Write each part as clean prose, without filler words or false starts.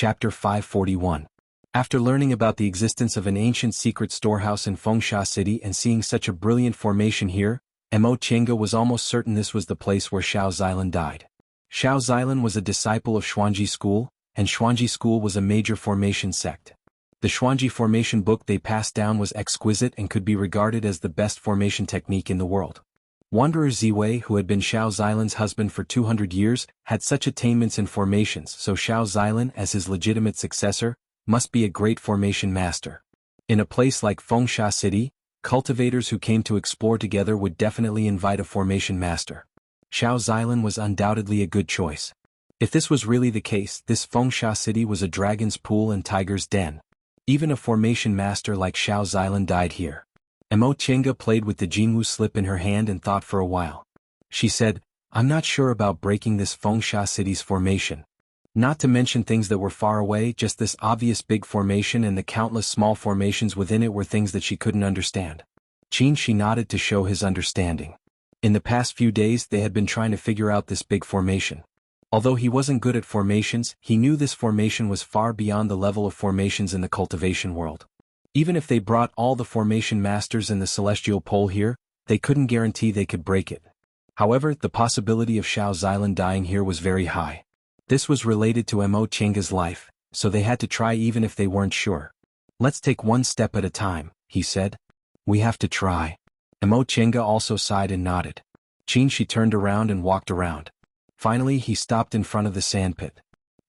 Chapter 541. After learning about the existence of an ancient secret storehouse in Fengsha City and seeing such a brilliant formation here, Mo Chenga was almost certain this was the place where Xiao Xilan died. Xiao Xilan was a disciple of Xuanji School, and Xuanji School was a major formation sect. The Xuanji formation book they passed down was exquisite and could be regarded as the best formation technique in the world. Wanderer Ziwei, who had been Xiao Xilan's husband for 200 years, had such attainments in formations, so Xiao Xilan, as his legitimate successor, must be a great formation master. In a place like Fengsha City, cultivators who came to explore together would definitely invite a formation master. Xiao Xilan was undoubtedly a good choice. If this was really the case, this Fengsha City was a dragon's pool and tiger's den. Even a formation master like Xiao Xilan died here. Mo Chenga played with the Jinwu slip in her hand and thought for a while. She said, "I'm not sure about breaking this Fengsha City's formation. Not to mention things that were far away, just this obvious big formation and the countless small formations within it were things that she couldn't understand." Qin Shi nodded to show his understanding. In the past few days they had been trying to figure out this big formation. Although he wasn't good at formations, he knew this formation was far beyond the level of formations in the cultivation world. Even if they brought all the formation masters in the celestial pole here, they couldn't guarantee they could break it. However, the possibility of Xiao Xilan dying here was very high. This was related to Mo Chenga's life, so they had to try even if they weren't sure. "Let's take one step at a time," he said. "We have to try." Mo Chenga also sighed and nodded. Qin Shi turned around and walked around. Finally he stopped in front of the sandpit.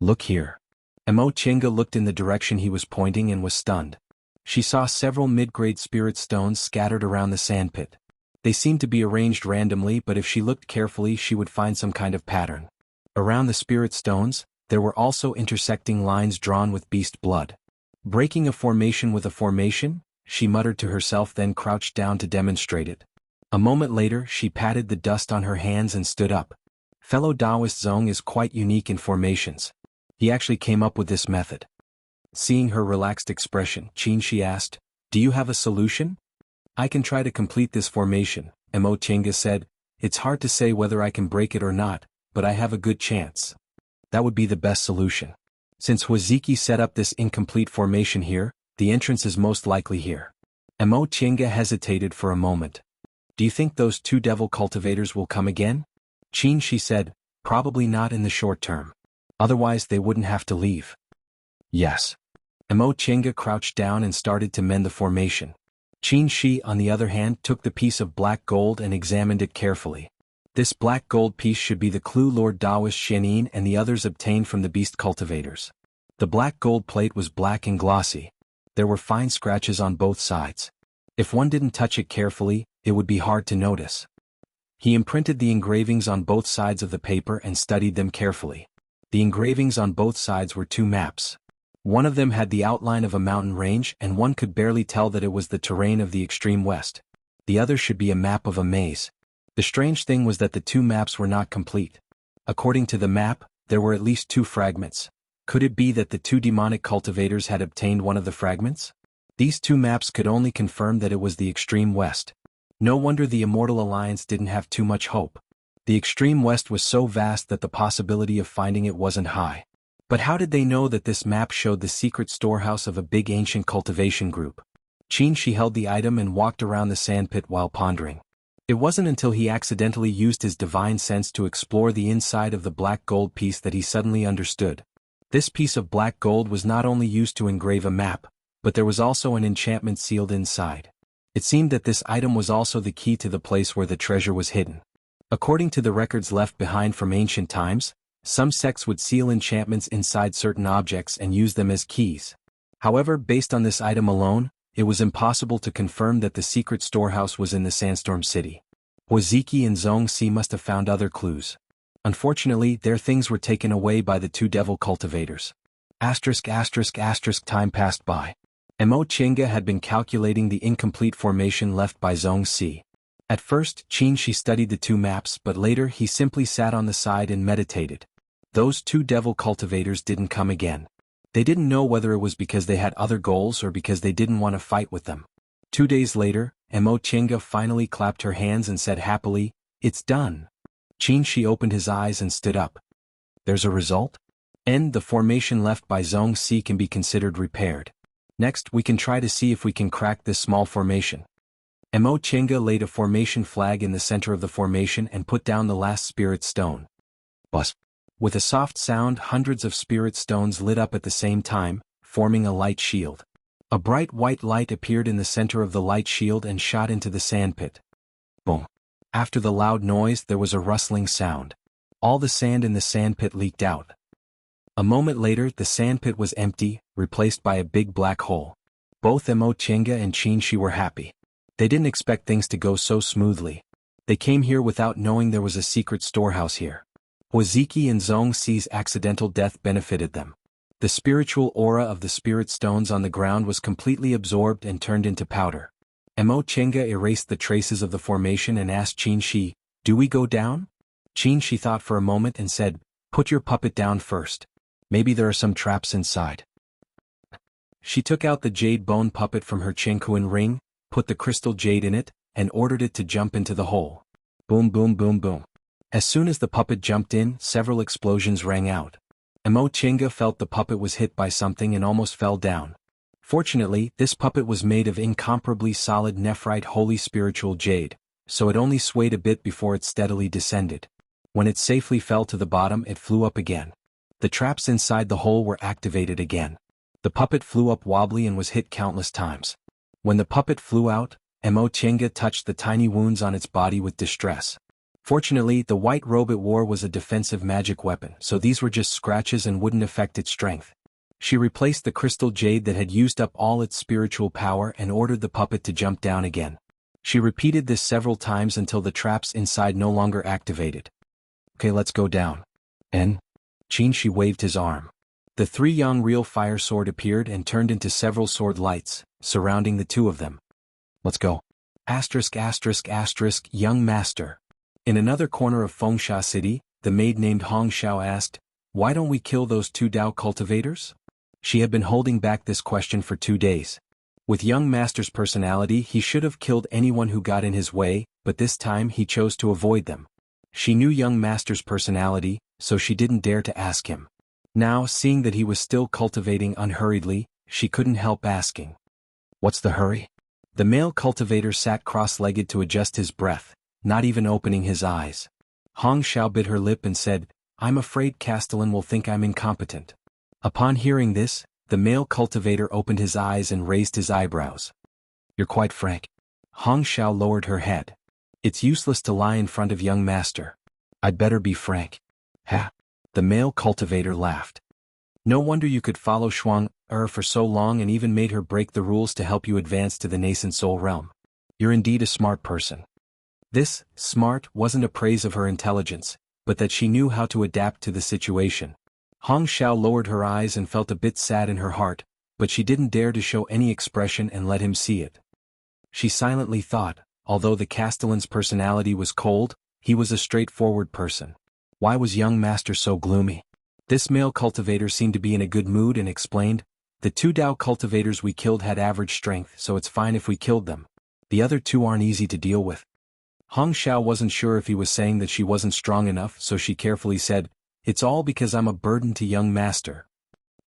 "Look here." Mo Chenga looked in the direction he was pointing and was stunned. She saw several mid-grade spirit stones scattered around the sandpit. They seemed to be arranged randomly, but if she looked carefully she would find some kind of pattern. Around the spirit stones, there were also intersecting lines drawn with beast blood. "Breaking a formation with a formation?" she muttered to herself, then crouched down to demonstrate it. A moment later she patted the dust on her hands and stood up. Fellow Taoist Zong is quite unique in formations. He actually came up with this method. Seeing her relaxed expression, Qin Shi asked, "Do you have a solution?" "I can try to complete this formation," Mo Chenga said. "It's hard to say whether I can break it or not, but I have a good chance." That would be the best solution. Since Huaziki set up this incomplete formation here, the entrance is most likely here. Mo Chenga hesitated for a moment. "Do you think those two devil cultivators will come again?" Qin Shi said, "Probably not in the short term. Otherwise they wouldn't have to leave." "Yes." Mo Chenga crouched down and started to mend the formation. Qin Shi, on the other hand, took the piece of black gold and examined it carefully. This black gold piece should be the clue Lord Taoist Shenin and the others obtained from the beast cultivators. The black gold plate was black and glossy. There were fine scratches on both sides. If one didn't touch it carefully, it would be hard to notice. He imprinted the engravings on both sides of the paper and studied them carefully. The engravings on both sides were two maps. One of them had the outline of a mountain range, and one could barely tell that it was the terrain of the extreme west. The other should be a map of a maze. The strange thing was that the two maps were not complete. According to the map, there were at least two fragments. Could it be that the two demonic cultivators had obtained one of the fragments? These two maps could only confirm that it was the extreme west. No wonder the Immortal Alliance didn't have too much hope. The extreme west was so vast that the possibility of finding it wasn't high. But how did they know that this map showed the secret storehouse of a big ancient cultivation group? Qin Shi held the item and walked around the sandpit while pondering. It wasn't until he accidentally used his divine sense to explore the inside of the black gold piece that he suddenly understood. This piece of black gold was not only used to engrave a map, but there was also an enchantment sealed inside. It seemed that this item was also the key to the place where the treasure was hidden. According to the records left behind from ancient times, some sects would seal enchantments inside certain objects and use them as keys. However, based on this item alone, it was impossible to confirm that the secret storehouse was in the Sandstorm City. Huaziki and Zong Si must have found other clues. Unfortunately, their things were taken away by the two devil cultivators. Time passed by. Mo Chenga had been calculating the incomplete formation left by Zong Si. At first, Qin Shi studied the two maps, but later he simply sat on the side and meditated. Those two devil cultivators didn't come again. They didn't know whether it was because they had other goals or because they didn't want to fight with them. 2 days later, Mo Chenga finally clapped her hands and said happily, "It's done." Qin Shi opened his eyes and stood up. "There's a result?" The formation left by Zhong Si can be considered repaired. Next, we can try to see if we can crack this small formation. Mo Chenga laid a formation flag in the center of the formation and put down the last spirit stone. Buzz. With a soft sound, hundreds of spirit stones lit up at the same time, forming a light shield. A bright white light appeared in the center of the light shield and shot into the sandpit. Boom. After the loud noise, there was a rustling sound. All the sand in the sandpit leaked out. A moment later, the sandpit was empty, replaced by a big black hole. Both Mo Chenga and Qin Shi were happy. They didn't expect things to go so smoothly. They came here without knowing there was a secret storehouse here. Huaziki and Zhong Si's accidental death benefited them. The spiritual aura of the spirit stones on the ground was completely absorbed and turned into powder. Mo Chenga erased the traces of the formation and asked Qin Shi, "Do we go down?" Qin Shi thought for a moment and said, "Put your puppet down first. Maybe there are some traps inside." She took out the jade bone puppet from her Chenkuan ring, put the crystal jade in it, and ordered it to jump into the hole. Boom boom boom boom. As soon as the puppet jumped in, several explosions rang out. Mo Chenga felt the puppet was hit by something and almost fell down. Fortunately, this puppet was made of incomparably solid nephrite holy spiritual jade, so it only swayed a bit before it steadily descended. When it safely fell to the bottom, it flew up again. The traps inside the hole were activated again. The puppet flew up wobbly and was hit countless times. When the puppet flew out, Mo Chenga touched the tiny wounds on its body with distress. Fortunately, the white robe it wore was a defensive magic weapon, so these were just scratches and wouldn't affect its strength. She replaced the crystal jade that had used up all its spiritual power and ordered the puppet to jump down again. She repeated this several times until the traps inside no longer activated. "Okay, let's go down." And Qin Shi waved his arm. The three young real fire sword appeared and turned into several sword lights, surrounding the two of them. "Let's go." ****, young master. In another corner of Fengsha City, the maid named Hong Xiao asked, "Why don't we kill those two Dao cultivators?" She had been holding back this question for 2 days. With young master's personality, he should have killed anyone who got in his way, but this time he chose to avoid them. She knew young master's personality, so she didn't dare to ask him. Now, seeing that he was still cultivating unhurriedly, she couldn't help asking, "What's the hurry?" The male cultivator sat cross-legged to adjust his breath, not even opening his eyes. Hong Xiao bit her lip and said, "I'm afraid Castellan will think I'm incompetent." Upon hearing this, the male cultivator opened his eyes and raised his eyebrows. "You're quite frank." Hong Xiao lowered her head. "It's useless to lie in front of young master. I'd better be frank." "Ha!" The male cultivator laughed. "No wonder you could follow Shuang-er for so long and even made her break the rules to help you advance to the nascent soul realm. You're indeed a smart person." This, smart, wasn't a praise of her intelligence, but that she knew how to adapt to the situation. Hong Xiao lowered her eyes and felt a bit sad in her heart, but she didn't dare to show any expression and let him see it. She silently thought, although the Castellan's personality was cold, he was a straightforward person. Why was young master so gloomy? This male cultivator seemed to be in a good mood and explained, "The two Dao cultivators we killed had average strength, so it's fine if we killed them. The other two aren't easy to deal with." Hong Xiao wasn't sure if he was saying that she wasn't strong enough, so she carefully said, "It's all because I'm a burden to young master.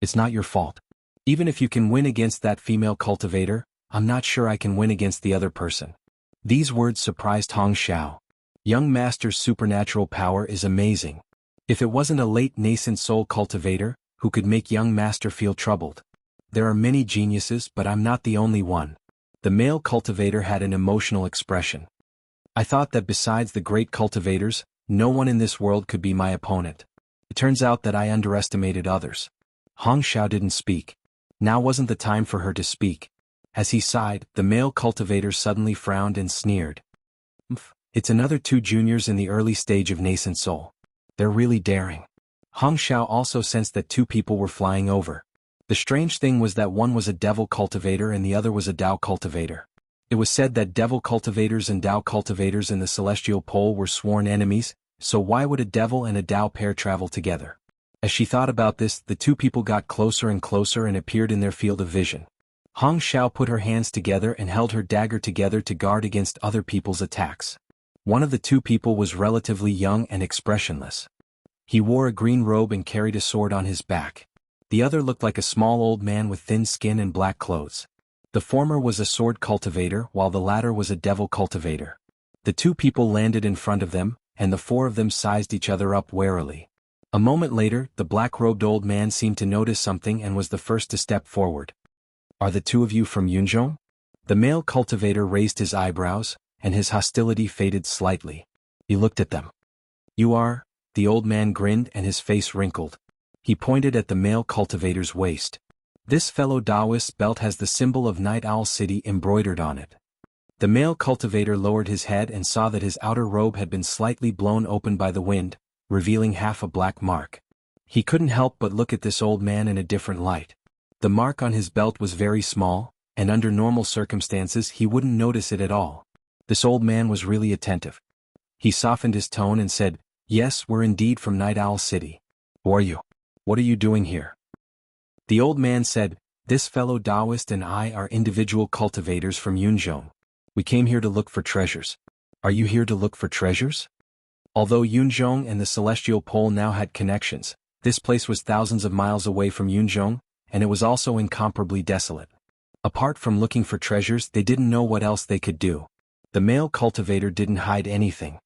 It's not your fault. Even if you can win against that female cultivator, I'm not sure I can win against the other person." These words surprised Hong Xiao. Young master's supernatural power is amazing. If it wasn't a late nascent soul cultivator, who could make young master feel troubled? There are many geniuses, but I'm not the only one. The male cultivator had an emotional expression. "I thought that besides the great cultivators, no one in this world could be my opponent. It turns out that I underestimated others." Hong Xiao didn't speak. Now wasn't the time for her to speak. As he sighed, the male cultivator suddenly frowned and sneered. "It's another two juniors in the early stage of nascent soul. They're really daring." Hong Xiao also sensed that two people were flying over. The strange thing was that one was a devil cultivator and the other was a Dao cultivator. It was said that devil cultivators and Dao cultivators in the celestial pole were sworn enemies, so why would a devil and a Dao pair travel together? As she thought about this, the two people got closer and closer and appeared in their field of vision. Hong Xiao put her hands together and held her dagger together to guard against other people's attacks. One of the two people was relatively young and expressionless. He wore a green robe and carried a sword on his back. The other looked like a small old man with thin skin and black clothes. The former was a sword cultivator while the latter was a devil cultivator. The two people landed in front of them, and the four of them sized each other up warily. A moment later, the black-robed old man seemed to notice something and was the first to step forward. "Are the two of you from Yunzhong?" The male cultivator raised his eyebrows, and his hostility faded slightly. He looked at them. "You are?" The old man grinned and his face wrinkled. He pointed at the male cultivator's waist. "This fellow Taoist's belt has the symbol of Night Owl City embroidered on it." The male cultivator lowered his head and saw that his outer robe had been slightly blown open by the wind, revealing half a black mark. He couldn't help but look at this old man in a different light. The mark on his belt was very small, and under normal circumstances he wouldn't notice it at all. This old man was really attentive. He softened his tone and said, "Yes, we're indeed from Night Owl City. Who are you? What are you doing here?" The old man said, "This fellow Taoist and I are individual cultivators from Yunzhong. We came here to look for treasures." "Are you here to look for treasures?" Although Yunzhong and the Celestial Pole now had connections, this place was thousands of miles away from Yunzhong, and it was also incomparably desolate. Apart from looking for treasures, they didn't know what else they could do. The male cultivator didn't hide anything.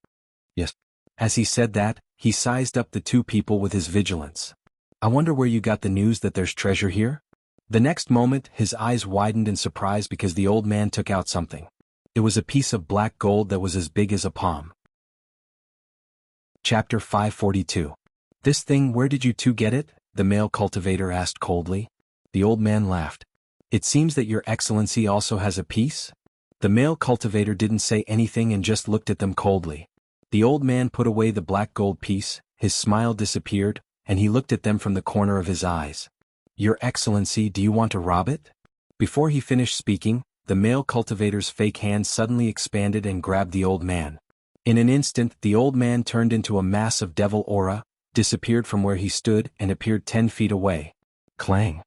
"Yes." As he said that, he sized up the two people with his vigilance. "I wonder where you got the news that there's treasure here?" The next moment, his eyes widened in surprise because the old man took out something. It was a piece of black gold that was as big as a palm. Chapter 542. "This thing, where did you two get it?" the male cultivator asked coldly. The old man laughed. "It seems that your excellency also has a piece?" The male cultivator didn't say anything and just looked at them coldly. The old man put away the black gold piece, his smile disappeared, and he looked at them from the corner of his eyes. "Your excellency, do you want to rob it?" Before he finished speaking, the male cultivator's fake hand suddenly expanded and grabbed the old man. In an instant, the old man turned into a mass of devil aura, disappeared from where he stood and appeared 10 feet away. Clang!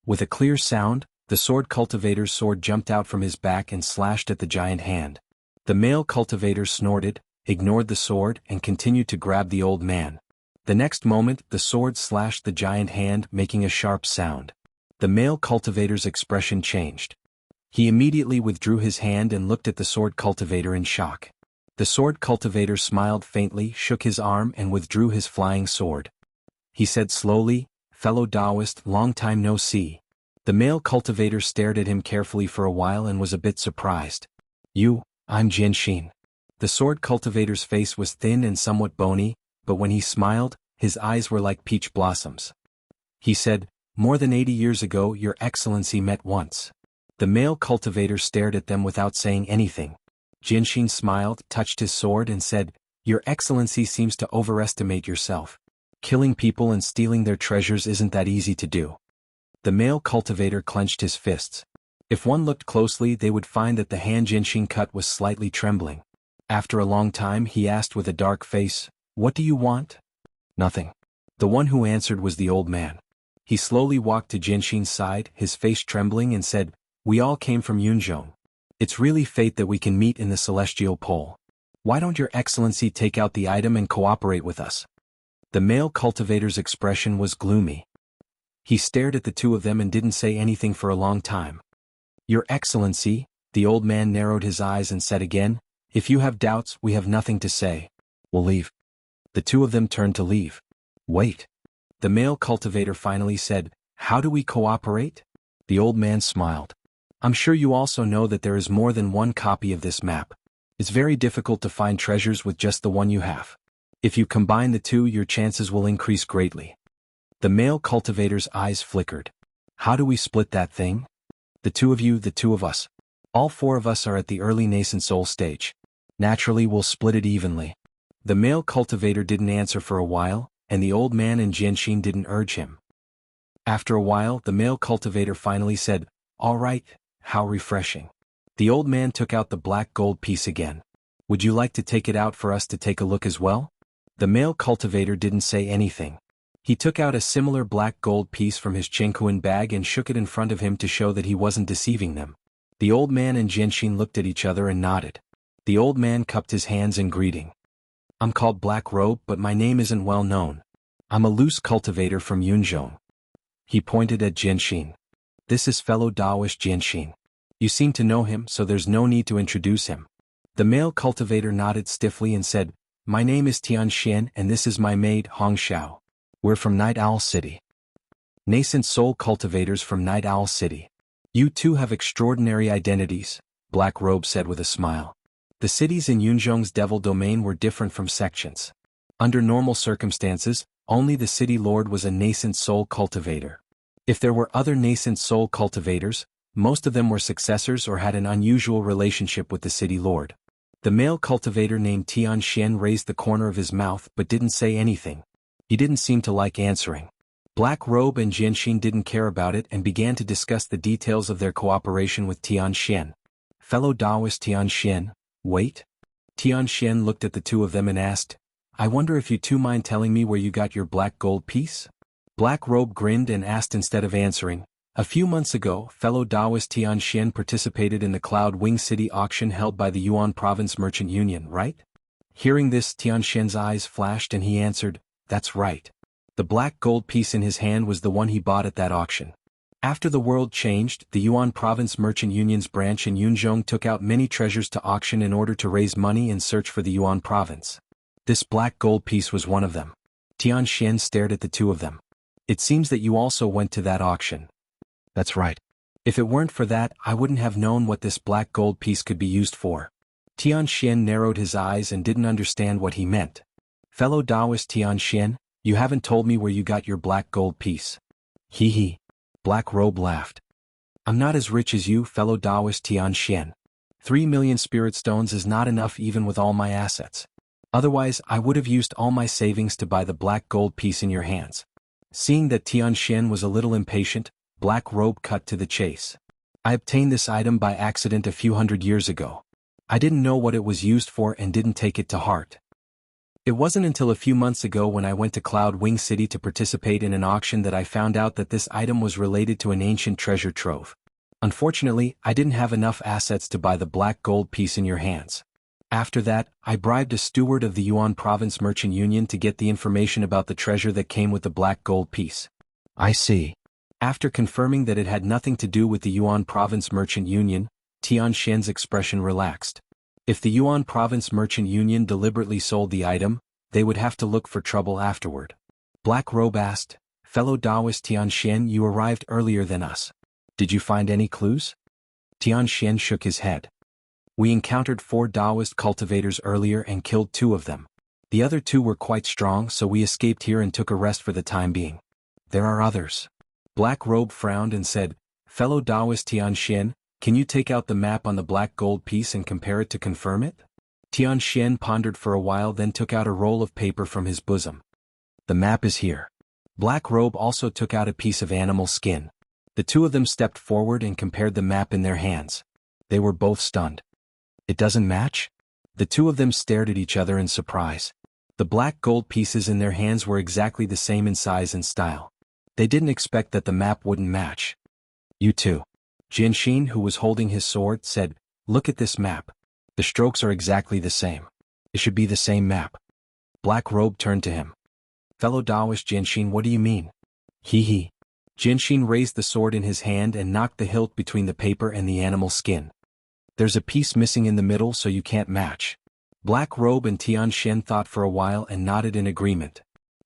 With a clear sound, the sword cultivator's sword jumped out from his back and slashed at the giant hand. The male cultivator snorted, ignored the sword and continued to grab the old man. The next moment, the sword slashed the giant hand, making a sharp sound. The male cultivator's expression changed. He immediately withdrew his hand and looked at the sword cultivator in shock. The sword cultivator smiled faintly, shook his arm and withdrew his flying sword. He said slowly, "Fellow Taoist, long time no see." The male cultivator stared at him carefully for a while and was a bit surprised. I'm Jianxin." The sword cultivator's face was thin and somewhat bony, but when he smiled, his eyes were like peach blossoms. He said, "More than 80 years ago your excellency met once." The male cultivator stared at them without saying anything. Jianxin smiled, touched his sword and said, "Your excellency seems to overestimate yourself. Killing people and stealing their treasures isn't that easy to do." The male cultivator clenched his fists. If one looked closely, they would find that the hand Jianxin cut was slightly trembling. After a long time, he asked with a dark face, "What do you want?" "Nothing." The one who answered was the old man. He slowly walked to Jianxin's side, his face trembling, and said, "We all came from Yunzhong. It's really fate that we can meet in the Celestial Pole. Why don't your excellency take out the item and cooperate with us?" The male cultivator's expression was gloomy. He stared at the two of them and didn't say anything for a long time. "Your excellency," the old man narrowed his eyes and said again, "if you have doubts, we have nothing to say. We'll leave." The two of them turned to leave. "Wait." The male cultivator finally said, "How do we cooperate?" The old man smiled. "I'm sure you also know that there is more than one copy of this map. It's very difficult to find treasures with just the one you have. If you combine the two, your chances will increase greatly." The male cultivator's eyes flickered. "How do we split that thing?" "The two of you, the two of us. All four of us are at the early nascent soul stage. Naturally, we'll split it evenly." The male cultivator didn't answer for a while, and the old man and Jianxin didn't urge him. After a while, the male cultivator finally said, "All right, how refreshing." The old man took out the black gold piece again. "Would you like to take it out for us to take a look as well?" The male cultivator didn't say anything. He took out a similar black gold piece from his Chenkuan bag and shook it in front of him to show that he wasn't deceiving them. The old man and Jianxin looked at each other and nodded. The old man cupped his hands in greeting. "I'm called Black Robe, but my name isn't well known. I'm a loose cultivator from Yunzhong. He pointed at Jianxin. This is fellow Taoist Jianxin. You seem to know him, so there's no need to introduce him. The male cultivator nodded stiffly and said, My name is Tianxian and this is my maid Hong Xiao. We're from Night Owl City. Nascent soul cultivators from Night Owl City. You two have extraordinary identities, Black Robe said with a smile. The cities in Yunzhong's devil domain were different from sections. Under normal circumstances, only the city lord was a nascent soul cultivator. If there were other nascent soul cultivators, most of them were successors or had an unusual relationship with the city lord. The male cultivator named Tianxian raised the corner of his mouth but didn't say anything. He didn't seem to like answering. Black Robe and Jianxin didn't care about it and began to discuss the details of their cooperation with Tianxian. Fellow Taoist Tianxian, wait? Tianxian looked at the two of them and asked, I wonder if you two mind telling me where you got your black gold piece? Black Robe grinned and asked instead of answering, A few months ago, fellow Taoist Tianxian participated in the Cloud Wing City auction held by the Yuan Province Merchant Union, right? Hearing this, Tianxian's eyes flashed and he answered, That's right. The black gold piece in his hand was the one he bought at that auction. After the world changed, the Yuan Province Merchant Union's branch in Yunzhong took out many treasures to auction in order to raise money and search for the Yuan Province. This black gold piece was one of them. Tianxian stared at the two of them. It seems that you also went to that auction. That's right. If it weren't for that, I wouldn't have known what this black gold piece could be used for. Tianxian narrowed his eyes and didn't understand what he meant. Fellow Taoist Tianxian, you haven't told me where you got your black gold piece. Hee hee. Black Robe laughed. I'm not as rich as you, fellow Taoist Tianxian. 3 million spirit stones is not enough even with all my assets. Otherwise, I would have used all my savings to buy the black gold piece in your hands. Seeing that Tianxian was a little impatient, Black Robe cut to the chase. I obtained this item by accident a few hundred years ago. I didn't know what it was used for and didn't take it to heart. It wasn't until a few months ago when I went to Cloud Wing City to participate in an auction that I found out that this item was related to an ancient treasure trove. Unfortunately, I didn't have enough assets to buy the black gold piece in your hands. After that, I bribed a steward of the Yuan Province Merchant Union to get the information about the treasure that came with the black gold piece. I see. After confirming that it had nothing to do with the Yuan Province Merchant Union, Tianxian's expression relaxed. If the Yuan Province Merchant Union deliberately sold the item, they would have to look for trouble afterward. Black Robe asked, Fellow Taoist Tianxian, you arrived earlier than us. Did you find any clues? Tianxian shook his head. We encountered 4 Taoist cultivators earlier and killed 2 of them. The other 2 were quite strong, so we escaped here and took a rest for the time being. There are others. Black Robe frowned and said, Fellow Taoist Tianxian, can you take out the map on the black gold piece and compare it to confirm it? Tianxian pondered for a while, then took out a roll of paper from his bosom. The map is here. Black Robe also took out a piece of animal skin. The two of them stepped forward and compared the map in their hands. They were both stunned. It doesn't match? The two of them stared at each other in surprise. The black gold pieces in their hands were exactly the same in size and style. They didn't expect that the map wouldn't match. You too. Jianxin, who was holding his sword, said, Look at this map. The strokes are exactly the same. It should be the same map. Black Robe turned to him. Fellow Taoist Jianxin, what do you mean? Hee hee. Jianxin raised the sword in his hand and knocked the hilt between the paper and the animal skin. There's a piece missing in the middle, so you can't match. Black Robe and Tianxian thought for a while and nodded in agreement.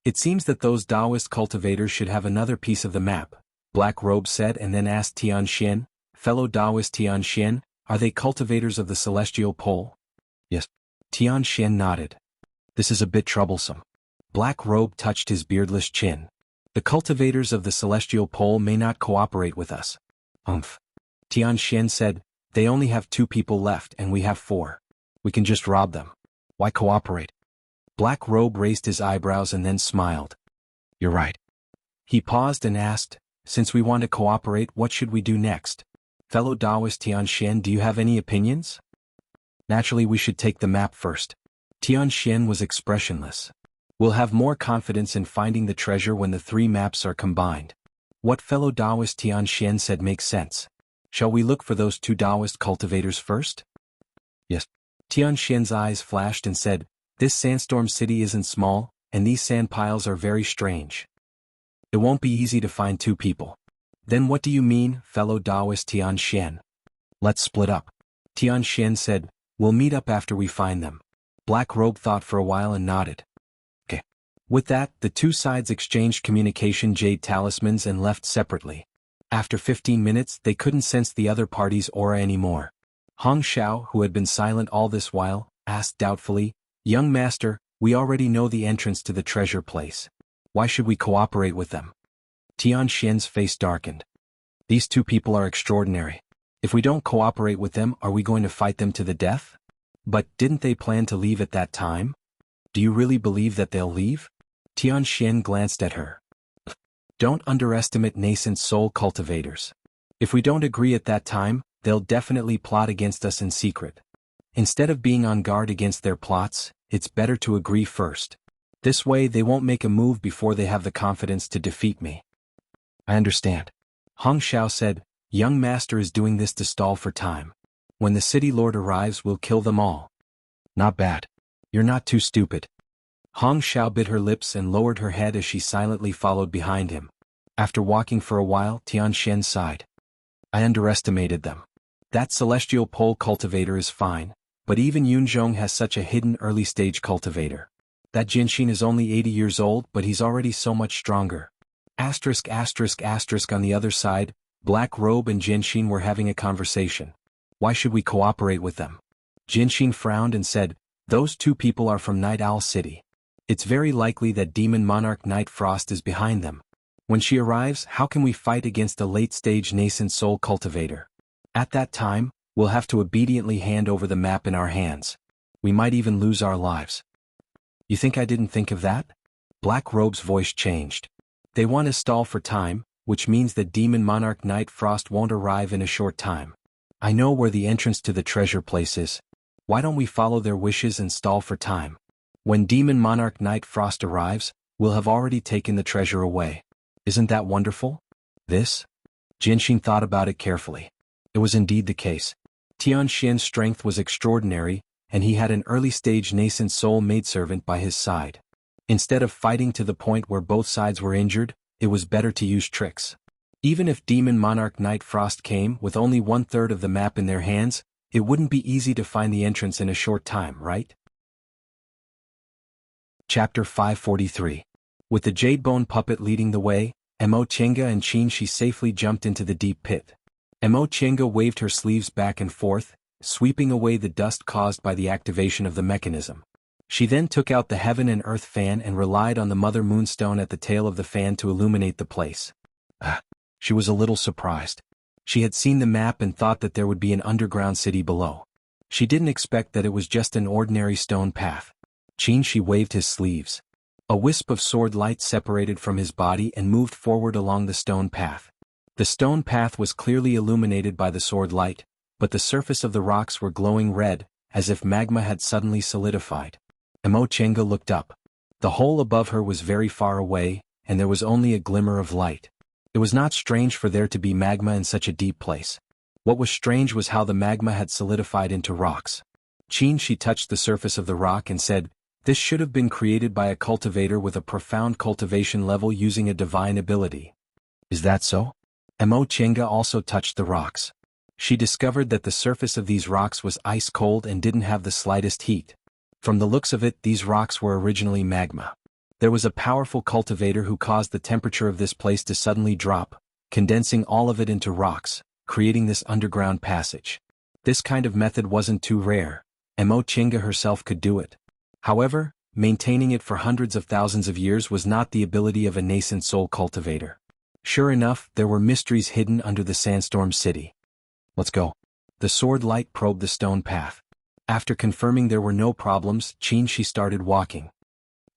It seems that those Taoist cultivators should have another piece of the map, Black Robe said, and then asked Tianxian, Fellow Taoist Tianxian, are they cultivators of the celestial pole? Yes. Tianxian nodded. This is a bit troublesome. Black Robe touched his beardless chin. The cultivators of the celestial pole may not cooperate with us. Tianxian said, they only have 2 people left and we have 4. We can just rob them. Why cooperate? Black Robe raised his eyebrows and then smiled. You're right. He paused and asked, since we want to cooperate, what should we do next? Fellow Taoist Tianxian, do you have any opinions? Naturally, we should take the map first. Tianxian was expressionless. We'll have more confidence in finding the treasure when the 3 maps are combined. What fellow Taoist Tianxian said makes sense. Shall we look for those 2 Taoist cultivators first? Yes. Tianxian's eyes flashed and said, this sandstorm city isn't small, and these sand piles are very strange. It won't be easy to find two people. Then what do you mean, fellow Taoist Tian Xian? Let's split up. Tian Xian said, we'll meet up after we find them. Black Robe thought for a while and nodded. Okay. With that, the two sides exchanged communication jade talismans and left separately. After 15 minutes, they couldn't sense the other party's aura anymore. Hong Xiao, who had been silent all this while, asked doubtfully, young master, we already know the entrance to the treasure place. Why should we cooperate with them? Tian Xian's face darkened. These two people are extraordinary. If we don't cooperate with them, are we going to fight them to the death? But didn't they plan to leave at that time? Do you really believe that they'll leave? Tian Xian glanced at her. Don't underestimate nascent soul cultivators. If we don't agree at that time, they'll definitely plot against us in secret. Instead of being on guard against their plots, it's better to agree first. This way they won't make a move before they have the confidence to defeat me. I understand. Hong Xiao said, young master is doing this to stall for time. When the city lord arrives, we'll kill them all. Not bad. You're not too stupid. Hong Xiao bit her lips and lowered her head as she silently followed behind him. After walking for a while, Tian Xian sighed. I underestimated them. That celestial pole cultivator is fine, but even Yunzhong has such a hidden early-stage cultivator. That Jinxin is only 80 years old, but he's already so much stronger. On the other side, Black Robe and Jinxin were having a conversation. Why should we cooperate with them? Jinxin frowned and said, those two people are from Night Owl City. It's very likely that Demon Monarch Night Frost is behind them. When she arrives, how can we fight against a late-stage nascent soul cultivator? At that time, we'll have to obediently hand over the map in our hands. We might even lose our lives. You think I didn't think of that? Black Robe's voice changed. They want to stall for time, which means that Demon Monarch Night Frost won't arrive in a short time. I know where the entrance to the treasure place is. Why don't we follow their wishes and stall for time? When Demon Monarch Night Frost arrives, we'll have already taken the treasure away. Isn't that wonderful? This? Jinxin thought about it carefully. It was indeed the case. Tian Xian's strength was extraordinary, and he had an early-stage nascent soul maidservant by his side. Instead of fighting to the point where both sides were injured, it was better to use tricks. Even if Demon Monarch Night Frost came with only 1/3 of the map in their hands, it wouldn't be easy to find the entrance in a short time, right? Chapter 543. With the jade bone puppet leading the way, Mo Chenga and Qin Shi safely jumped into the deep pit. Mo Chenga waved her sleeves back and forth, sweeping away the dust caused by the activation of the mechanism. She then took out the heaven and earth fan and relied on the mother moonstone at the tail of the fan to illuminate the place. She was a little surprised. She had seen the map and thought that there would be an underground city below. She didn't expect that it was just an ordinary stone path. Qin Shi waved his sleeves. A wisp of sword light separated from his body and moved forward along the stone path. The stone path was clearly illuminated by the sword light, but the surface of the rocks were glowing red, as if magma had suddenly solidified. Mo Chenga looked up. The hole above her was very far away, and there was only a glimmer of light. It was not strange for there to be magma in such a deep place. What was strange was how the magma had solidified into rocks. Qin Shi touched the surface of the rock and said, this should have been created by a cultivator with a profound cultivation level using a divine ability. Is that so? Mo Chenga also touched the rocks. She discovered that the surface of these rocks was ice cold and didn't have the slightest heat. From the looks of it, these rocks were originally magma. There was a powerful cultivator who caused the temperature of this place to suddenly drop, condensing all of it into rocks, creating this underground passage. This kind of method wasn't too rare. Mo Chenga herself could do it. However, maintaining it for hundreds of thousands of years was not the ability of a nascent soul cultivator. Sure enough, there were mysteries hidden under the sandstorm city. Let's go. The sword light probed the stone path. After confirming there were no problems, Qin Shi started walking.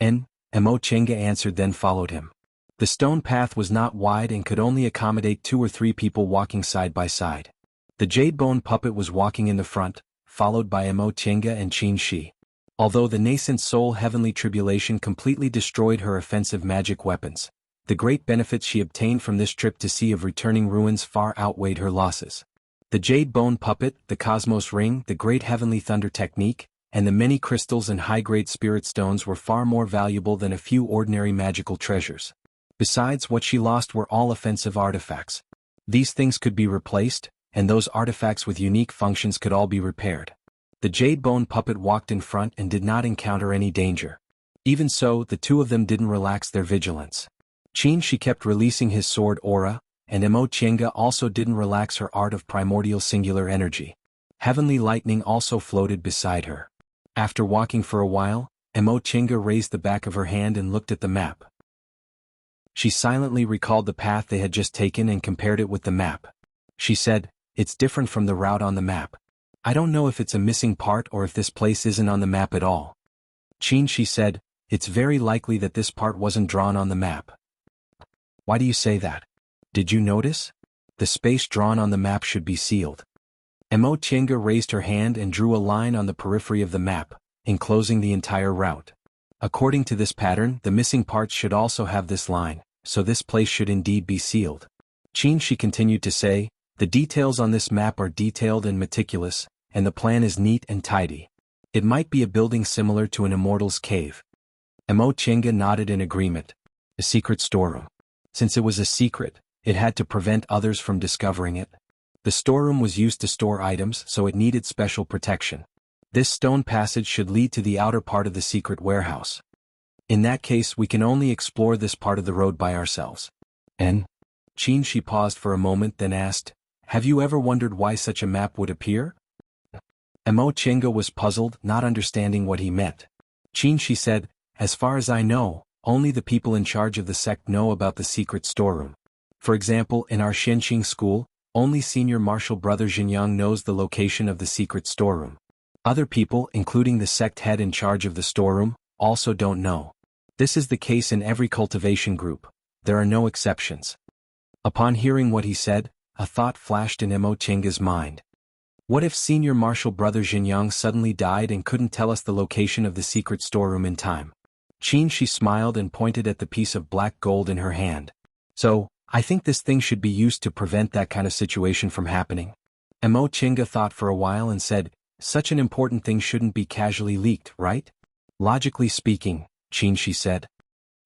Mo Chenga answered, then followed him. The stone path was not wide and could only accommodate 2 or 3 people walking side by side. The jade bone puppet was walking in the front, followed by Mo Chenga and Qin Shi. Although the nascent soul heavenly tribulation completely destroyed her offensive magic weapons, the great benefits she obtained from this trip to Sea of Returning Ruins far outweighed her losses. The jade bone puppet, the cosmos ring, the great heavenly thunder technique, and the many crystals and high-grade spirit stones were far more valuable than a few ordinary magical treasures. Besides, what she lost were all offensive artifacts. These things could be replaced, and those artifacts with unique functions could all be repaired. The jade bone puppet walked in front and did not encounter any danger. Even so, the two of them didn't relax their vigilance. Qin kept releasing his sword aura, and Emo also didn't relax her art of primordial singular energy. Heavenly lightning also floated beside her. After walking for a while, Emo raised the back of her hand and looked at the map. She silently recalled the path they had just taken and compared it with the map. She said, "It's different from the route on the map. I don't know if it's a missing part or if this place isn't on the map at all." Qin, she said, "It's very likely that this part wasn't drawn on the map." "Why do you say that? Did you notice? The space drawn on the map should be sealed." Emo raised her hand and drew a line on the periphery of the map, enclosing the entire route. According to this pattern, the missing parts should also have this line, so this place should indeed be sealed. Qin, she continued to say, "The details on this map are detailed and meticulous, and the plan is neat and tidy. It might be a building similar to an immortal's cave." Emo nodded in agreement. A secret storeroom. Since it was a secret, it had to prevent others from discovering it. The storeroom was used to store items, so it needed special protection. This stone passage should lead to the outer part of the secret warehouse. In that case, we can only explore this part of the road by ourselves. And? Qin, she paused for a moment, then asked, "Have you ever wondered why such a map would appear?" Emo was puzzled, not understanding what he meant. Qin, she said, "As far as I know, only the people in charge of the sect know about the secret storeroom. For example, in our Shenqing school, only senior martial brother Xinjiang knows the location of the secret storeroom. Other people, including the sect head in charge of the storeroom, also don't know. This is the case in every cultivation group. There are no exceptions." Upon hearing what he said, a thought flashed in Emo mind. What if senior martial brother Xinjiang suddenly died and couldn't tell us the location of the secret storeroom in time? Qin, she smiled and pointed at the piece of black gold in her hand. "So, I think this thing should be used to prevent that kind of situation from happening." Emo thought for a while and said, "Such an important thing shouldn't be casually leaked, right?" "Logically speaking," Qin, she said.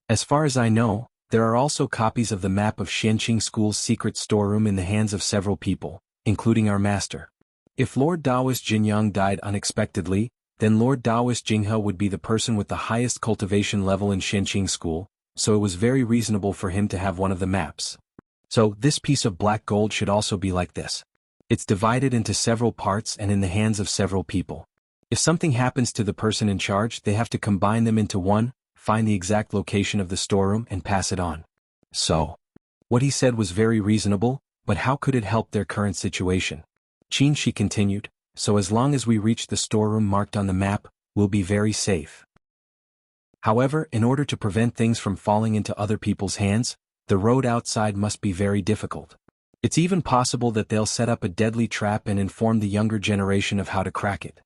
"As far as I know, there are also copies of the map of Shenqing School's secret storeroom in the hands of several people, including our master. If Lord Taoist Xinjiang died unexpectedly, then Lord Taoist Jinghe would be the person with the highest cultivation level in Shenqing School, so it was very reasonable for him to have one of the maps. So, this piece of black gold should also be like this. It's divided into several parts and in the hands of several people. If something happens to the person in charge, they have to combine them into one, find the exact location of the storeroom and pass it on." So, what he said was very reasonable, but how could it help their current situation? Qin, she continued, "So as long as we reach the storeroom marked on the map, we'll be very safe. However, in order to prevent things from falling into other people's hands, the road outside must be very difficult. It's even possible that they'll set up a deadly trap and inform the younger generation of how to crack it."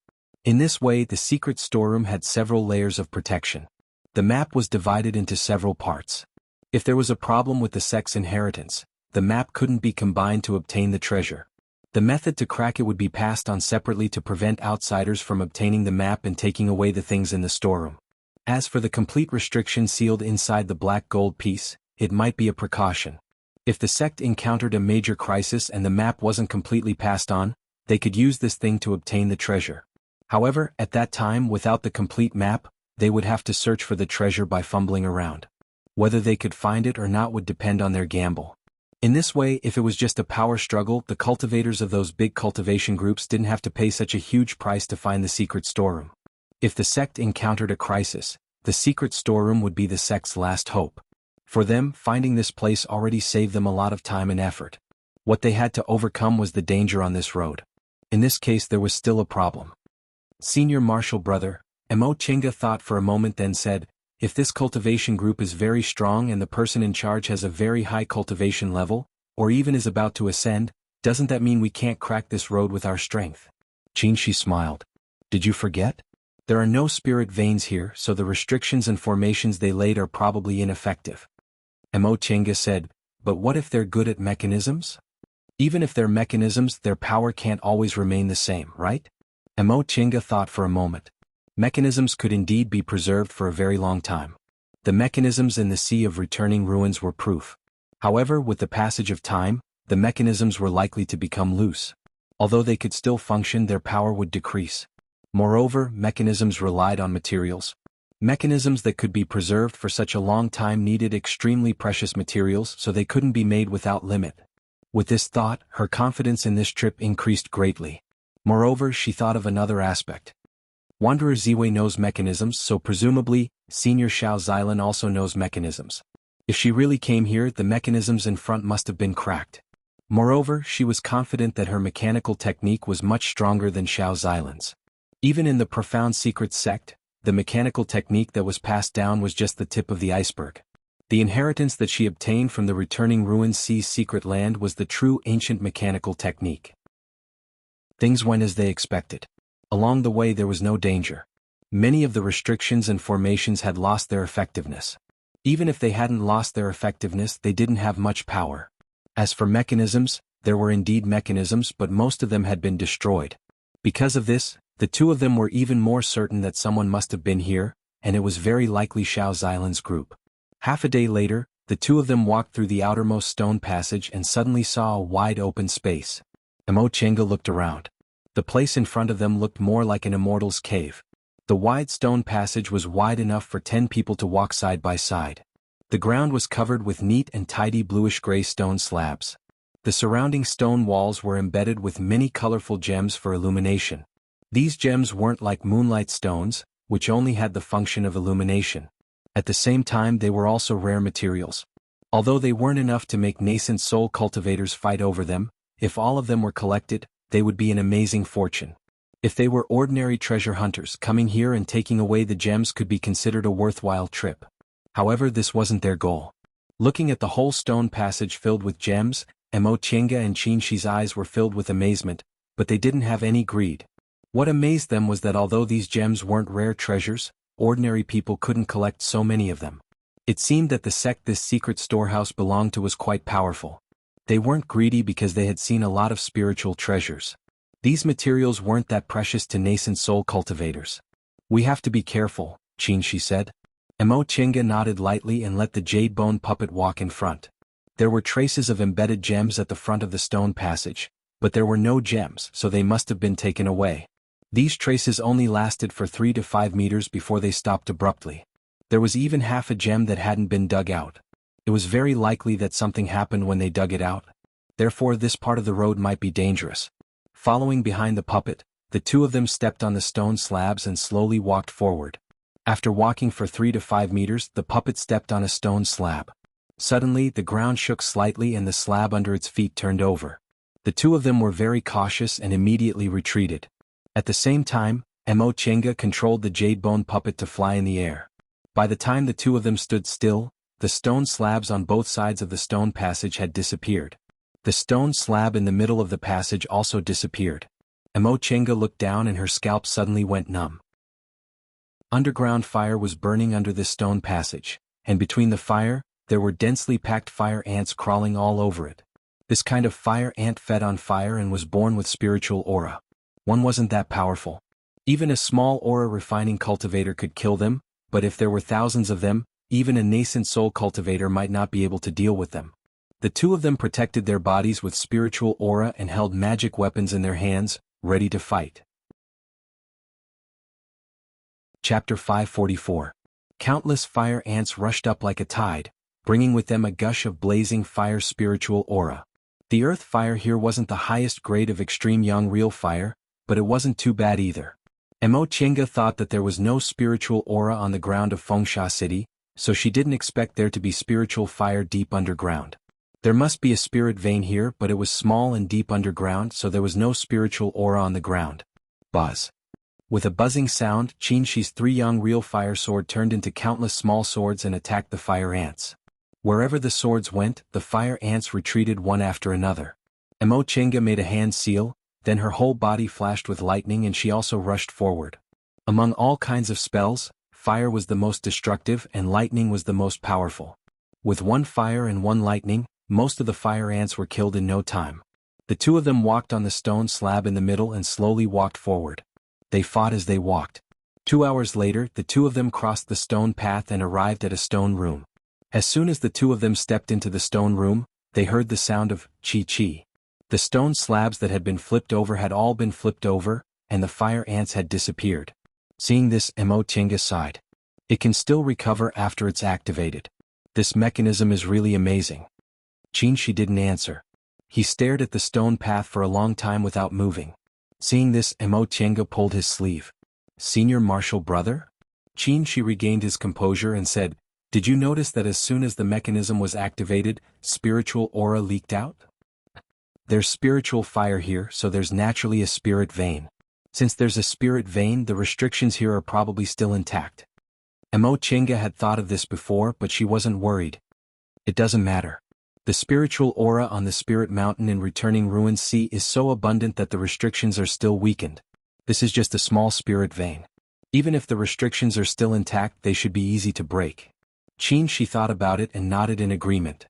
In this way, the secret storeroom had several layers of protection. The map was divided into several parts. If there was a problem with the sect's inheritance, the map couldn't be combined to obtain the treasure. The method to crack it would be passed on separately to prevent outsiders from obtaining the map and taking away the things in the storeroom. As for the complete restriction sealed inside the black gold piece, it might be a precaution. If the sect encountered a major crisis and the map wasn't completely passed on, they could use this thing to obtain the treasure. However, at that time, without the complete map, they would have to search for the treasure by fumbling around. Whether they could find it or not would depend on their gamble. In this way, if it was just a power struggle, the cultivators of those big cultivation groups didn't have to pay such a huge price to find the secret storeroom. If the sect encountered a crisis, the secret storeroom would be the sect's last hope. For them, finding this place already saved them a lot of time and effort. What they had to overcome was the danger on this road. In this case, there was still a problem. Senior martial brother, Emo thought for a moment, then said, "If this cultivation group is very strong and the person in charge has a very high cultivation level, or even is about to ascend, doesn't that mean we can't crack this road with our strength?" Qin, she smiled. "Did you forget? There are no spirit veins here, so the restrictions and formations they laid are probably ineffective." Emo said, "But what if they're good at mechanisms? Even if they're mechanisms, their power can't always remain the same, right?" Emo thought for a moment. Mechanisms could indeed be preserved for a very long time. The mechanisms in the Sea of Returning Ruins were proof. However, with the passage of time, the mechanisms were likely to become loose. Although they could still function, their power would decrease. Moreover, mechanisms relied on materials. Mechanisms that could be preserved for such a long time needed extremely precious materials, so they couldn't be made without limit. With this thought, her confidence in this trip increased greatly. Moreover, she thought of another aspect. Wanderer Ziwei knows mechanisms, so presumably, Senior Xiao Xilan also knows mechanisms. If she really came here, the mechanisms in front must have been cracked. Moreover, she was confident that her mechanical technique was much stronger than Xiao Xilan's. Even in the profound secret sect, the mechanical technique that was passed down was just the tip of the iceberg. The inheritance that she obtained from the Returning Ruins Sea's secret land was the true ancient mechanical technique. Things went as they expected. Along the way there was no danger. Many of the restrictions and formations had lost their effectiveness. Even if they hadn't lost their effectiveness, they didn't have much power. As for mechanisms, there were indeed mechanisms, but most of them had been destroyed. Because of this, the two of them were even more certain that someone must have been here, and it was very likely Xiao Xilan's group. Half a day later, the two of them walked through the outermost stone passage and suddenly saw a wide open space. Emo Chenga looked around. The place in front of them looked more like an immortal's cave. The wide stone passage was wide enough for 10 people to walk side by side. The ground was covered with neat and tidy bluish-gray stone slabs. The surrounding stone walls were embedded with many colorful gems for illumination. These gems weren't like moonlight stones, which only had the function of illumination. At the same time, they were also rare materials. Although they weren't enough to make nascent soul cultivators fight over them, if all of them were collected, they would be an amazing fortune. If they were ordinary treasure hunters, coming here and taking away the gems could be considered a worthwhile trip. However, this wasn't their goal. Looking at the whole stone passage filled with gems, Emo Chenga and Qinshi's eyes were filled with amazement, but they didn't have any greed. What amazed them was that although these gems weren't rare treasures, ordinary people couldn't collect so many of them. It seemed that the sect this secret storehouse belonged to was quite powerful. They weren't greedy because they had seen a lot of spiritual treasures. These materials weren't that precious to nascent soul cultivators. We have to be careful, Qinshi said. Emo Chenga nodded lightly and let the jade bone puppet walk in front. There were traces of embedded gems at the front of the stone passage, but there were no gems, so they must have been taken away. These traces only lasted for 3 to 5 meters before they stopped abruptly. There was even half a gem that hadn't been dug out. It was very likely that something happened when they dug it out. Therefore, this part of the road might be dangerous. Following behind the puppet, the two of them stepped on the stone slabs and slowly walked forward. After walking for 3 to 5 meters, the puppet stepped on a stone slab. Suddenly, the ground shook slightly and the slab under its feet turned over. The two of them were very cautious and immediately retreated. At the same time, Emo Chenga controlled the jade bone puppet to fly in the air. By the time the two of them stood still, the stone slabs on both sides of the stone passage had disappeared. The stone slab in the middle of the passage also disappeared. Emo Chenga looked down and her scalp suddenly went numb. Underground fire was burning under this stone passage, and between the fire, there were densely packed fire ants crawling all over it. This kind of fire ant fed on fire and was born with spiritual aura. One wasn't that powerful. Even a small aura refining cultivator could kill them, but if there were thousands of them, even a nascent soul cultivator might not be able to deal with them. The two of them protected their bodies with spiritual aura and held magic weapons in their hands, ready to fight. Chapter 544. Countless fire ants rushed up like a tide, bringing with them a gush of blazing fire spiritual aura. The earth fire here wasn't the highest grade of extreme young real fire, but it wasn't too bad either. Emo Chenga thought that there was no spiritual aura on the ground of Fengsha City, so she didn't expect there to be spiritual fire deep underground. There must be a spirit vein here, but it was small and deep underground, so there was no spiritual aura on the ground. Buzz. With a buzzing sound, Qinshi's 3 young real fire sword turned into countless small swords and attacked the fire ants. Wherever the swords went, the fire ants retreated one after another. Emo Chenga made a hand seal, then her whole body flashed with lightning and she also rushed forward. Among all kinds of spells, fire was the most destructive and lightning was the most powerful. With 1 fire and 1 lightning, most of the fire ants were killed in no time. The two of them walked on the stone slab in the middle and slowly walked forward. They fought as they walked. 2 hours later, the two of them crossed the stone path and arrived at a stone room. As soon as the two of them stepped into the stone room, they heard the sound of chi-chi. The stone slabs that had been flipped over had all been flipped over, and the fire ants had disappeared. Seeing this, Chenga sighed. It can still recover after it's activated. This mechanism is really amazing. She didn't answer. He stared at the stone path for a long time without moving. Seeing this, Chenga pulled his sleeve. Senior Marshal Brother? She regained his composure and said, did you notice that as soon as the mechanism was activated, spiritual aura leaked out? There's spiritual fire here, so there's naturally a spirit vein. Since there's a spirit vein, the restrictions here are probably still intact. Chenga had thought of this before, but she wasn't worried. It doesn't matter. The spiritual aura on the Spirit Mountain in Returning Ruins Sea is so abundant that the restrictions are still weakened. This is just a small spirit vein. Even if the restrictions are still intact, they should be easy to break. She thought about it and nodded in agreement.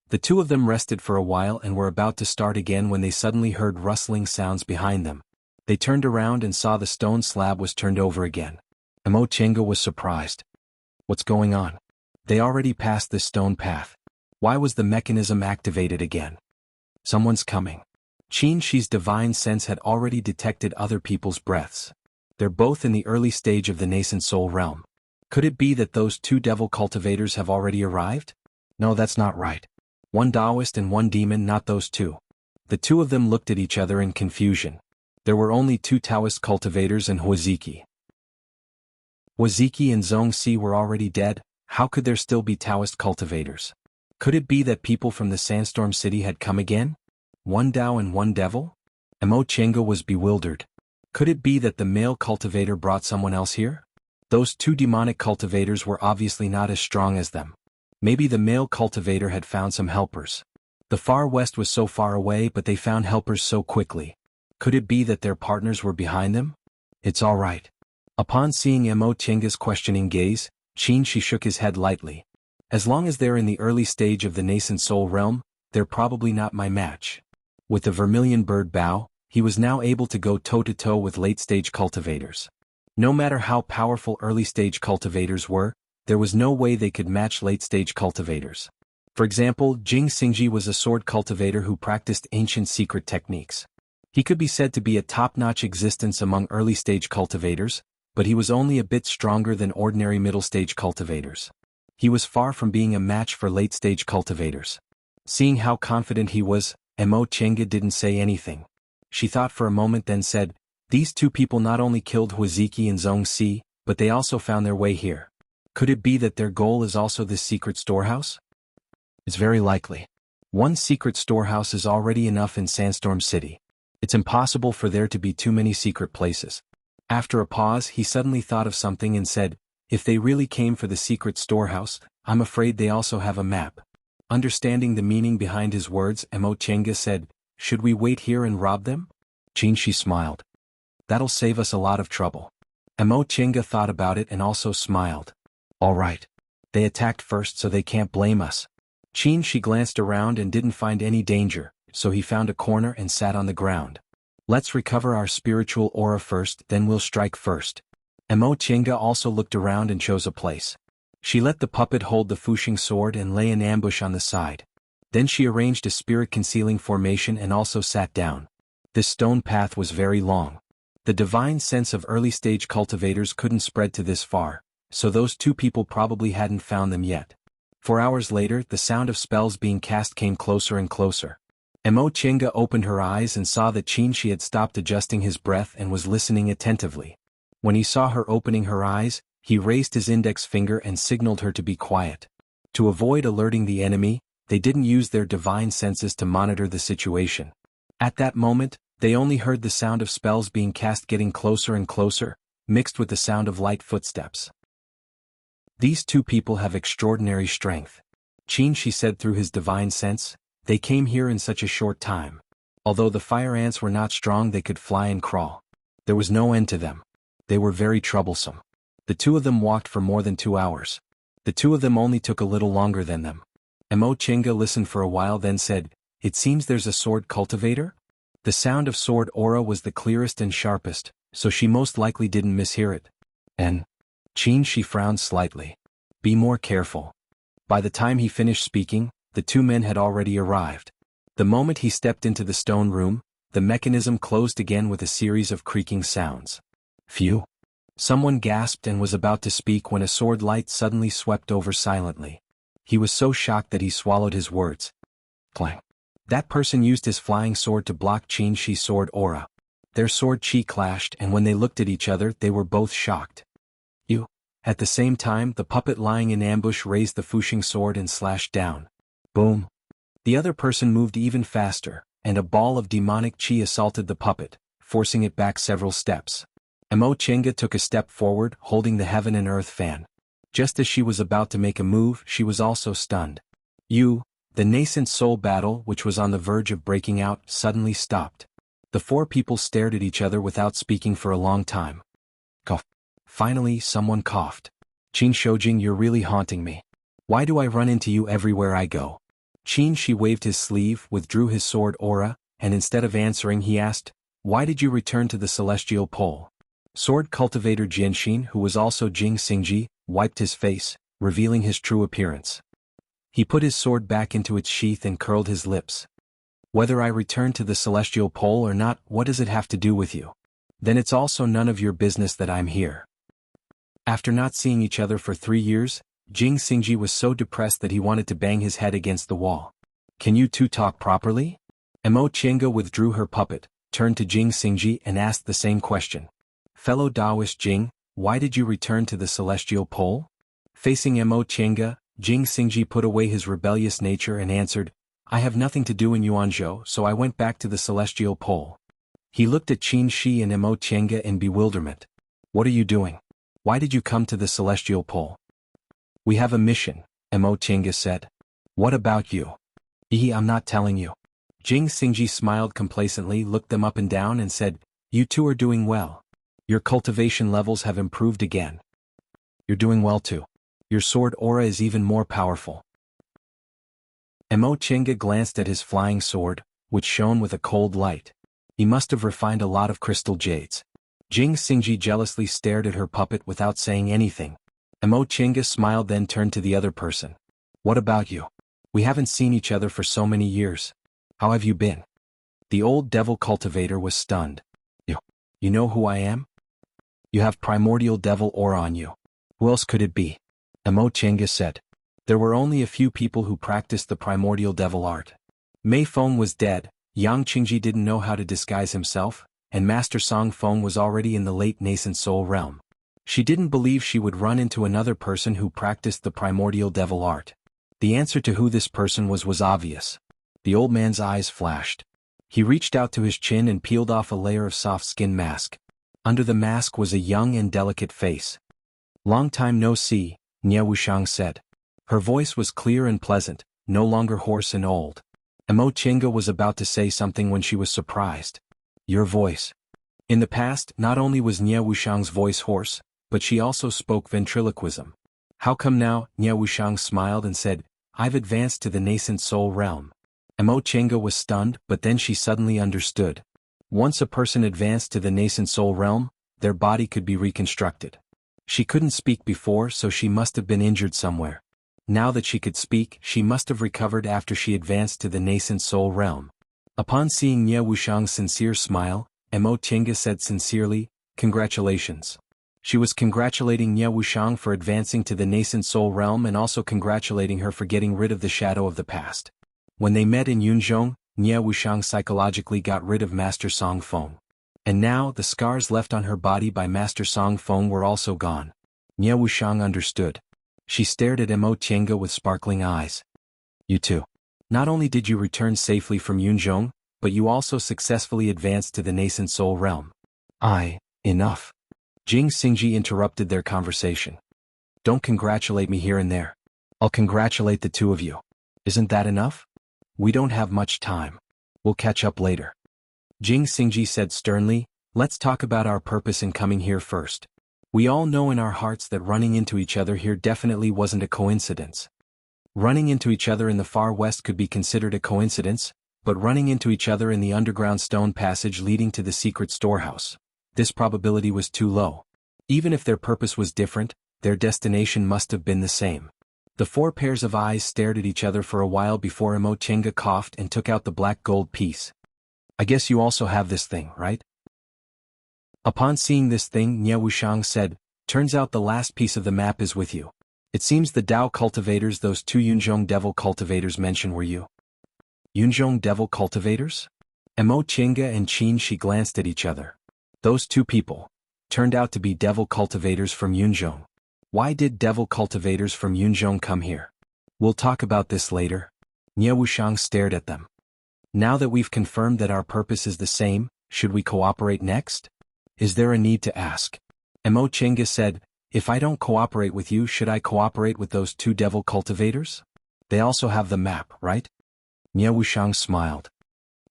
The two of them rested for a while and were about to start again when they suddenly heard rustling sounds behind them. They turned around and saw the stone slab was turned over again. Chenga was surprised. What's going on? They already passed this stone path. Why was the mechanism activated again? Someone's coming. She's divine sense had already detected other people's breaths. They're both in the early stage of the nascent soul realm. Could it be that those two devil cultivators have already arrived? No, that's not right. One Taoist and one demon, not those two. The two of them looked at each other in confusion. There were only two Taoist cultivators and Huaziki. Huaziki and Zhongxi were already dead. How could there still be Taoist cultivators? Could it be that people from the Sandstorm City had come again? One Tao and one devil? Chenga was bewildered. Could it be that the male cultivator brought someone else here? Those two demonic cultivators were obviously not as strong as them. Maybe the male cultivator had found some helpers. The far west was so far away, but they found helpers so quickly. Could it be that their partners were behind them? It's all right. Upon seeing Chenga's questioning gaze, she shook his head lightly. As long as they're in the early stage of the nascent soul realm, they're probably not my match. With the vermilion bird bow, he was now able to go toe-to-toe with late-stage cultivators. No matter how powerful early-stage cultivators were, there was no way they could match late-stage cultivators. For example, Jing Xingji was a sword cultivator who practiced ancient secret techniques. He could be said to be a top-notch existence among early-stage cultivators, but he was only a bit stronger than ordinary middle-stage cultivators. He was far from being a match for late-stage cultivators. Seeing how confident he was, Chenga didn't say anything. She thought for a moment, then said, these two people not only killed Huaziki and Zhongxi, but they also found their way here. Could it be that their goal is also this secret storehouse? It's very likely. One secret storehouse is already enough in Sandstorm City. It's impossible for there to be too many secret places. After a pause, he suddenly thought of something and said, if they really came for the secret storehouse, I'm afraid they also have a map. Understanding the meaning behind his words, Chenga said, should we wait here and rob them? She smiled. That'll save us a lot of trouble. Chenga thought about it and also smiled. All right. They attacked first, so they can't blame us. She glanced around and didn't find any danger, so he found a corner and sat on the ground. Let's recover our spiritual aura first, then we'll strike first. Chenga also looked around and chose a place. She let the puppet hold the Fuxing sword and lay in ambush on the side. Then she arranged a spirit-concealing formation and also sat down. This stone path was very long. The divine sense of early-stage cultivators couldn't spread to this far, so those two people probably hadn't found them yet. 4 hours later, the sound of spells being cast came closer and closer. Chenga opened her eyes and saw that she had stopped adjusting his breath and was listening attentively. When he saw her opening her eyes, he raised his index finger and signaled her to be quiet. To avoid alerting the enemy, they didn't use their divine senses to monitor the situation. At that moment, they only heard the sound of spells being cast getting closer and closer, mixed with the sound of light footsteps. These two people have extraordinary strength. She said through his divine sense, they came here in such a short time. Although the fire ants were not strong, they could fly and crawl. There was no end to them. They were very troublesome. The two of them walked for more than 2 hours. The two of them only took a little longer than them. Chenga listened for a while, then said, it seems there's a sword cultivator? The sound of sword aura was the clearest and sharpest, so she most likely didn't mishear it. And Qin she frowned slightly. Be more careful. By the time he finished speaking, the two men had already arrived. The moment he stepped into the stone room, the mechanism closed again with a series of creaking sounds. Phew. Someone gasped and was about to speak when a sword light suddenly swept over silently. He was so shocked that he swallowed his words. Clang. That person used his flying sword to block Qin Shi's sword aura. Their sword chi clashed, and when they looked at each other they were both shocked. You. At the same time, the puppet lying in ambush raised the Fuxing sword and slashed down. Boom. The other person moved even faster, and a ball of demonic chi assaulted the puppet, forcing it back several steps. Mo Chenga took a step forward, holding the heaven and earth fan. Just as she was about to make a move, she was also stunned. The nascent soul battle, which was on the verge of breaking out, suddenly stopped. The four people stared at each other without speaking for a long time. Cough. Finally, someone coughed. Qin Shoujing, you're really haunting me. Why do I run into you everywhere I go? Qin Shi waved his sleeve, withdrew his sword aura, and instead of answering he asked, why did you return to the celestial pole? Sword cultivator Jianxin, who was also Jing Xingji, wiped his face, revealing his true appearance. He put his sword back into its sheath and curled his lips. Whether I return to the celestial pole or not, what does it have to do with you? Then it's also none of your business that I'm here. After not seeing each other for 3 years, Jing Xingji was so depressed that he wanted to bang his head against the wall. Can you two talk properly? Mo Chenga withdrew her puppet, turned to Jing Xingji and asked the same question. Fellow Taoist Jing, why did you return to the celestial pole? Facing Mo Chenga, Jing Xingji put away his rebellious nature and answered, I have nothing to do in Yuanzhou, so I went back to the celestial pole. He looked at Qin Shi and Mo Chenga in bewilderment. What are you doing? Why did you come to the celestial pole? We have a mission, Mo Chenga said. What about you? I'm not telling you. Jing Xingji smiled complacently, looked them up and down and said, you two are doing well. Your cultivation levels have improved again. You're doing well too. Your sword aura is even more powerful. Mo Chenga glanced at his flying sword, which shone with a cold light. He must have refined a lot of crystal jades. Jing Xingji jealously stared at her puppet without saying anything. Mo Chenga smiled, then turned to the other person. What about you? We haven't seen each other for so many years. How have you been? The old devil cultivator was stunned. You know who I am? You have primordial devil aura on you. Who else could it be? Mo Chenga said. There were only a few people who practiced the primordial devil art. Mei Feng was dead, Yang Qingji didn't know how to disguise himself, and Master Song Feng was already in the late nascent soul realm. She didn't believe she would run into another person who practiced the primordial devil art. The answer to who this person was obvious. The old man's eyes flashed. He reached out to his chin and peeled off a layer of soft skin mask. Under the mask was a young and delicate face. Long time no see, Nie Wushang said. Her voice was clear and pleasant, no longer hoarse and old. Mo Chenga was about to say something when she was surprised. Your voice. In the past, not only was Nie Wushang's voice hoarse, but she also spoke ventriloquism. How come now? Nie Wushang smiled and said, I've advanced to the nascent soul realm. Mo Chenga was stunned, but then she suddenly understood. Once a person advanced to the nascent soul realm, their body could be reconstructed. She couldn't speak before, so she must have been injured somewhere. Now that she could speak, she must have recovered after she advanced to the nascent soul realm. Upon seeing Nie Wushang's sincere smile, Mo Chenga said sincerely, Congratulations. She was congratulating Nie Wushang for advancing to the nascent soul realm and also congratulating her for getting rid of the shadow of the past. When they met in Yunzhong, Nie Wushang psychologically got rid of Master Song Feng. And now, the scars left on her body by Master Song Feng were also gone. Nie Wushang understood. She stared at Mo Chenga with sparkling eyes. You too. Not only did you return safely from Yunzhong, but you also successfully advanced to the nascent soul realm. Enough. Jing Xingji interrupted their conversation. Don't congratulate me here and there. I'll congratulate the two of you. Isn't that enough? We don't have much time. We'll catch up later. Jing Xingji said sternly, let's talk about our purpose in coming here first. We all know in our hearts that running into each other here definitely wasn't a coincidence. Running into each other in the far west could be considered a coincidence, but running into each other in the underground stone passage leading to the secret storehouse, this probability was too low. Even if their purpose was different, their destination must have been the same. The four pairs of eyes stared at each other for a while before Immerse coughed and took out the black gold piece. I guess you also have this thing, right? Upon seeing this thing, Nie Wuxiang said, turns out the last piece of the map is with you. It seems the Dao cultivators those two Yunzhong devil cultivators mentioned were you. Yunzhong devil cultivators? Immerse and Qin Shi glanced at each other. Those two people turned out to be devil cultivators from Yunzhong. Why did devil cultivators from Yunzhong come here? We'll talk about this later. Nie Wuxiang stared at them. Now that we've confirmed that our purpose is the same, should we cooperate next? Is there a need to ask? Immerse said, if I don't cooperate with you, should I cooperate with those two devil cultivators? They also have the map, right? Nie Wuxiang smiled.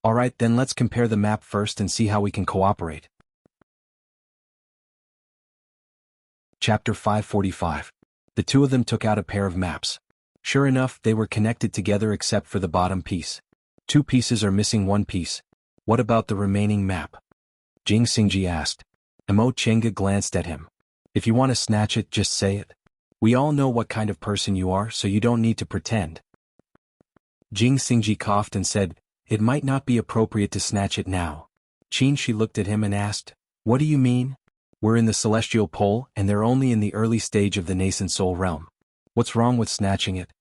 Alright, then let's compare the map first and see how we can cooperate. Chapter 545. The two of them took out a pair of maps. Sure enough, they were connected together except for the bottom piece. Two pieces are missing one piece. What about the remaining map? Jing Xingji asked. Immerse glanced at him. If you want to snatch it, just say it. We all know what kind of person you are, so you don't need to pretend. Jing Xingji coughed and said, it might not be appropriate to snatch it now. Qin Shi looked at him and asked, what do you mean? We're in the celestial pole and they're only in the early stage of the nascent soul realm. What's wrong with snatching it?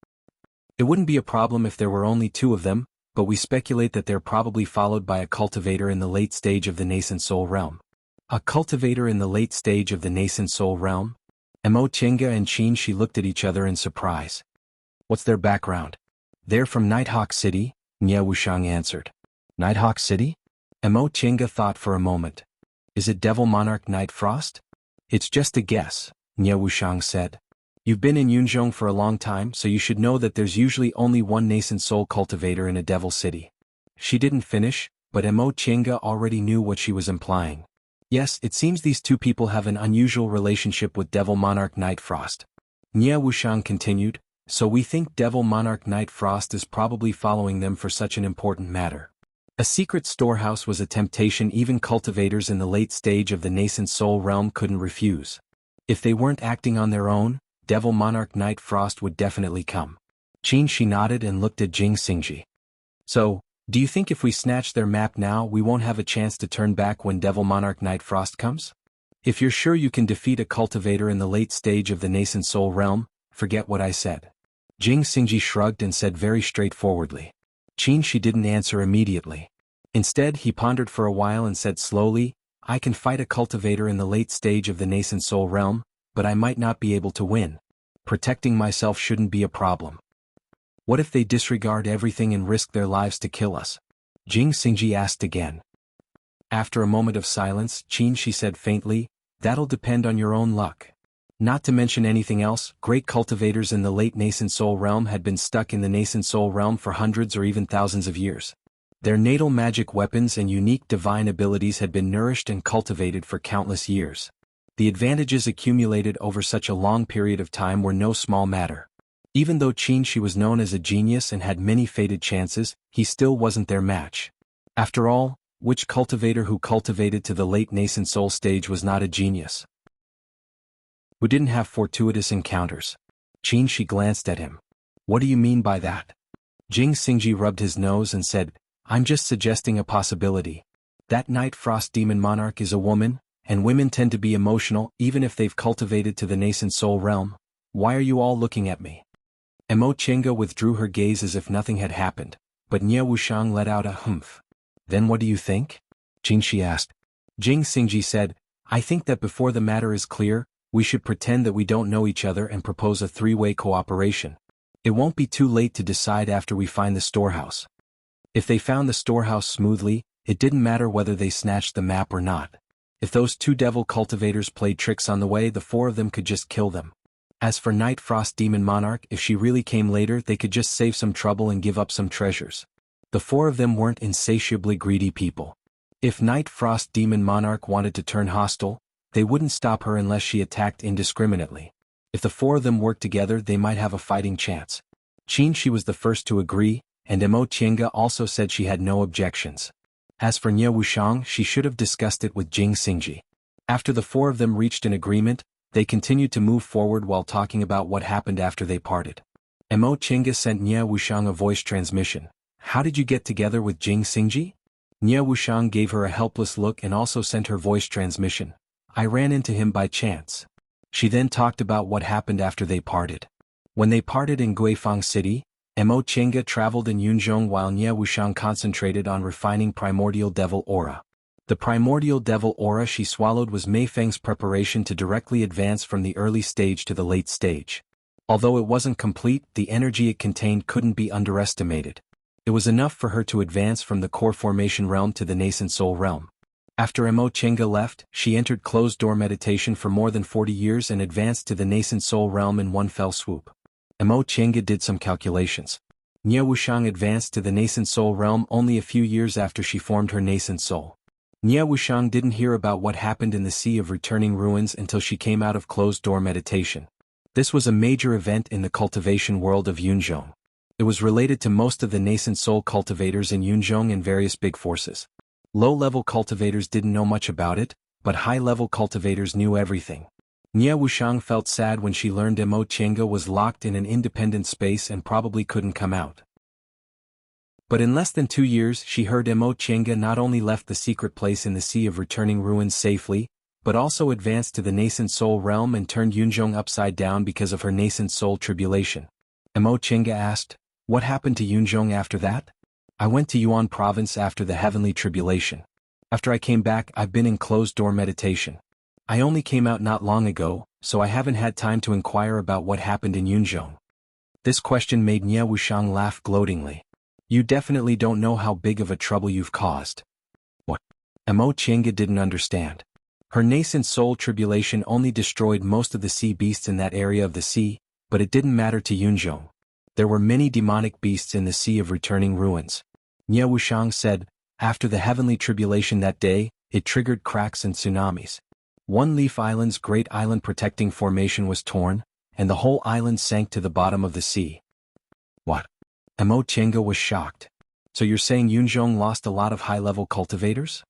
It wouldn't be a problem if there were only two of them, but we speculate that they're probably followed by a cultivator in the late stage of the nascent soul realm. A cultivator in the late stage of the nascent soul realm? Immerse and Qin Shi looked at each other in surprise. What's their background? They're from Nighthawk City, Nie Wuxiang answered. Nighthawk City? Immerse thought for a moment. Is it Devil Monarch Night Frost? It's just a guess, Nie Wuxiang said. You've been in Yunzhong for a long time, so you should know that there's usually only one nascent soul cultivator in a devil city. She didn't finish, but Immerse already knew what she was implying. Yes, it seems these two people have an unusual relationship with Devil Monarch Night Frost. Nie Wuxiang continued, so we think Devil Monarch Night Frost is probably following them for such an important matter. A secret storehouse was a temptation even cultivators in the late stage of the nascent soul realm couldn't refuse. If they weren't acting on their own, Devil Monarch Night Frost would definitely come. Qin Shi nodded and looked at Jing Xingji. So, do you think if we snatch their map now we won't have a chance to turn back when Devil Monarch Night Frost comes? If you're sure you can defeat a cultivator in the late stage of the nascent soul realm, forget what I said. Jing Xingji shrugged and said very straightforwardly. Qin Shi didn't answer immediately. Instead he pondered for a while and said slowly, I can fight a cultivator in the late stage of the nascent soul realm, but I might not be able to win. Protecting myself shouldn't be a problem. What if they disregard everything and risk their lives to kill us? Jing Xingji asked again. After a moment of silence, Qin Shi said faintly, that'll depend on your own luck. Not to mention anything else, great cultivators in the late nascent soul realm had been stuck in the nascent soul realm for hundreds or even thousands of years. Their natal magic weapons and unique divine abilities had been nourished and cultivated for countless years. The advantages accumulated over such a long period of time were no small matter. Even though Qin Shi was known as a genius and had many fated chances, he still wasn't their match. After all, which cultivator who cultivated to the late nascent soul stage was not a genius? Who didn't have fortuitous encounters? Qin Shi glanced at him. What do you mean by that? Jing Xingji rubbed his nose and said, I'm just suggesting a possibility. That Night Frost Demon Monarch is a woman, and women tend to be emotional even if they've cultivated to the nascent soul realm. Why are you all looking at me? Immerse withdrew her gaze as if nothing had happened, but Nie Wuxiang let out a humph. Then what do you think? Qin Shi asked. Jing Xingji said, I think that before the matter is clear, we should pretend that we don't know each other and propose a three-way cooperation. It won't be too late to decide after we find the storehouse. If they found the storehouse smoothly, it didn't matter whether they snatched the map or not. If those two devil cultivators played tricks on the way, the four of them could just kill them. As for Night Frost Demon Monarch, if she really came later, they could just save some trouble and give up some treasures. The four of them weren't insatiably greedy people. If Night Frost Demon Monarch wanted to turn hostile, they wouldn't stop her unless she attacked indiscriminately. If the four of them worked together, they might have a fighting chance. Qin Shi was the first to agree, and Immerse also said she had no objections. As for Nie Wuxiang, she should have discussed it with Jing Xingji. After the four of them reached an agreement, they continued to move forward while talking about what happened after they parted. Mo Chinga sent Nia Wushang a voice transmission. How did you get together with Jing Xingji? Nia Wushang gave her a helpless look and also sent her voice transmission. I ran into him by chance. She then talked about what happened after they parted. When they parted in Guifang City, Mo Chinga traveled in Yunzhong while Nia Wushang concentrated on refining primordial devil aura. The primordial devil aura she swallowed was Mei Feng's preparation to directly advance from the early stage to the late stage. Although it wasn't complete, the energy it contained couldn't be underestimated. It was enough for her to advance from the core formation realm to the nascent soul realm. After Mo Chinga left, she entered closed-door meditation for more than 40 years and advanced to the nascent soul realm in one fell swoop. Mo Chinga did some calculations. Nia Wushang advanced to the nascent soul realm only a few years after she formed her nascent soul. Nia Wushang didn't hear about what happened in the Sea of Returning Ruins until she came out of closed-door meditation. This was a major event in the cultivation world of Yunzhong. It was related to most of the nascent soul cultivators in Yunzhong and various big forces. Low-level cultivators didn't know much about it, but high-level cultivators knew everything. Nia Wushang felt sad when she learned Mo Chinga was locked in an independent space and probably couldn't come out. But in less than 2 years she heard Mo Chinga not only left the secret place in the Sea of Returning Ruins safely, but also advanced to the nascent soul realm and turned Yunzhong upside down because of her nascent soul tribulation. Mo Chinga asked, "What happened to Yunzhong after that?" "I went to Yuan province after the heavenly tribulation. After I came back I've been in closed-door meditation. I only came out not long ago, so I haven't had time to inquire about what happened in Yunzhong." This question made Nia Wushang laugh gloatingly. "You definitely don't know how big of a trouble you've caused." What? Mo Chinga didn't understand. Her nascent soul tribulation only destroyed most of the sea beasts in that area of the sea, but it didn't matter to Yunzhong. There were many demonic beasts in the Sea of Returning Ruins. Nia Wushang said, after the heavenly tribulation that day, it triggered cracks and tsunamis. One Leaf Island's great island protecting formation was torn, and the whole island sank to the bottom of the sea. What? Mo Chinga was shocked. So you're saying Yunzhong lost a lot of high-level cultivators?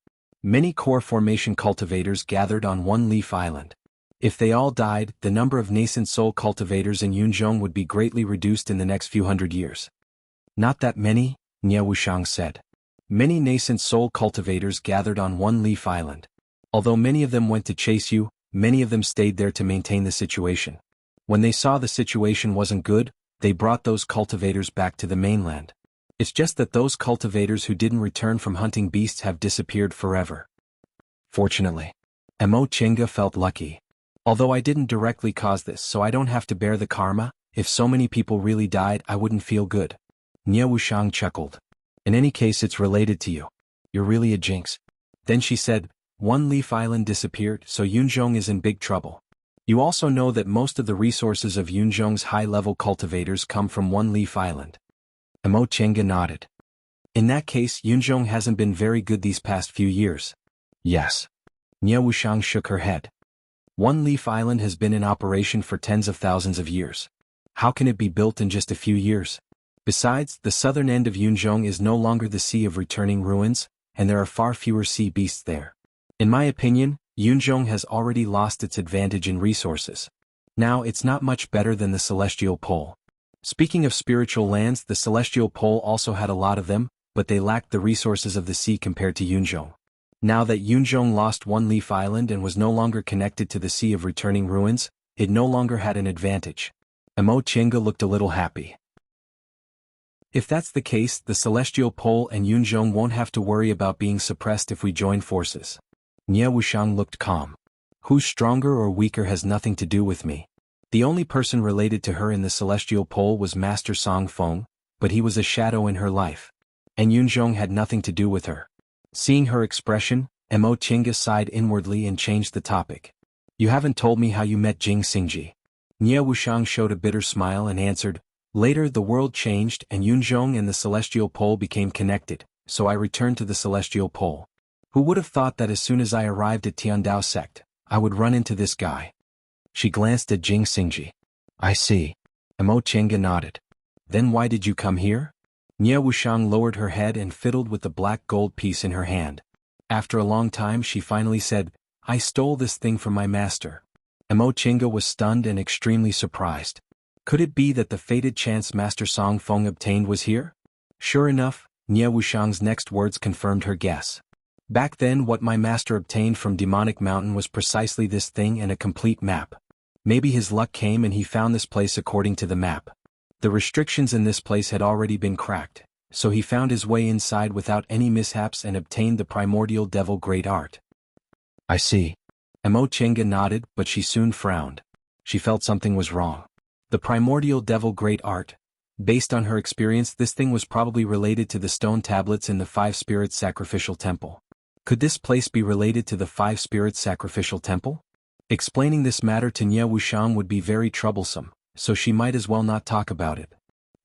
Many core formation cultivators gathered on One Leaf Island. If they all died, the number of nascent soul cultivators in Yunzhong would be greatly reduced in the next few hundred years. Not that many, Nia Wushang said. Many nascent soul cultivators gathered on One Leaf Island. Although many of them went to chase you, many of them stayed there to maintain the situation. When they saw the situation wasn't good, they brought those cultivators back to the mainland. It's just that those cultivators who didn't return from hunting beasts have disappeared forever. Fortunately, Mo Chinga felt lucky. Although I didn't directly cause this, so I don't have to bear the karma, if so many people really died I wouldn't feel good. Nia Wushang chuckled. In any case it's related to you. You're really a jinx. Then she said, One Leaf Island disappeared, so Yunzhong is in big trouble. You also know that most of the resources of Yunzhong's high-level cultivators come from One Leaf Island. Mo Chinga nodded. In that case Yunzhong hasn't been very good these past few years. Yes. Nia Wushang shook her head. One Leaf Island has been in operation for tens of thousands of years. How can it be built in just a few years? Besides, the southern end of Yunzhong is no longer the Sea of Returning Ruins, and there are far fewer sea beasts there. In my opinion, Yunzhong has already lost its advantage in resources. Now it's not much better than the Celestial Pole. Speaking of spiritual lands, the Celestial Pole also had a lot of them, but they lacked the resources of the sea compared to Yunzhong. Now that Yunzhong lost One Leaf Island and was no longer connected to the Sea of Returning Ruins, it no longer had an advantage. Mo Chinga looked a little happy. If that's the case, the Celestial Pole and Yunzhong won't have to worry about being suppressed if we join forces. Nia Wushang looked calm. Who's stronger or weaker has nothing to do with me. The only person related to her in the Celestial Pole was Master Song Feng, but he was a shadow in her life. And Yunzhong had nothing to do with her. Seeing her expression, Mo Chinga sighed inwardly and changed the topic. You haven't told me how you met Jing Xingji. Nia Wushang showed a bitter smile and answered, Later the world changed and Yunzhong and the Celestial Pole became connected, so I returned to the Celestial Pole. Who would have thought that as soon as I arrived at Tiandao sect, I would run into this guy? She glanced at Jing Xingji. I see. Mo Chinga nodded. Then why did you come here? Nia Wushang lowered her head and fiddled with the black gold piece in her hand. After a long time she finally said, I stole this thing from my master. Mo Chinga was stunned and extremely surprised. Could it be that the fated chance Master Song Feng obtained was here? Sure enough, Nie Wushang's next words confirmed her guess. Back then what my master obtained from Demonic Mountain was precisely this thing and a complete map. Maybe his luck came and he found this place according to the map. The restrictions in this place had already been cracked, so he found his way inside without any mishaps and obtained the primordial devil great art. I see. Mo Chinga nodded, but she soon frowned. She felt something was wrong. The primordial devil great art. Based on her experience, this thing was probably related to the stone tablets in the Five Spirits Sacrificial Temple. Could this place be related to the Five Spirits Sacrificial Temple? Explaining this matter to Nie Wushang would be very troublesome, so she might as well not talk about it.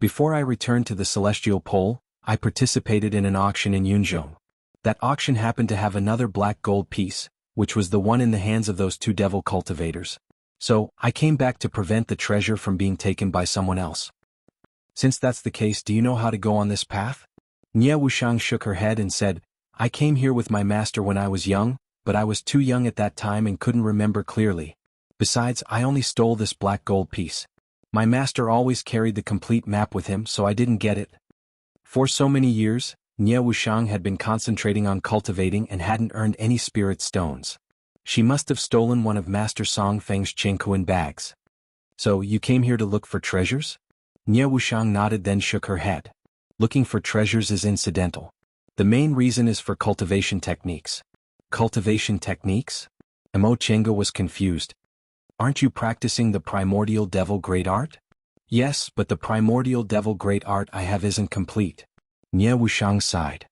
Before I returned to the Celestial Pole, I participated in an auction in Yunzhong. That auction happened to have another black gold piece, which was the one in the hands of those two devil cultivators. So, I came back to prevent the treasure from being taken by someone else. Since that's the case, do you know how to go on this path? Nie Wushang shook her head and said, I came here with my master when I was young, but I was too young at that time and couldn't remember clearly. Besides, I only stole this black gold piece. My master always carried the complete map with him, so I didn't get it. For so many years, Nie Wushang had been concentrating on cultivating and hadn't earned any spirit stones. She must have stolen one of Master Song Feng's Qingkuan bags. So, you came here to look for treasures? Nie Wushang nodded, then shook her head. Looking for treasures is incidental. The main reason is for cultivation techniques. Cultivation techniques? Mo Chinga was confused. Aren't you practicing the primordial devil great art? Yes, but the primordial devil great art I have isn't complete. Nie Wushang sighed.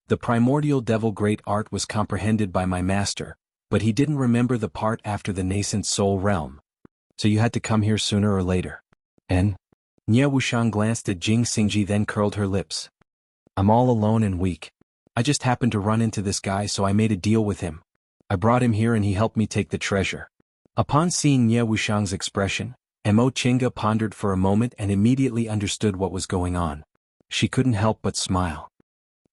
The primordial devil great art was comprehended by my master, but he didn't remember the part after the nascent soul realm. So you had to come here sooner or later. And? Nie Wushang glanced at Jing Xingji, then curled her lips. I'm all alone and weak. I just happened to run into this guy, so I made a deal with him. I brought him here and he helped me take the treasure. Upon seeing Nie Wushang's expression, Mo Chinga pondered for a moment and immediately understood what was going on. She couldn't help but smile.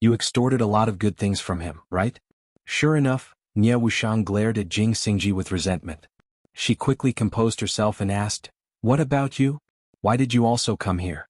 You extorted a lot of good things from him, right? Sure enough, Nie Wushang glared at Jing Xingji with resentment. She quickly composed herself and asked, What about you? Why did you also come here?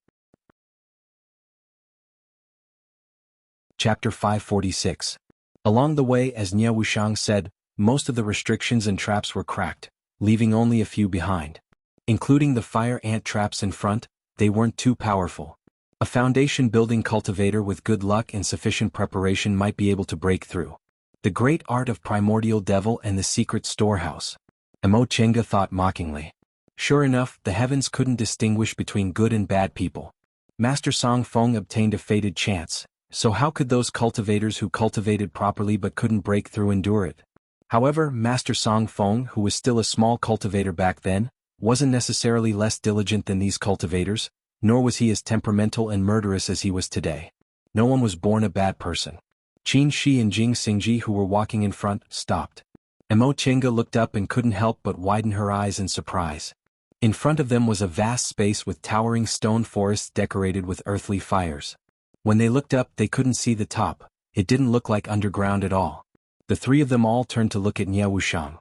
Chapter 546. Along the way, as Nie Wushang said, most of the restrictions and traps were cracked, leaving only a few behind. Including the fire ant traps in front, they weren't too powerful. A foundation-building cultivator with good luck and sufficient preparation might be able to break through. The great art of primordial devil and the secret storehouse. Mo Chinga thought mockingly. Sure enough, the heavens couldn't distinguish between good and bad people. Master Song Feng obtained a fated chance, so how could those cultivators who cultivated properly but couldn't break through endure it? However, Master Song Feng, who was still a small cultivator back then, wasn't necessarily less diligent than these cultivators, nor was he as temperamental and murderous as he was today. No one was born a bad person. Qin Shi and Jing Xingji, who were walking in front, stopped. Mo Chinga looked up and couldn't help but widen her eyes in surprise. In front of them was a vast space with towering stone forests decorated with earthly fires. When they looked up, they couldn't see the top. It didn't look like underground at all. The three of them all turned to look at Nie Wushang.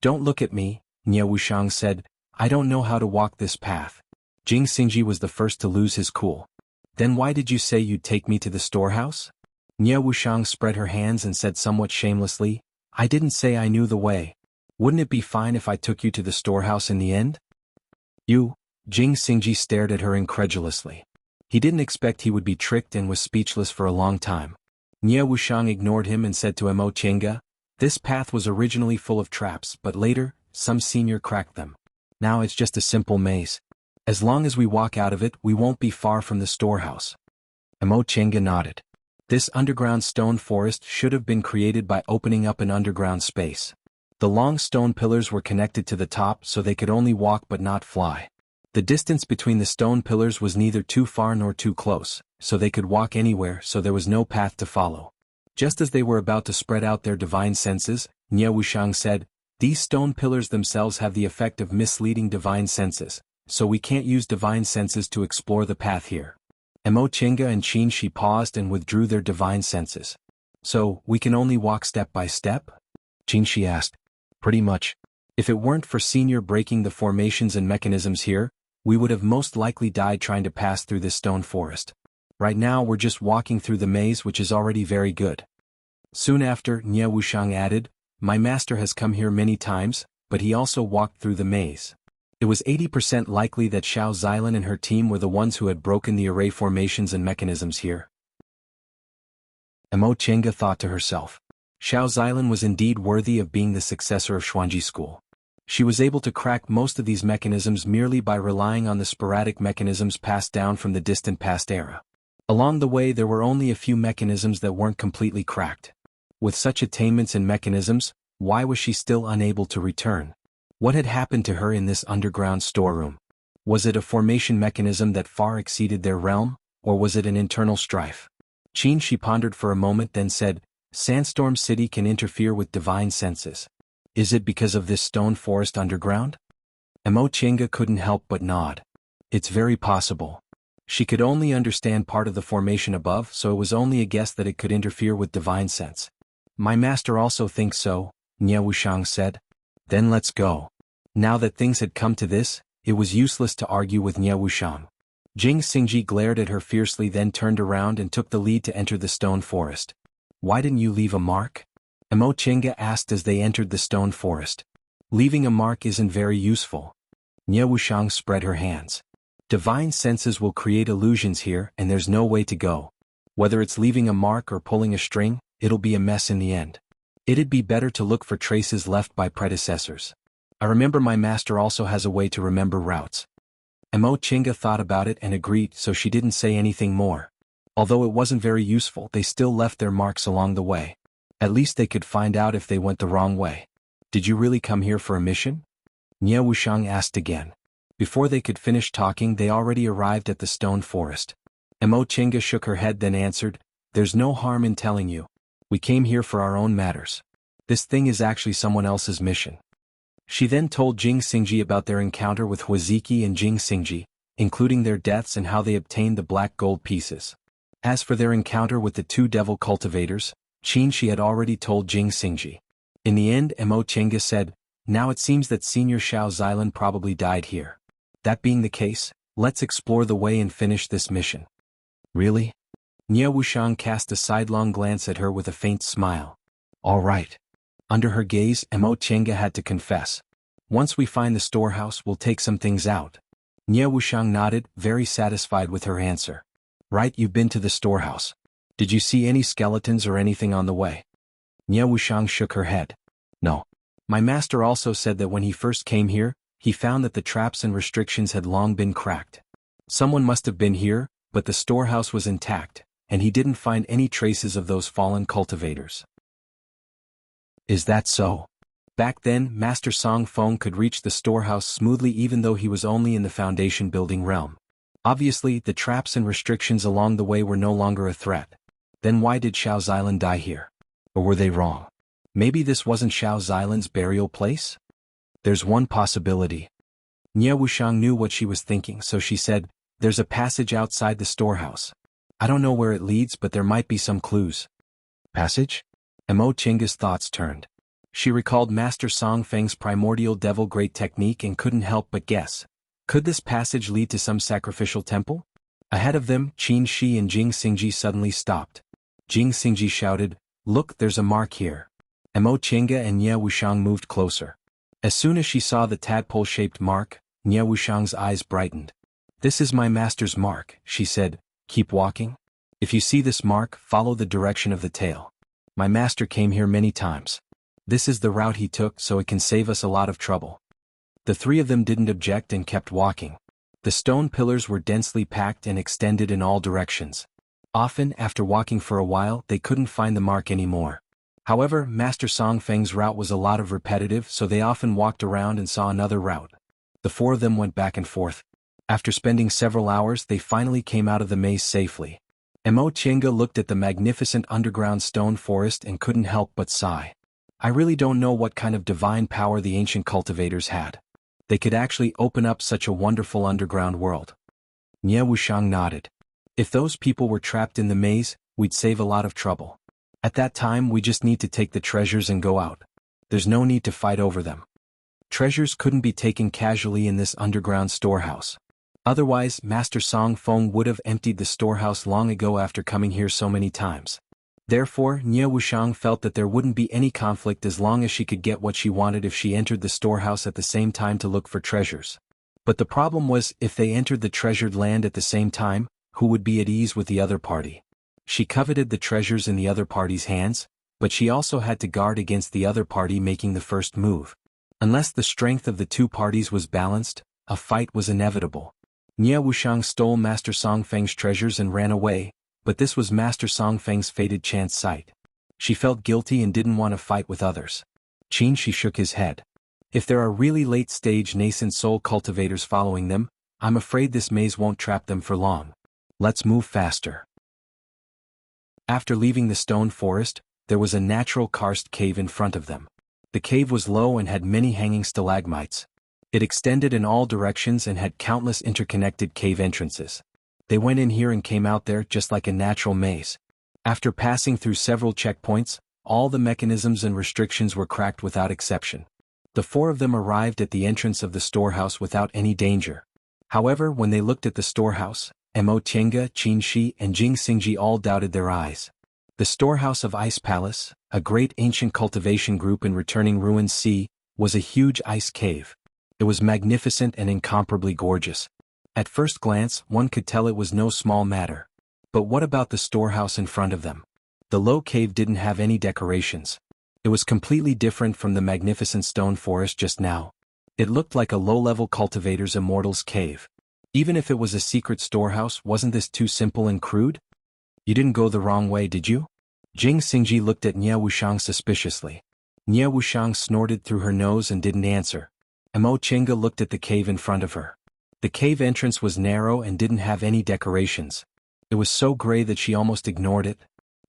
Don't look at me, Nie Wushang said. I don't know how to walk this path. Jing Xingji was the first to lose his cool. Then why did you say you'd take me to the storehouse? Nie Wushang spread her hands and said somewhat shamelessly, I didn't say I knew the way. Wouldn't it be fine if I took you to the storehouse in the end? You? Jing Xingji stared at her incredulously. He didn't expect he would be tricked and was speechless for a long time. Nie Wushang ignored him and said to Mo Chinga, This path was originally full of traps, but later, some senior cracked them. Now it's just a simple maze. As long as we walk out of it, we won't be far from the storehouse. Mo Chinga nodded. This underground stone forest should have been created by opening up an underground space. The long stone pillars were connected to the top so they could only walk but not fly. The distance between the stone pillars was neither too far nor too close, so they could walk anywhere, so there was no path to follow. Just as they were about to spread out their divine senses, Nie Wushang said, These stone pillars themselves have the effect of misleading divine senses, so we can't use divine senses to explore the path here. Mo Chinga and Qin Shi paused and withdrew their divine senses. So, we can only walk step by step? Qingxi asked. Pretty much. If it weren't for Senior breaking the formations and mechanisms here, we would have most likely died trying to pass through this stone forest. Right now we're just walking through the maze, which is already very good. Soon after, Nie Wushang added, my master has come here many times, but he also walked through the maze. It was 80% likely that Xiao Xilan and her team were the ones who had broken the array formations and mechanisms here. Mo Chenga thought to herself. Xiao Xilan was indeed worthy of being the successor of Xuanji School. She was able to crack most of these mechanisms merely by relying on the sporadic mechanisms passed down from the distant past era. Along the way there were only a few mechanisms that weren't completely cracked. With such attainments in mechanisms, why was she still unable to return? What had happened to her in this underground storeroom? Was it a formation mechanism that far exceeded their realm, or was it an internal strife? She pondered for a moment, then said, Sandstorm City can interfere with divine senses. Is it because of this stone forest underground? Mo Chenga couldn't help but nod. It's very possible. She could only understand part of the formation above, so it was only a guess that it could interfere with divine sense. My master also thinks so, Nie Wushang said. Then let's go. Now that things had come to this, it was useless to argue with Nie Wushang. Jing Xingji glared at her fiercely, then turned around and took the lead to enter the stone forest. Why didn't you leave a mark? Mo Chenga asked as they entered the stone forest. Leaving a mark isn't very useful. Nie Wushang spread her hands. Divine senses will create illusions here, and there's no way to go. Whether it's leaving a mark or pulling a string, it'll be a mess in the end. It'd be better to look for traces left by predecessors. I remember my master also has a way to remember routes. Mo Chenga thought about it and agreed, so she didn't say anything more. Although it wasn't very useful, they still left their marks along the way. At least they could find out if they went the wrong way. Did you really come here for a mission? Nie Wushang asked again. Before they could finish talking, they already arrived at the stone forest. Mo Chenga shook her head, then answered, There's no harm in telling you. We came here for our own matters. This thing is actually someone else's mission. She then told Jing Xingji about their encounter with Huaziki and Jing Xingji, including their deaths and how they obtained the black gold pieces. As for their encounter with the two devil cultivators, she had already told Jing Xingji. In the end, Mo Chenga said, Now it seems that Senior Xiao Xilan probably died here. That being the case, let's explore the way and finish this mission. Really? Nie Wushang cast a sidelong glance at her with a faint smile. All right. Under her gaze, Mo Chenga had to confess. Once we find the storehouse, we'll take some things out. Nie Wushang nodded, very satisfied with her answer. Right, you've been to the storehouse. Did you see any skeletons or anything on the way? Nie Wushang shook her head. No. My master also said that when he first came here, he found that the traps and restrictions had long been cracked. Someone must have been here, but the storehouse was intact, and he didn't find any traces of those fallen cultivators. Is that so? Back then, Master Song Feng could reach the storehouse smoothly even though he was only in the foundation building realm. Obviously, the traps and restrictions along the way were no longer a threat. Then why did Xiao Xilan die here? Or were they wrong? Maybe this wasn't Xiao Xilan's burial place? There's one possibility. Nie Wushang knew what she was thinking, so she said, There's a passage outside the storehouse. I don't know where it leads, but there might be some clues. Passage? Mo Chenga's thoughts turned. She recalled Master Song Feng's primordial devil great technique and couldn't help but guess. Could this passage lead to some sacrificial temple? Ahead of them, Qin Shi and Jing Xingji suddenly stopped. Jing Xingji shouted, Look, there's a mark here. Mo Chenga and Nie Wushang moved closer. As soon as she saw the tadpole-shaped mark, Nie Wushang's eyes brightened. This is my master's mark, she said. Keep walking. If you see this mark, follow the direction of the tail. My master came here many times. This is the route he took, so it can save us a lot of trouble. The three of them didn't object and kept walking. The stone pillars were densely packed and extended in all directions. Often, after walking for a while, they couldn't find the mark anymore. However, Master Song Feng's route was a lot of repetitive, so they often walked around and saw another route. The four of them went back and forth. After spending several hours, they finally came out of the maze safely. Mo Chenga looked at the magnificent underground stone forest and couldn't help but sigh. I really don't know what kind of divine power the ancient cultivators had. They could actually open up such a wonderful underground world. Nie Wushang nodded. If those people were trapped in the maze, we'd save a lot of trouble. At that time, we just need to take the treasures and go out. There's no need to fight over them. Treasures couldn't be taken casually in this underground storehouse. Otherwise, Master Song Feng would have emptied the storehouse long ago after coming here so many times. Therefore, Nie Wuxiang felt that there wouldn't be any conflict as long as she could get what she wanted if she entered the storehouse at the same time to look for treasures. But the problem was, if they entered the treasured land at the same time, who would be at ease with the other party? She coveted the treasures in the other party's hands, but she also had to guard against the other party making the first move. Unless the strength of the two parties was balanced, a fight was inevitable. Nie Wuxiang stole Master Song Feng's treasures and ran away, but this was Master Song Feng's fated chance sight. She felt guilty and didn't want to fight with others. Qin Shi shook his head. If there are really late-stage nascent soul cultivators following them, I'm afraid this maze won't trap them for long. Let's move faster. After leaving the stone forest, there was a natural karst cave in front of them. The cave was low and had many hanging stalagmites. It extended in all directions and had countless interconnected cave entrances. They went in here and came out there just like a natural maze. After passing through several checkpoints, all the mechanisms and restrictions were cracked without exception. The four of them arrived at the entrance of the storehouse without any danger. However, when they looked at the storehouse, Mo Tiange, Qin Shi, and Jing Xingji all doubted their eyes. The storehouse of Ice Palace, a great ancient cultivation group in returning ruins sea, was a huge ice cave. It was magnificent and incomparably gorgeous. At first glance, one could tell it was no small matter. But what about the storehouse in front of them? The low cave didn't have any decorations. It was completely different from the magnificent stone forest just now. It looked like a low-level cultivator's immortal's cave. Even if it was a secret storehouse, wasn't this too simple and crude? You didn't go the wrong way, did you? Jing Xingji looked at Nie Wuxiang suspiciously. Nie Wuxiang snorted through her nose and didn't answer. Mo Tiange looked at the cave in front of her. The cave entrance was narrow and didn't have any decorations. It was so gray that she almost ignored it.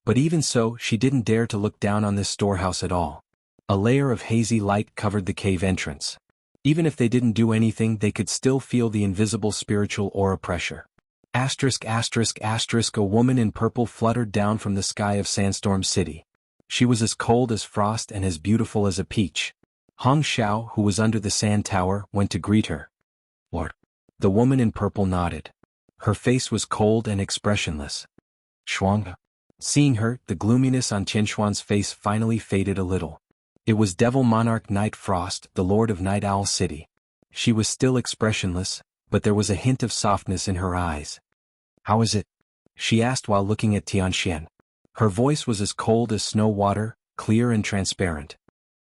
But even so, she didn't dare to look down on this storehouse at all. A layer of hazy light covered the cave entrance. Even if they didn't do anything, they could still feel the invisible spiritual aura pressure. *****, a woman in purple fluttered down from the sky of Sandstorm City. She was as cold as frost and as beautiful as a peach. Hong Xiao, who was under the sand tower, went to greet her. Lord. The woman in purple nodded. Her face was cold and expressionless. Shuang. Seeing her, the gloominess on Qinshuan's face finally faded a little. It was Devil Monarch Night Frost, the Lord of Night Owl City. She was still expressionless, but there was a hint of softness in her eyes. How is it? She asked while looking at Tianxian. Her voice was as cold as snow water, clear and transparent.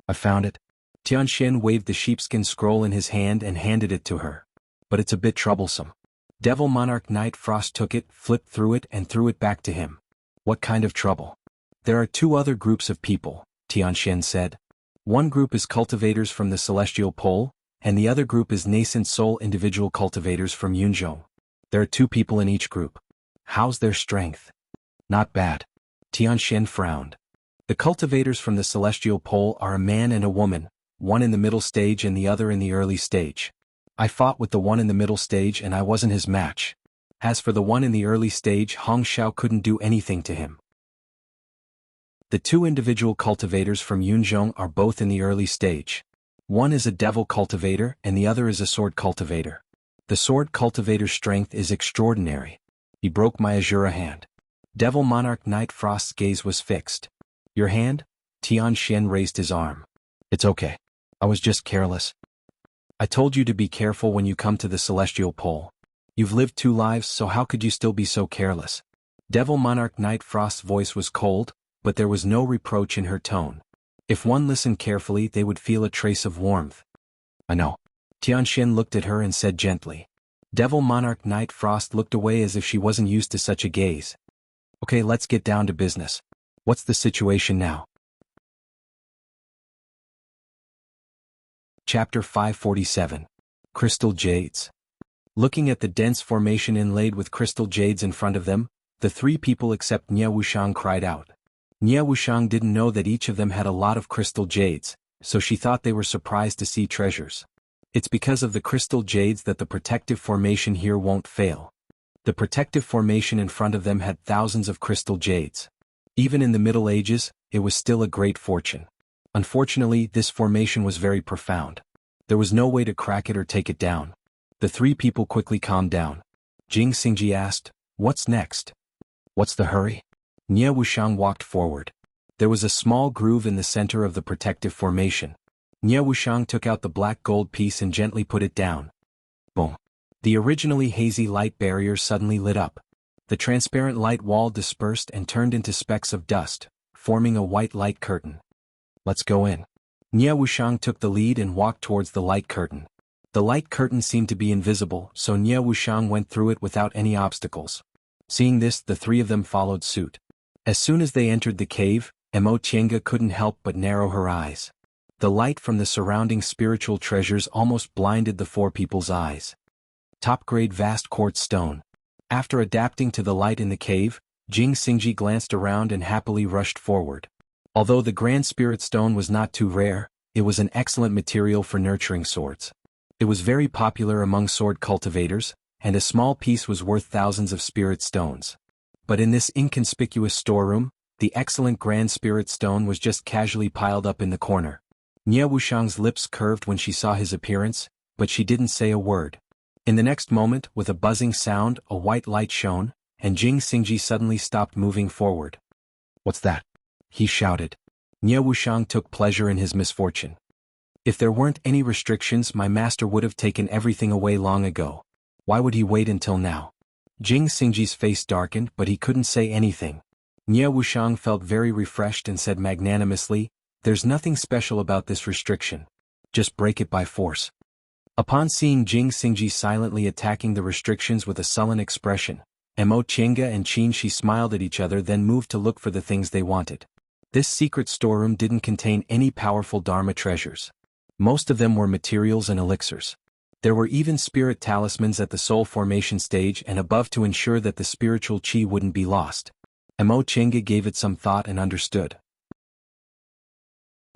I found it. Tianxian waved the sheepskin scroll in his hand and handed it to her. But it's a bit troublesome. Devil Monarch Night Frost took it, flipped through it and threw it back to him. What kind of trouble? There are two other groups of people, Tianxian said. One group is cultivators from the Celestial Pole, and the other group is nascent soul individual cultivators from Yunzhong. There are two people in each group. How's their strength? Not bad. Tianxian frowned. The cultivators from the Celestial Pole are a man and a woman, one in the middle stage and the other in the early stage. I fought with the one in the middle stage and I wasn't his match. As for the one in the early stage, Hong Xiao couldn't do anything to him. The two individual cultivators from Yunzhong are both in the early stage. One is a devil cultivator and the other is a sword cultivator. The sword cultivator's strength is extraordinary. He broke my Azura hand. Devil Monarch Night Frost's gaze was fixed. Your hand? Tianxian raised his arm. It's okay. I was just careless. I told you to be careful when you come to the Celestial Pole. You've lived two lives, so how could you still be so careless? Devil Monarch Night Frost's voice was cold, but there was no reproach in her tone. If one listened carefully, they would feel a trace of warmth. I know. Tianxian looked at her and said gently. Devil Monarch Night Frost looked away as if she wasn't used to such a gaze. Okay, let's get down to business. What's the situation now? Chapter 547. Crystal Jades. Looking at the dense formation inlaid with crystal jades in front of them, the three people except Nie Wuxiang cried out. Nie Wuxiang didn't know that each of them had a lot of crystal jades, so she thought they were surprised to see treasures. It's because of the crystal jades that the protective formation here won't fail. The protective formation in front of them had thousands of crystal jades. Even in the Middle Ages, it was still a great fortune. Unfortunately, this formation was very profound. There was no way to crack it or take it down. The three people quickly calmed down. Jing Xingji asked, "What's next?" "What's the hurry?" Nie Wuxiang walked forward. There was a small groove in the center of the protective formation. Nie Wuxiang took out the black gold piece and gently put it down. Boom. The originally hazy light barrier suddenly lit up. The transparent light wall dispersed and turned into specks of dust, forming a white light curtain. "Let's go in." Nie Wuxiang took the lead and walked towards the light curtain. The light curtain seemed to be invisible, so Nie Wuxiang went through it without any obstacles. Seeing this, the three of them followed suit. As soon as they entered the cave, Mo Tiange couldn't help but narrow her eyes. The light from the surrounding spiritual treasures almost blinded the four people's eyes. Top-grade vast quartz stone. After adapting to the light in the cave, Jing Xingji glanced around and happily rushed forward. Although the Grand Spirit Stone was not too rare, it was an excellent material for nurturing swords. It was very popular among sword cultivators, and a small piece was worth thousands of spirit stones. But in this inconspicuous storeroom, the excellent Grand Spirit Stone was just casually piled up in the corner. Nie Wuxiang's lips curved when she saw his appearance, but she didn't say a word. In the next moment, with a buzzing sound, a white light shone, and Jing Xingji suddenly stopped moving forward. "What's that?" he shouted. Nie Wuxiang took pleasure in his misfortune. "If there weren't any restrictions, my master would have taken everything away long ago. Why would he wait until now?" Jing Xingji's face darkened, but he couldn't say anything. Nie Wuxiang felt very refreshed and said magnanimously, "There's nothing special about this restriction. Just break it by force." Upon seeing Jing Xingji silently attacking the restrictions with a sullen expression, Mo Tiange and Qin Shi smiled at each other, then moved to look for the things they wanted. This secret storeroom didn't contain any powerful Dharma treasures. Most of them were materials and elixirs. There were even spirit talismans at the soul formation stage and above to ensure that the spiritual qi wouldn't be lost. Mo Tiange gave it some thought and understood.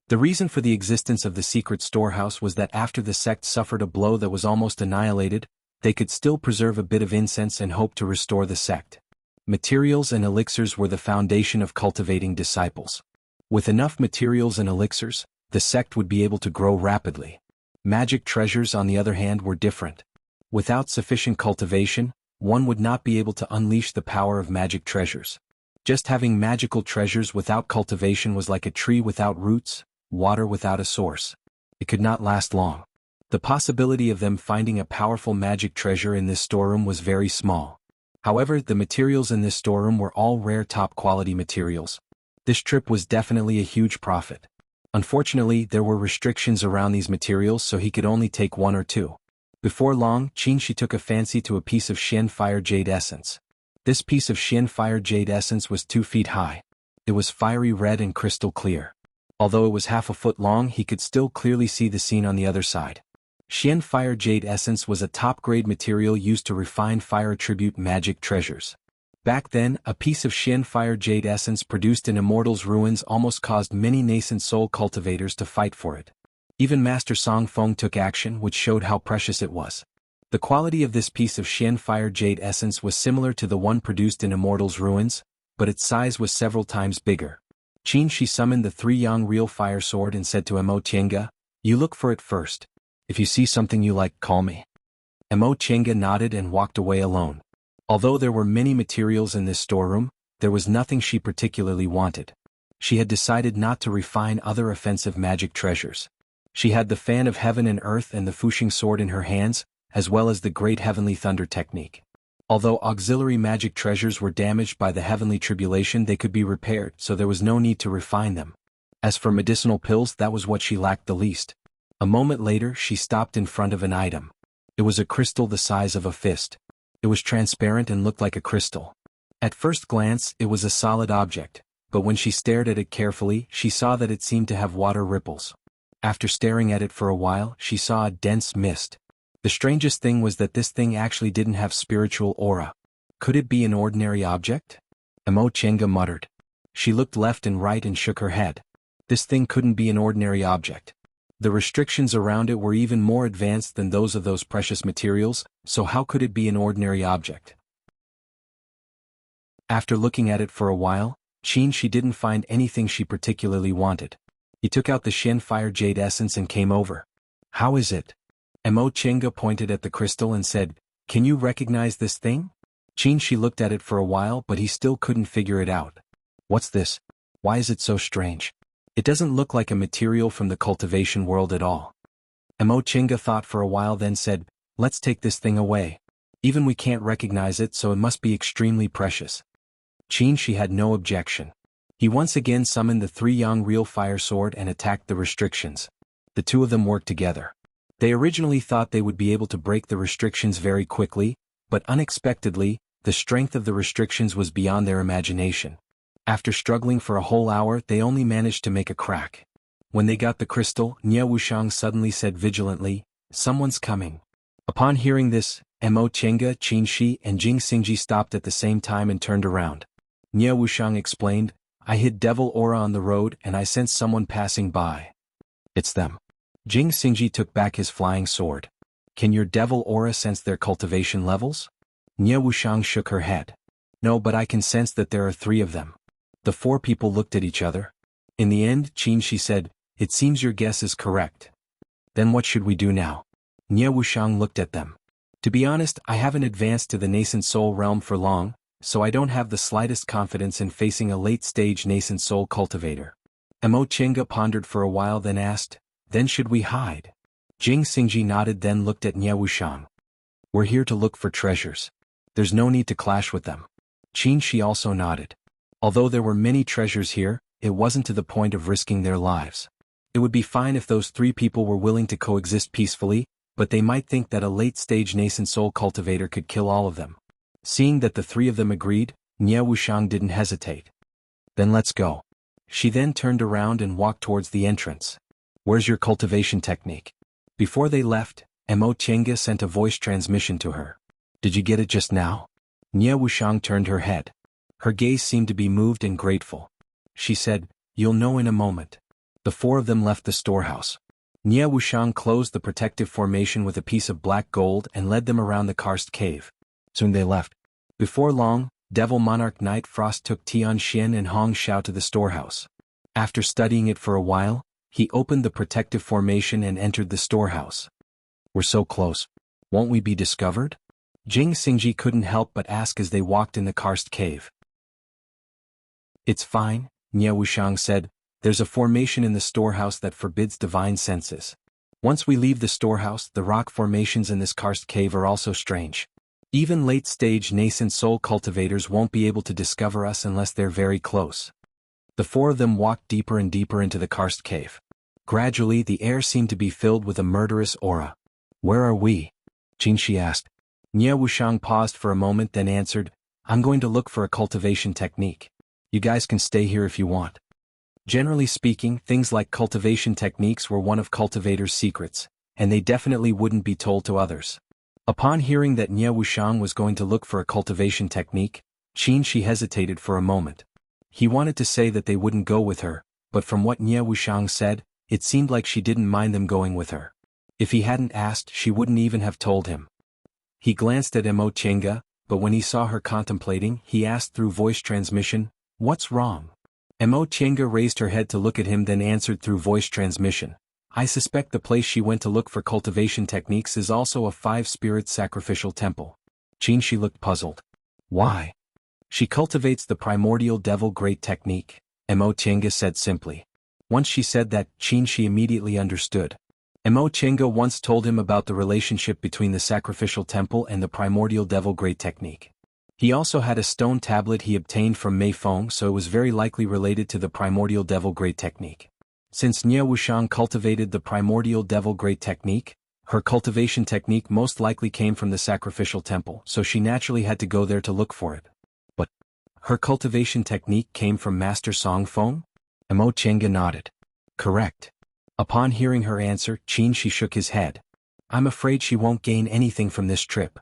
The reason for the existence of the secret storehouse was that after the sect suffered a blow that was almost annihilated, they could still preserve a bit of incense and hope to restore the sect. Materials and elixirs were the foundation of cultivating disciples. With enough materials and elixirs, the sect would be able to grow rapidly. Magic treasures, on the other hand, were different. Without sufficient cultivation, one would not be able to unleash the power of magic treasures. Just having magical treasures without cultivation was like a tree without roots, water without a source. It could not last long. The possibility of them finding a powerful magic treasure in this storeroom was very small. However, the materials in this storeroom were all rare top-quality materials. This trip was definitely a huge profit. Unfortunately, there were restrictions around these materials, so he could only take one or two. Before long, Qin Shi took a fancy to a piece of Xian Fire Jade Essence. This piece of Xian Fire Jade Essence was 2 feet high. It was fiery red and crystal clear. Although it was half a foot long, he could still clearly see the scene on the other side. Xian Fire Jade Essence was a top-grade material used to refine fire attribute magic treasures. Back then, a piece of Xian Fire Jade Essence produced in Immortal's ruins almost caused many nascent soul cultivators to fight for it. Even Master Song Feng took action, which showed how precious it was. The quality of this piece of Xian Fire Jade Essence was similar to the one produced in Immortal's ruins, but its size was several times bigger. Qin Shi summoned the 3-yang real fire sword and said to Mo Tiange, "You look for it first. If you see something you like, call me." Mo Tiange nodded and walked away alone. Although there were many materials in this storeroom, there was nothing she particularly wanted. She had decided not to refine other offensive magic treasures. She had the Fan of Heaven and Earth and the Fuxing Sword in her hands, as well as the Great Heavenly Thunder technique. Although auxiliary magic treasures were damaged by the heavenly tribulation, they could be repaired, so there was no need to refine them. As for medicinal pills, that was what she lacked the least. A moment later, she stopped in front of an item. It was a crystal the size of a fist. It was transparent and looked like a crystal. At first glance, it was a solid object, but when she stared at it carefully, she saw that it seemed to have water ripples. After staring at it for a while, she saw a dense mist. The strangest thing was that this thing actually didn't have spiritual aura. Could it be an ordinary object? Mo Tiange muttered. She looked left and right and shook her head. This thing couldn't be an ordinary object. The restrictions around it were even more advanced than those of those precious materials, so how could it be an ordinary object? After looking at it for a while, Qin Shi didn't find anything she particularly wanted. He took out the Shin Fire Jade Essence and came over. How is it? Mo Chenga pointed at the crystal and said, can you recognize this thing? She looked at it for a while but he still couldn't figure it out. What's this? Why is it so strange? It doesn't look like a material from the cultivation world at all. Mo Chenga thought for a while then said, let's take this thing away. Even we can't recognize it so it must be extremely precious. She had no objection. He once again summoned the 3 Yang Real Fire Sword and attacked the restrictions. The two of them worked together. They originally thought they would be able to break the restrictions very quickly, but unexpectedly, the strength of the restrictions was beyond their imagination. After struggling for a whole hour they only managed to make a crack. When they got the crystal, Nie Wushang suddenly said vigilantly, someone's coming. Upon hearing this, Mo Chenga, Qin Shi and Jing Xingji stopped at the same time and turned around. Nie Wushang explained, I hid devil aura on the road and I sensed someone passing by. It's them. Jing Xingji took back his flying sword. Can your devil aura sense their cultivation levels? Nie Wushang shook her head. No, but I can sense that there are 3 of them. The 4 people looked at each other. In the end, Qin Shi said, it seems your guess is correct. Then what should we do now? Nie Wushang looked at them. To be honest, I haven't advanced to the nascent soul realm for long, so I don't have the slightest confidence in facing a late-stage nascent soul cultivator. Mo Chenga pondered for a while then asked, then should we hide? Jing Xingji nodded then looked at Nie Wushang. We're here to look for treasures. There's no need to clash with them. Qin Shi also nodded. Although there were many treasures here, it wasn't to the point of risking their lives. It would be fine if those 3 people were willing to coexist peacefully, but they might think that a late-stage nascent soul cultivator could kill all of them. Seeing that the 3 of them agreed, Nie Wushang didn't hesitate. Then let's go. She then turned around and walked towards the entrance. Where's your cultivation technique? Before they left, Mo Chenga sent a voice transmission to her. Did you get it just now? Nie Wushang turned her head. Her gaze seemed to be moved and grateful. She said, you'll know in a moment. The 4 of them left the storehouse. Nie Wushang closed the protective formation with a piece of black gold and led them around the karst cave. Soon they left. Before long, Devil Monarch Knight Frost took Tian Xin and Hong Xiao to the storehouse. After studying it for a while, he opened the protective formation and entered the storehouse. We're so close. Won't we be discovered? Jing Xingji couldn't help but ask as they walked in the karst cave. It's fine, Nie Wushang said. There's a formation in the storehouse that forbids divine senses. Once we leave the storehouse, the rock formations in this karst cave are also strange. Even late-stage nascent soul cultivators won't be able to discover us unless they're very close. The 4 of them walked deeper and deeper into the karst cave. Gradually, the air seemed to be filled with a murderous aura. Where are we? Qin Shi asked. Nie Wushang paused for a moment then answered, I'm going to look for a cultivation technique. You guys can stay here if you want. Generally speaking, things like cultivation techniques were one of cultivators' secrets, and they definitely wouldn't be told to others. Upon hearing that Nie Wushang was going to look for a cultivation technique, Qin Shi hesitated for a moment. He wanted to say that they wouldn't go with her, but from what Nie Wushang said, it seemed like she didn't mind them going with her. If he hadn't asked, she wouldn't even have told him. He glanced at Mo Chenga, but when he saw her contemplating, he asked through voice transmission, what's wrong? Mo Chenga raised her head to look at him then answered through voice transmission. I suspect the place she went to look for cultivation techniques is also a 5-spirit sacrificial temple. Qin Shi looked puzzled. Why? She cultivates the primordial devil great technique, Mo Chenga said simply. Once she said that, Qin Shi immediately understood. Mo Chenga once told him about the relationship between the sacrificial temple and the primordial devil great technique. He also had a stone tablet he obtained from Mei Feng, so it was very likely related to the primordial devil great technique. Since Nie Wushang cultivated the primordial devil great technique, her cultivation technique most likely came from the sacrificial temple, so she naturally had to go there to look for it. But her cultivation technique came from Master Song Feng? Mo Chenga nodded. Correct. Upon hearing her answer, Qin Shi shook his head. I'm afraid she won't gain anything from this trip.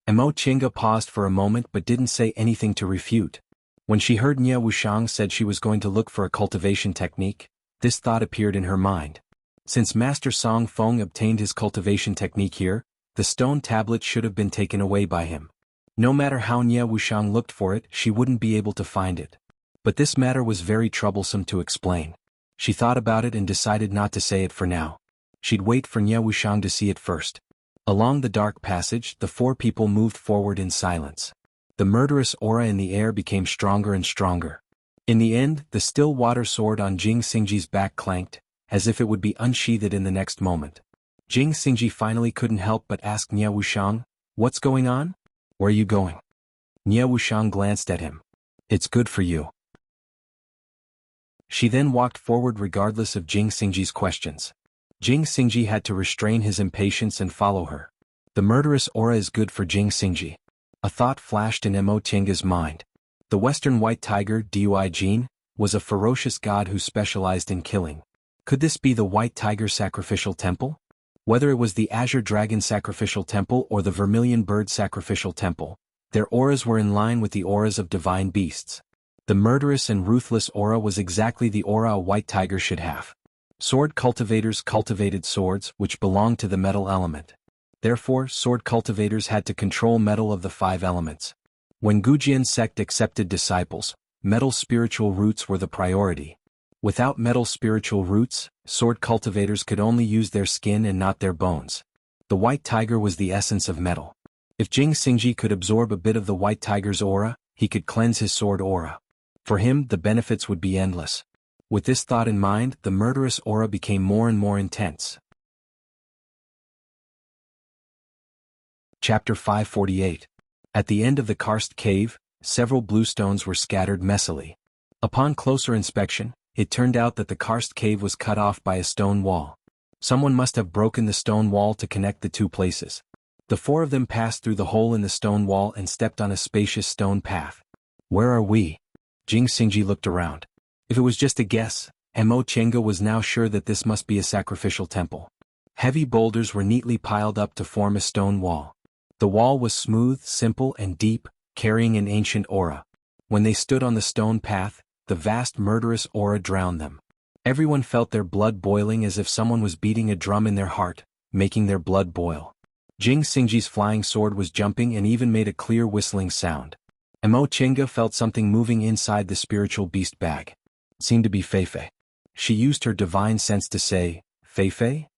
Mo Chenga paused for a moment but didn't say anything to refute. When she heard Nie Wushang said she was going to look for a cultivation technique, this thought appeared in her mind. Since Master Song Feng obtained his cultivation technique here, the stone tablet should have been taken away by him. No matter how Nie Wushang looked for it, she wouldn't be able to find it. But this matter was very troublesome to explain. She thought about it and decided not to say it for now. She'd wait for Nie Wuxiang to see it first. Along the dark passage, the four people moved forward in silence. The murderous aura in the air became stronger and stronger. In the end, the still water sword on Jing Xingji's back clanked, as if it would be unsheathed in the next moment. Jing Xingji finally couldn't help but ask Nie Wuxiang, "What's going on? Where are you going?" Nie Wuxiang glanced at him. "It's good for you." She then walked forward regardless of Jing Xingji's questions. Jing Xingji had to restrain his impatience and follow her. The murderous aura is good for Jing Xingji. A thought flashed in Mo Tiange's mind. The Western White Tiger, Dui Jin, was a ferocious god who specialized in killing. Could this be the White Tiger Sacrificial Temple? Whether it was the Azure Dragon Sacrificial Temple or the Vermilion Bird Sacrificial Temple, their auras were in line with the auras of divine beasts. The murderous and ruthless aura was exactly the aura a white tiger should have. Sword cultivators cultivated swords which belonged to the metal element. Therefore, sword cultivators had to control metal of the 5 elements. When Gujian sect accepted disciples, metal spiritual roots were the priority. Without metal spiritual roots, sword cultivators could only use their skin and not their bones. The white tiger was the essence of metal. If Jing Xingji could absorb a bit of the white tiger's aura, he could cleanse his sword aura. For him, the benefits would be endless. With this thought in mind, the murderous aura became more and more intense. Chapter 548. At the end of the karst cave, several bluestones were scattered messily. Upon closer inspection, it turned out that the karst cave was cut off by a stone wall. Someone must have broken the stone wall to connect the two places. The 4 of them passed through the hole in the stone wall and stepped on a spacious stone path. "Where are we?" Jing Xingji looked around. If it was just a guess, Mo Tiange was now sure that this must be a sacrificial temple. Heavy boulders were neatly piled up to form a stone wall. The wall was smooth, simple, and deep, carrying an ancient aura. When they stood on the stone path, the vast murderous aura drowned them. Everyone felt their blood boiling as if someone was beating a drum in their heart, making their blood boil. Jing Xingji's flying sword was jumping and even made a clear whistling sound. Mo Tiange felt something moving inside the spiritual beast bag. It seemed to be Feifei. She used her divine sense to say, "Feifei?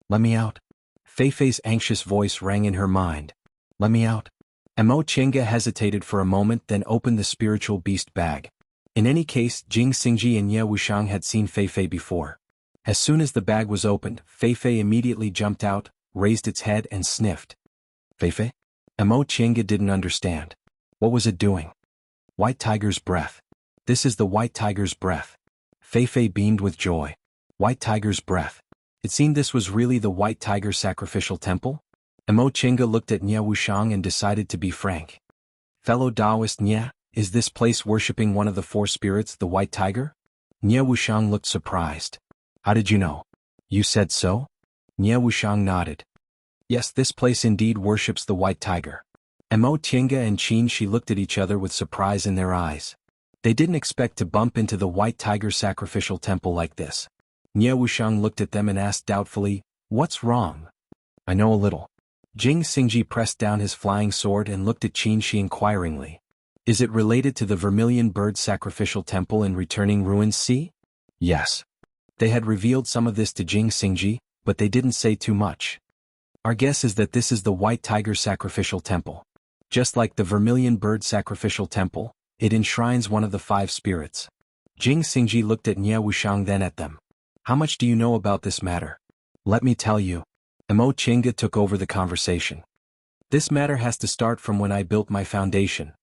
Let me out." Feifei's anxious voice rang in her mind. "Let me out." Mo Tiange hesitated for a moment, then opened the spiritual beast bag. In any case, Jing Xingji and Nie Wuxiang had seen Feifei before. As soon as the bag was opened, Feifei immediately jumped out, raised its head and sniffed. "Feifei?" Mo Tiange didn't understand. What was it doing? White tiger's breath. This is the white tiger's breath. Feifei beamed with joy. White tiger's breath. It seemed this was really the white tiger sacrificial temple? Mo Tiange looked at Nie Wuxiang and decided to be frank. "Fellow Taoist Nie, is this place worshipping one of the 4 spirits, the white tiger?" Nie Wuxiang looked surprised. "How did you know?" "You said so?" Nie Wuxiang nodded. "Yes, this place indeed worships the white tiger." Mo Tiange and Qin Shi looked at each other with surprise in their eyes. They didn't expect to bump into the white tiger sacrificial temple like this. Nie Wuxiang looked at them and asked doubtfully, "What's wrong?" "I know a little." Jing Xingji pressed down his flying sword and looked at Qin Shi inquiringly. "Is it related to the Vermilion Bird Sacrificial Temple in Returning Ruins Sea?" "Yes." They had revealed some of this to Jing Xingji, but they didn't say too much. "Our guess is that this is the White Tiger Sacrificial Temple. Just like the Vermilion Bird Sacrificial Temple, it enshrines one of the 5 spirits." Jing Xingji looked at Nie Wuxiang, then at them. "How much do you know about this matter?" "Let me tell you." Mo Tiange took over the conversation. "This matter has to start from when I built my foundation."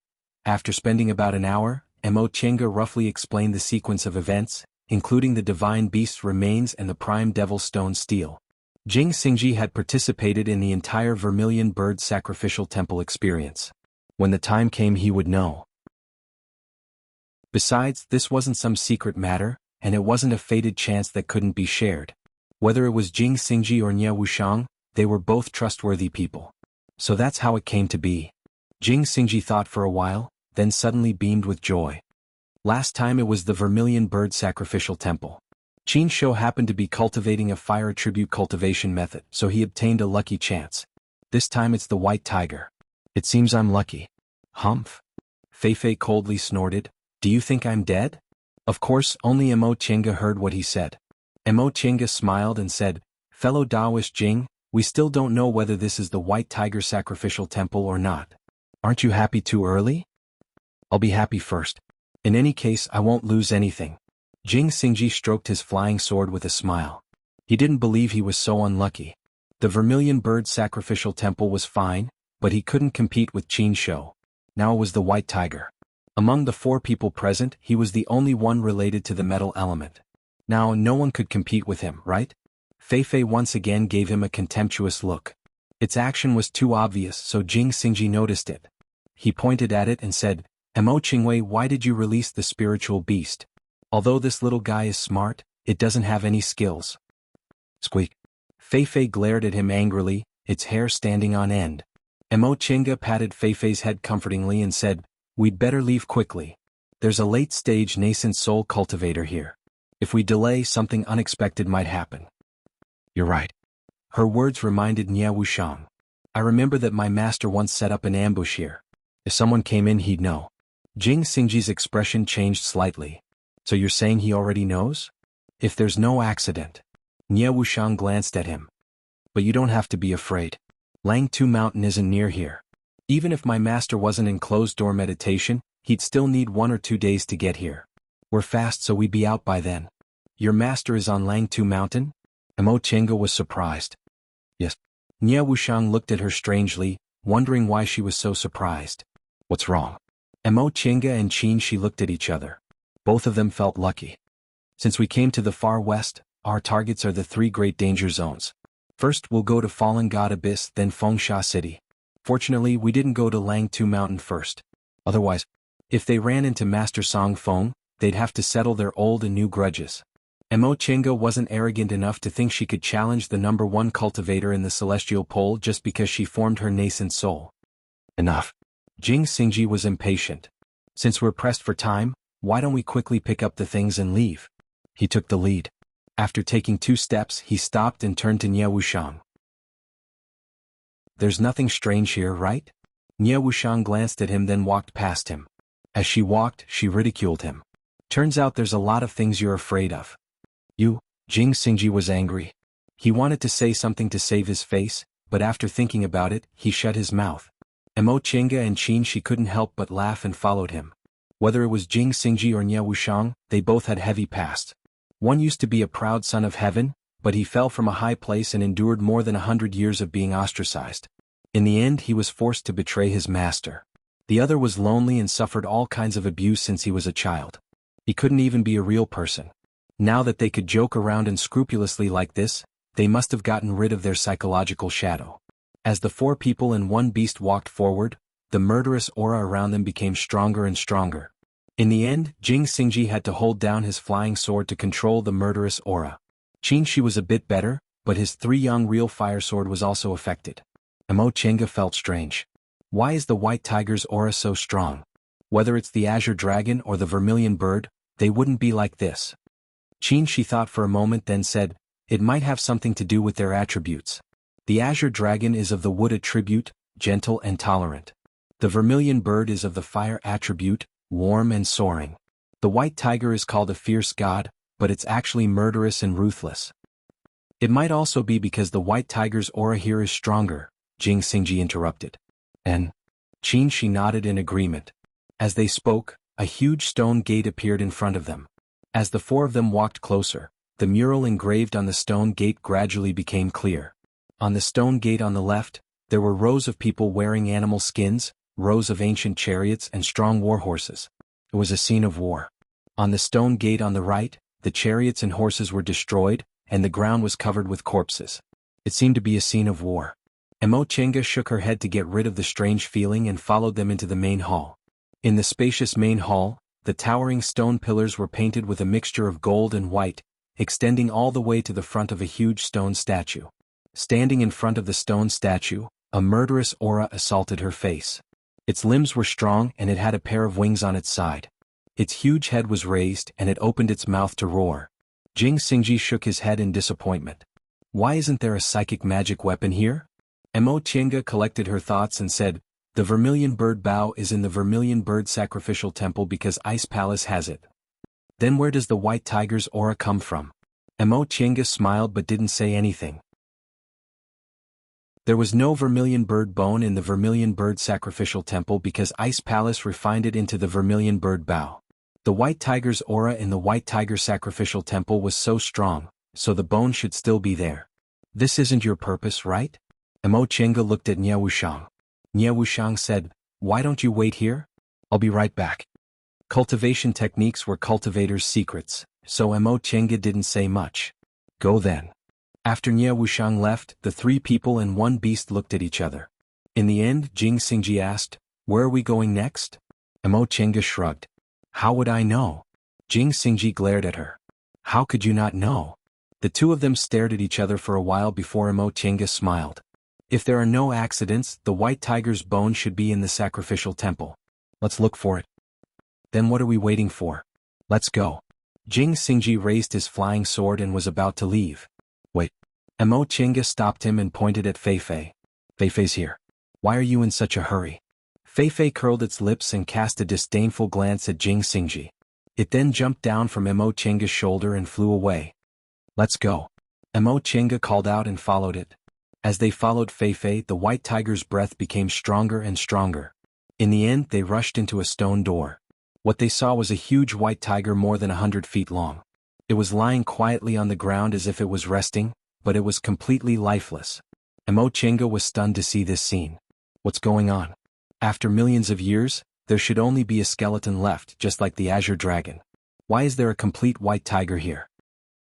After spending about an hour, Mo Tiange roughly explained the sequence of events, including the divine beast's remains and the prime devil stone steel. Jing Xingji had participated in the entire Vermilion Bird Sacrificial Temple experience. When the time came, he would know. Besides, this wasn't some secret matter, and it wasn't a fated chance that couldn't be shared. Whether it was Jing Xingji or Nie Wuxiang, they were both trustworthy people. So that's how it came to be. Jing Xingji thought for a while, then suddenly beamed with joy. Last time it was the Vermilion Bird Sacrificial Temple. Qin Shou happened to be cultivating a fire attribute cultivation method, so he obtained a lucky chance. This time it's the white tiger. It seems I'm lucky. Humph. Feifei coldly snorted. "Do you think I'm dead?" Of course, only Mo Chenga heard what he said. Mo Chenga smiled and said, "Fellow Taoist Jing, we still don't know whether this is the White Tiger Sacrificial Temple or not. Aren't you happy too early?" "I'll be happy first. In any case, I won't lose anything." Jing Xingji stroked his flying sword with a smile. He didn't believe he was so unlucky. The Vermilion Bird Sacrificial Temple was fine, but he couldn't compete with Qin Shou. Now it was the White Tiger. Among the 4 people present, he was the only one related to the metal element. Now no one could compete with him, right? Fei Fei once again gave him a contemptuous look. Its action was too obvious, so Jing Xingji noticed it. He pointed at it and said, "Mo Qingwei, why did you release the spiritual beast? Although this little guy is smart, it doesn't have any skills." Squeak. Fei Fei glared at him angrily, its hair standing on end. Mo Chenga patted Fei Fei's head comfortingly and said, "We'd better leave quickly. There's a late-stage nascent soul cultivator here. If we delay, something unexpected might happen." "You're right." Her words reminded Nie Wushang. "I remember that my master once set up an ambush here. If someone came in, he'd know." Jing Xingji's expression changed slightly. "So you're saying he already knows? If there's no accident." Nie Wushang glanced at him. "But you don't have to be afraid. Langtu Mountain isn't near here. Even if my master wasn't in closed-door meditation, he'd still need 1 or 2 days to get here. We're fast, so we'd be out by then." "Your master is on Langtu Mountain?" Mo Chenga was surprised. "Yes." Nie Wushang looked at her strangely, wondering why she was so surprised. "What's wrong?" Mo Chenga and Qin Shi looked at each other. Both of them felt lucky. "Since we came to the far west, our targets are the 3 great danger zones. First we'll go to Fallen God Abyss, then Fengsha City. Fortunately, we didn't go to Langtu Mountain first. Otherwise, if they ran into Master Song Feng, they'd have to settle their old and new grudges." Mo Chenga wasn't arrogant enough to think she could challenge the #1 cultivator in the Celestial Pole just because she formed her nascent soul. "Enough." Jing Xingji was impatient. "Since we're pressed for time, why don't we quickly pick up the things and leave?" He took the lead. After taking 2 steps, he stopped and turned to Nie Wushang. "There's nothing strange here, right?" Nie Wushang glanced at him, then walked past him. As she walked, she ridiculed him. "Turns out there's a lot of things you're afraid of." "You?" Jing Xingji was angry. He wanted to say something to save his face, but after thinking about it, he shut his mouth. Mo Chenga and Qin Shi couldn't help but laugh and followed him. Whether it was Jing Xingji or Nie Wushang, they both had heavy pasts. One used to be a proud son of heaven, but he fell from a high place and endured more than 100 years of being ostracized. In the end, he was forced to betray his master. The other was lonely and suffered all kinds of abuse since he was a child. He couldn't even be a real person. Now that they could joke around unscrupulously like this, they must have gotten rid of their psychological shadow. As the 4 people and 1 beast walked forward, the murderous aura around them became stronger and stronger. In the end, Jing Xingji had to hold down his flying sword to control the murderous aura. Qin Shi was a bit better, but his 3-young real fire sword was also affected. Mo Chenga felt strange. Why is the White Tiger's aura so strong? Whether it's the Azure Dragon or the Vermilion Bird, they wouldn't be like this. Qin Shi thought for a moment, then said, "It might have something to do with their attributes. The Azure Dragon is of the wood attribute, gentle and tolerant. The Vermilion Bird is of the fire attribute, warm and soaring. The White Tiger is called a fierce god, but it's actually murderous and ruthless." "It might also be because the White Tiger's aura here is stronger," Jing Xingji interrupted. "And?" Qin Shi nodded in agreement. As they spoke, a huge stone gate appeared in front of them. As the 4 of them walked closer, the mural engraved on the stone gate gradually became clear. On the stone gate on the left, there were rows of people wearing animal skins, rows of ancient chariots and strong war horses. It was a scene of war. On the stone gate on the right, the chariots and horses were destroyed, and the ground was covered with corpses. It seemed to be a scene of war. Mo Chenga shook her head to get rid of the strange feeling and followed them into the main hall. In the spacious main hall, the towering stone pillars were painted with a mixture of gold and white, extending all the way to the front of a huge stone statue. Standing in front of the stone statue, a murderous aura assaulted her face. Its limbs were strong and it had a pair of wings on its side. Its huge head was raised and it opened its mouth to roar. Jing Xingji shook his head in disappointment. "Why isn't there a psychic magic weapon here?" Mo Chenga collected her thoughts and said, "The Vermilion Bird Bow is in the Vermilion Bird Sacrificial Temple because Ice Palace has it. Then where does the white tiger's aura come from? Emo Chenga smiled but didn't say anything. There was no vermilion bird bone in the vermilion bird sacrificial temple because Ice Palace refined it into the vermilion bird bow. The white tiger's aura in the white tiger sacrificial temple was so strong, so the bone should still be there. This isn't your purpose, right? Emo Chenga looked at Nye Wushang. Nye Wushang said, "Why don't you wait here? I'll be right back." Cultivation techniques were cultivators' secrets, so Emo Chenga didn't say much. Go then. After Nye Wushang left, the three people and one beast looked at each other. In the end, Jing Xingji asked, "Where are we going next?" Emo Chenga shrugged. "How would I know?" Jing Xingji glared at her. "How could you not know?" The two of them stared at each other for a while before Emo Chenga smiled. "If there are no accidents, the white tiger's bone should be in the sacrificial temple. Let's look for it." "Then what are we waiting for? Let's go." Jing Xingji raised his flying sword and was about to leave. "Wait." Emo Chenga stopped him and pointed at Feifei. "Feifei's here. Why are you in such a hurry?" Feifei curled its lips and cast a disdainful glance at Jing Xingji. It then jumped down from Emo Chenga's shoulder and flew away. "Let's go." Emo Chenga called out and followed it. As they followed Feifei, the white tiger's breath became stronger and stronger. In the end, they rushed into a stone door. What they saw was a huge white tiger more than 100 feet long. It was lying quietly on the ground as if it was resting, but it was completely lifeless. Emo Chenga was stunned to see this scene. What's going on? After millions of years, there should only be a skeleton left, just like the Azure Dragon. Why is there a complete white tiger here?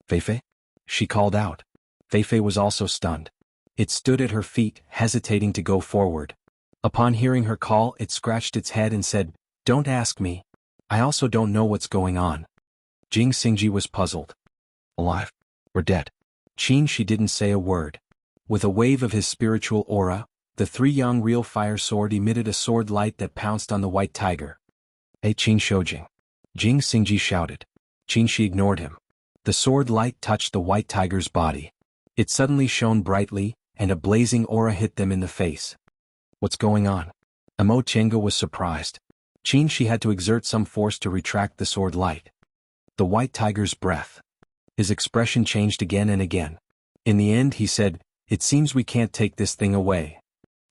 "Feifei?" she called out. Feifei was also stunned. It stood at her feet, hesitating to go forward. Upon hearing her call, it scratched its head and said, "Don't ask me. I also don't know what's going on." Jing Xingji was puzzled. "Alive? Or dead?" Qin Shi didn't say a word. With a wave of his spiritual aura, the three-yang real fire sword emitted a sword light that pounced on the white tiger. "Hey Qin Shoujing!" Jing Xingji shouted. Qin Shi ignored him. The sword light touched the white tiger's body. It suddenly shone brightly, and a blazing aura hit them in the face. "What's going on?" Emo Chenga was surprised. Qin Shi had to exert some force to retract the sword light. The white tiger's breath. His expression changed again and again. In the end he said, "It seems we can't take this thing away."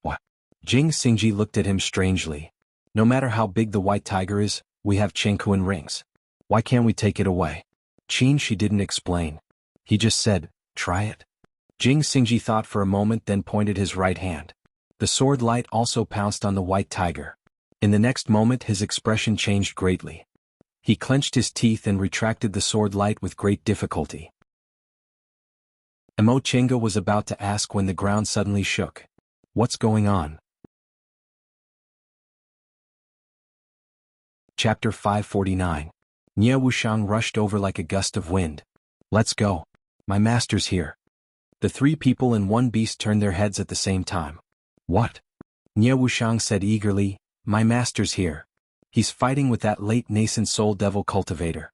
"What?" Jing Xingji looked at him strangely. "No matter how big the white tiger is, we have Chengkuan rings. Why can't we take it away?" Qin Shi didn't explain. He just said, "Try it." Jing Xingji thought for a moment, then pointed his right hand. The sword light also pounced on the white tiger. In the next moment his expression changed greatly. He clenched his teeth and retracted the sword light with great difficulty. Emo Chenga was about to ask when the ground suddenly shook. "What's going on?" Chapter 549. Nye Wushang rushed over like a gust of wind. "Let's go. My master's here." The three people and one beast turned their heads at the same time. "What?" Nye Wushang said eagerly, "My master's here. He's fighting with that late nascent soul devil cultivator."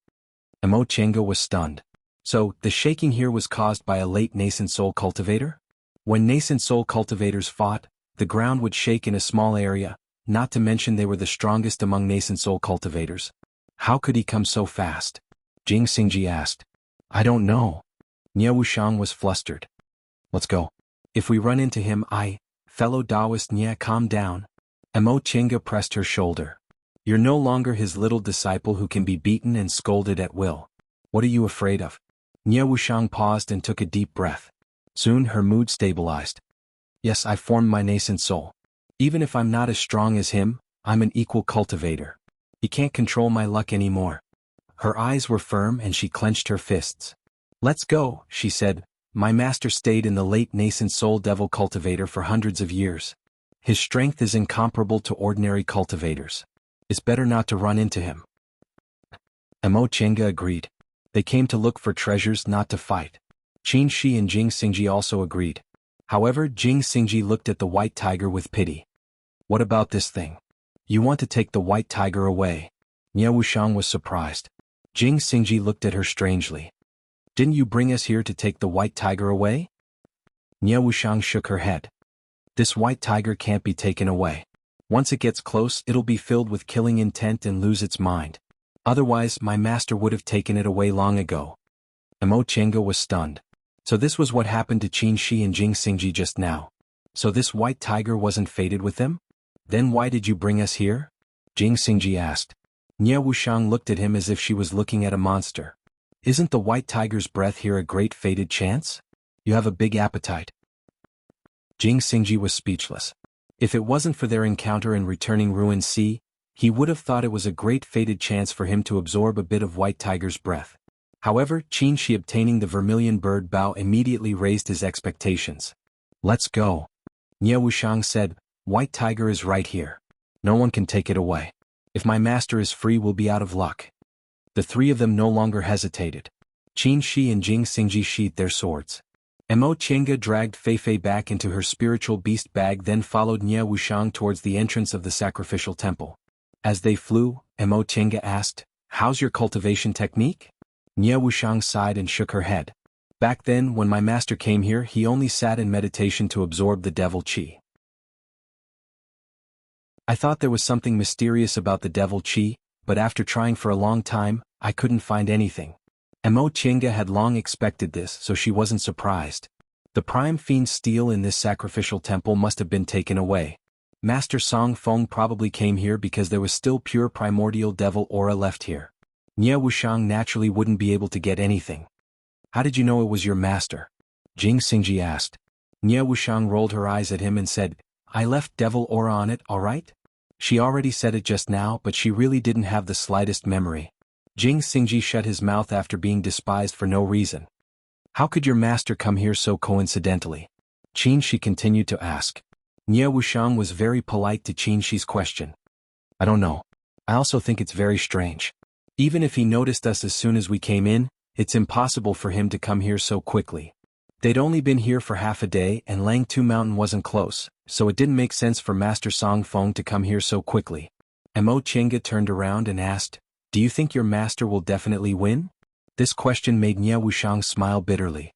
Emo Chenga was stunned. So, the shaking here was caused by a late nascent soul cultivator? When nascent soul cultivators fought, the ground would shake in a small area, not to mention they were the strongest among nascent soul cultivators. How could he come so fast? Jing Xingji asked. "I don't know." Nye Wushang was flustered. "Let's go. If we run into him, fellow Taoist Nye, calm down." Emo Chenga pressed her shoulder. "You're no longer his little disciple who can be beaten and scolded at will. What are you afraid of?" Nye Wushang paused and took a deep breath. Soon her mood stabilized. "Yes, I formed my nascent soul. Even if I'm not as strong as him, I'm an equal cultivator. He can't control my luck anymore." Her eyes were firm and she clenched her fists. "Let's go," she said. "My master stayed in the late nascent soul devil cultivator for hundreds of years. His strength is incomparable to ordinary cultivators. It's better not to run into him." Emo Chenga agreed. They came to look for treasures, not to fight. Qin Shi and Jing Xingji also agreed. However, Jing Xingji looked at the white tiger with pity. "What about this thing? You want to take the white tiger away?" Nye Wushang was surprised. Jing Xingji looked at her strangely. "Didn't you bring us here to take the white tiger away?" Nye Wushang shook her head. "This white tiger can't be taken away. Once it gets close, it'll be filled with killing intent and lose its mind. Otherwise, my master would have taken it away long ago. Emo Chenga was stunned. So this was what happened to Qin Shi and Jing Xingji just now. So this white tiger wasn't fated with them? Then why did you bring us here? Jing Xingji asked. Nie Wuxiang looked at him as if she was looking at a monster. Isn't the white tiger's breath here a great fated chance? You have a big appetite. Jing Xingji was speechless. If it wasn't for their encounter in returning Ruined Sea, he would have thought it was a great fated chance for him to absorb a bit of white tiger's breath. However, Qin Shi obtaining the vermilion bird bow immediately raised his expectations. Let's go. Nie Wuxiang said, White tiger is right here. No one can take it away. If my master is free, we'll be out of luck. The three of them no longer hesitated. Qin Shi and Jing Xingji sheathed their swords. Emo Chenga dragged Feifei back into her spiritual beast bag, then followed Nie Wuxiang towards the entrance of the sacrificial temple. As they flew, Emo Chenga asked, How's your cultivation technique? Nie Wuxiang sighed and shook her head. Back then, when my master came here, he only sat in meditation to absorb the devil qi. I thought there was something mysterious about the devil qi, but after trying for a long time, I couldn't find anything. Emo Chenga had long expected this, so she wasn't surprised. The prime fiend steel in this sacrificial temple must have been taken away. Master Song Feng probably came here because there was still pure primordial devil aura left here. Nie Wuxiang naturally wouldn't be able to get anything. How did you know it was your master? Jing Xingji asked. Nie Wuxiang rolled her eyes at him and said, I left devil aura on it, alright? She already said it just now, but she really didn't have the slightest memory. Jing Xingji shut his mouth after being despised for no reason. How could your master come here so coincidentally? Qin Shi continued to ask. Nie Wuxiang was very polite to Qin Shi's question. I don't know. I also think it's very strange. Even if he noticed us as soon as we came in, it's impossible for him to come here so quickly. They'd only been here for half a day and Langtu Mountain wasn't close, so it didn't make sense for Master Song Feng to come here so quickly. Emo Chenga turned around and asked, Do you think your master will definitely win? This question made Nie Wuxiang smile bitterly.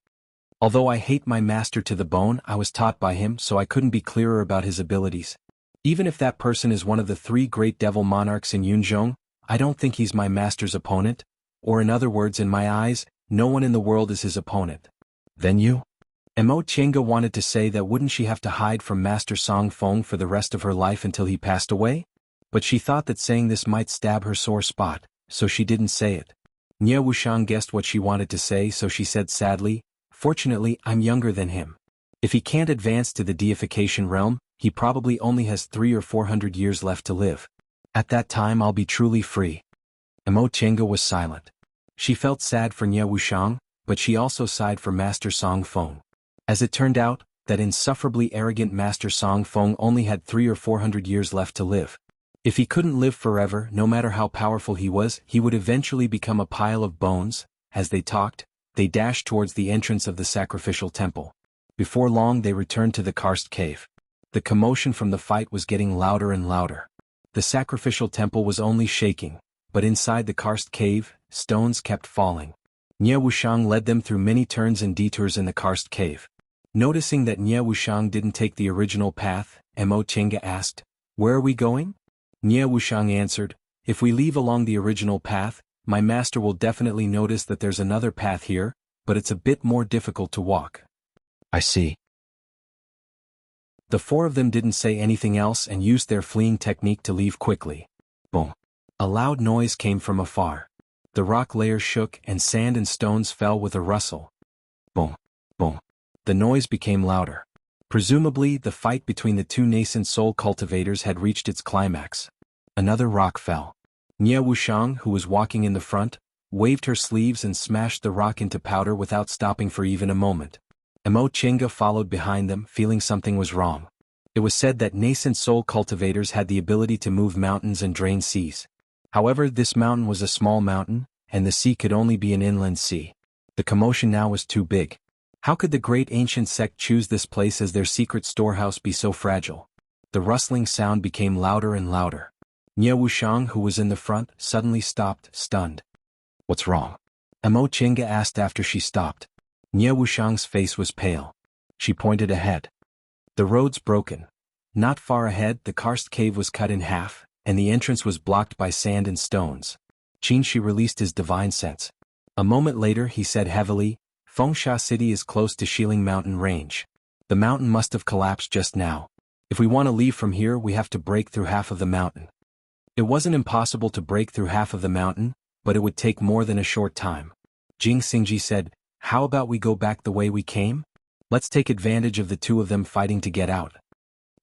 Although I hate my master to the bone, I was taught by him, so I couldn't be clearer about his abilities. Even if that person is one of the three great devil monarchs in Yunzhong, I don't think he's my master's opponent, or in other words, in my eyes, no one in the world is his opponent. Then you? Emo Chenga wanted to say that wouldn't she have to hide from Master Song Feng for the rest of her life until he passed away? But she thought that saying this might stab her sore spot, so she didn't say it. Nie Wuxiang guessed what she wanted to say, so she said sadly, Fortunately, I'm younger than him. If he can't advance to the deification realm, he probably only has 300 or 400 years left to live. At that time I'll be truly free. Emo Chenga was silent. She felt sad for Nie Wuxiang, but she also sighed for Master Song Feng. As it turned out, that insufferably arrogant Master Song Feng only had 300 or 400 years left to live. If he couldn't live forever, no matter how powerful he was, he would eventually become a pile of bones. As they talked, they dashed towards the entrance of the sacrificial temple. Before long they returned to the karst cave. The commotion from the fight was getting louder and louder. The sacrificial temple was only shaking, but inside the karst cave, stones kept falling. Nie Wuxiang led them through many turns and detours in the karst cave. Noticing that Nie Wuxiang didn't take the original path, Emo Chenga asked, Where are we going? Nie Wuxiang answered, If we leave along the original path, my master will definitely notice that there's another path here, but it's a bit more difficult to walk. I see. The four of them didn't say anything else and used their fleeing technique to leave quickly. Boom. A loud noise came from afar. The rock layers shook and sand and stones fell with a rustle. Boom. Boom. The noise became louder. Presumably, the fight between the two nascent soul cultivators had reached its climax. Another rock fell. Nie Wuxiang, who was walking in the front, waved her sleeves and smashed the rock into powder without stopping for even a moment. Emo Chenga followed behind them, feeling something was wrong. It was said that nascent soul cultivators had the ability to move mountains and drain seas. However, this mountain was a small mountain, and the sea could only be an inland sea. The commotion now was too big. How could the great ancient sect choose this place as their secret storehouse be so fragile? The rustling sound became louder and louder. Nie Wuxiang, who was in the front, suddenly stopped, stunned. What's wrong? Emo Chenga asked after she stopped. Nie Wuxiang's face was pale. She pointed ahead. The road's broken. Not far ahead, the karst cave was cut in half, and the entrance was blocked by sand and stones. Qinshi released his divine sense. A moment later he said heavily, Fengsha City is close to Shiling Mountain Range. The mountain must have collapsed just now. If we want to leave from here we have to break through half of the mountain. It wasn't impossible to break through half of the mountain, but it would take more than a short time. Jing Xingji said, how about we go back the way we came? Let's take advantage of the two of them fighting to get out.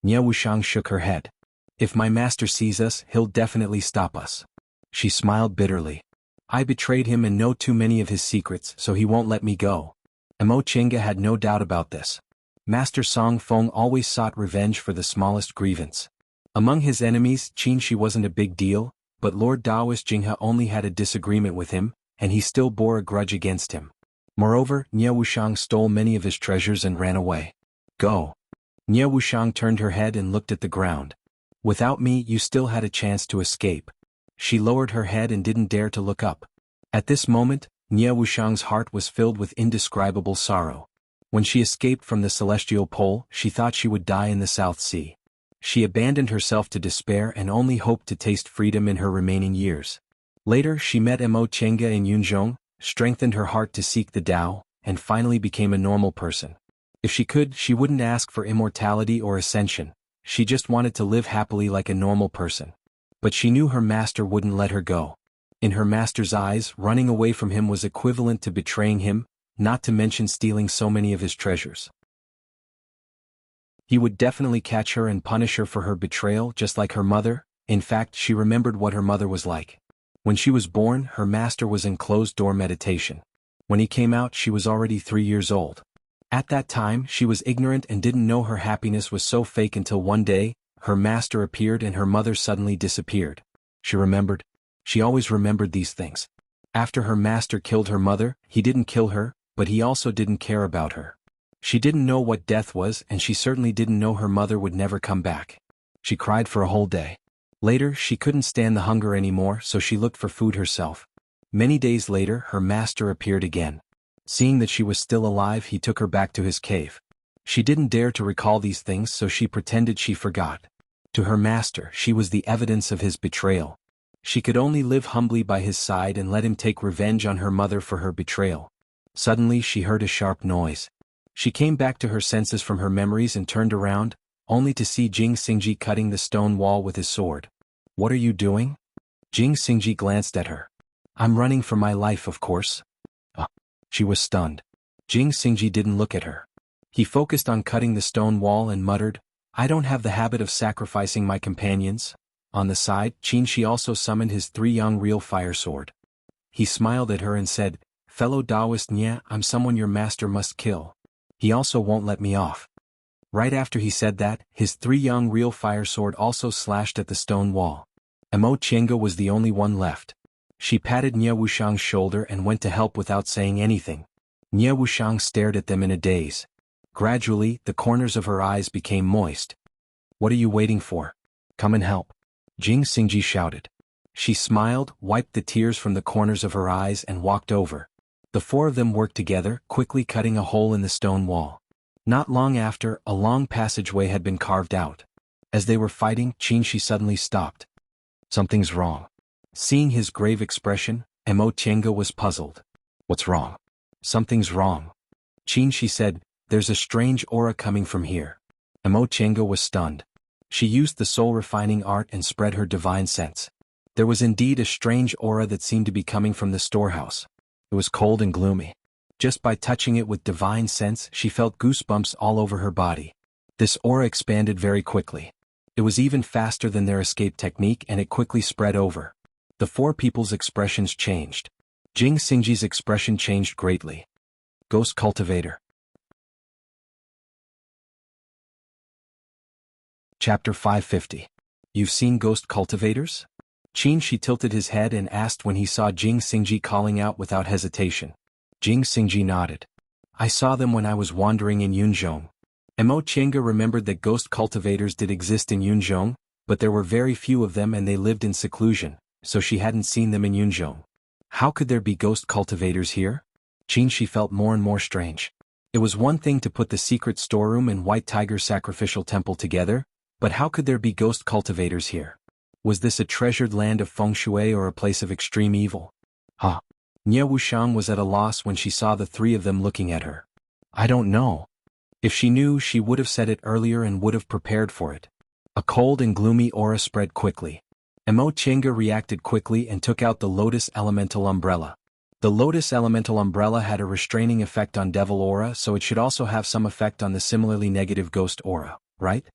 Nie Wushang shook her head. If my master sees us, he'll definitely stop us. She smiled bitterly. I betrayed him and know too many of his secrets, so he won't let me go. Mo Chenga had no doubt about this. Master Song Feng always sought revenge for the smallest grievance. Among his enemies, Qinshi wasn't a big deal, but Lord Daoist Jinghe only had a disagreement with him, and he still bore a grudge against him. Moreover, Nie Wushang stole many of his treasures and ran away. Go. Nie Wushang turned her head and looked at the ground. Without me you still had a chance to escape. She lowered her head and didn't dare to look up. At this moment, Nie Wushang's heart was filled with indescribable sorrow. When she escaped from the celestial pole, she thought she would die in the South Sea. She abandoned herself to despair and only hoped to taste freedom in her remaining years. Later she met Mo Chenga in Yunzhong, strengthened her heart to seek the Tao, and finally became a normal person. If she could, she wouldn't ask for immortality or ascension. She just wanted to live happily like a normal person. But she knew her master wouldn't let her go. In her master's eyes, running away from him was equivalent to betraying him, not to mention stealing so many of his treasures. He would definitely catch her and punish her for her betrayal just like her mother. In fact, she remembered what her mother was like. When she was born, her master was in closed-door meditation. When he came out, she was already 3 years old. At that time, she was ignorant and didn't know her happiness was so fake until one day, her master appeared and her mother suddenly disappeared. She remembered. She always remembered these things. After her master killed her mother, he didn't kill her, but he also didn't care about her. She didn't know what death was and she certainly didn't know her mother would never come back. She cried for a whole day. Later, she couldn't stand the hunger anymore, so she looked for food herself. Many days later, her master appeared again. Seeing that she was still alive, he took her back to his cave. She didn't dare to recall these things, so she pretended she forgot. To her master, she was the evidence of his betrayal. She could only live humbly by his side and let him take revenge on her mother for her betrayal. Suddenly, she heard a sharp noise. She came back to her senses from her memories and turned around, only to see Jing Xingji cutting the stone wall with his sword. What are you doing? Jing Xingji glanced at her. I'm running for my life, of course. She was stunned. Jing Xingji didn't look at her. He focused on cutting the stone wall and muttered, I don't have the habit of sacrificing my companions. On the side, Qinshi also summoned his 3-young real fire sword. He smiled at her and said, Fellow Taoist Nye, I'm someone your master must kill. He also won't let me off. Right after he said that, his 3-young real fire sword also slashed at the stone wall. Mo Chenga was the only one left. She patted Nie Wushang's shoulder and went to help without saying anything. Nie Wushang stared at them in a daze. Gradually, the corners of her eyes became moist. What are you waiting for? Come and help. Jing Xingji shouted. She smiled, wiped the tears from the corners of her eyes and walked over. The 4 of them worked together, quickly cutting a hole in the stone wall. Not long after, a long passageway had been carved out. As they were fighting, Qinshi suddenly stopped. Something's wrong. Seeing his grave expression, Mo Chenga was puzzled. What's wrong? Something's wrong. Qinshi said, there's a strange aura coming from here. Mo Chenga was stunned. She used the soul-refining art and spread her divine sense. There was indeed a strange aura that seemed to be coming from the storehouse. It was cold and gloomy. Just by touching it with divine sense, she felt goosebumps all over her body. This aura expanded very quickly. It was even faster than their escape technique and it quickly spread over. The 4 people's expressions changed. Jing Xingji's expression changed greatly. Ghost Cultivator. Chapter 550. You've seen ghost cultivators? Qinshi tilted his head and asked when he saw Jing Xingji calling out without hesitation. Jing Xingji nodded. I saw them when I was wandering in Yunzhong. Mo Chenga remembered that ghost cultivators did exist in Yunzhong, but there were very few of them and they lived in seclusion, so she hadn't seen them in Yunzhong. How could there be ghost cultivators here? Qinshi felt more and more strange. It was one thing to put the secret storeroom and White Tiger sacrificial temple together, but how could there be ghost cultivators here? Was this a treasured land of feng shui or a place of extreme evil? Huh. Nie Wuxiang was at a loss when she saw the three of them looking at her. I don't know. If she knew, she would have said it earlier and would have prepared for it. A cold and gloomy aura spread quickly. Mo Chenga reacted quickly and took out the Lotus Elemental Umbrella. The Lotus Elemental Umbrella had a restraining effect on Devil Aura, so it should also have some effect on the similarly negative Ghost Aura, right?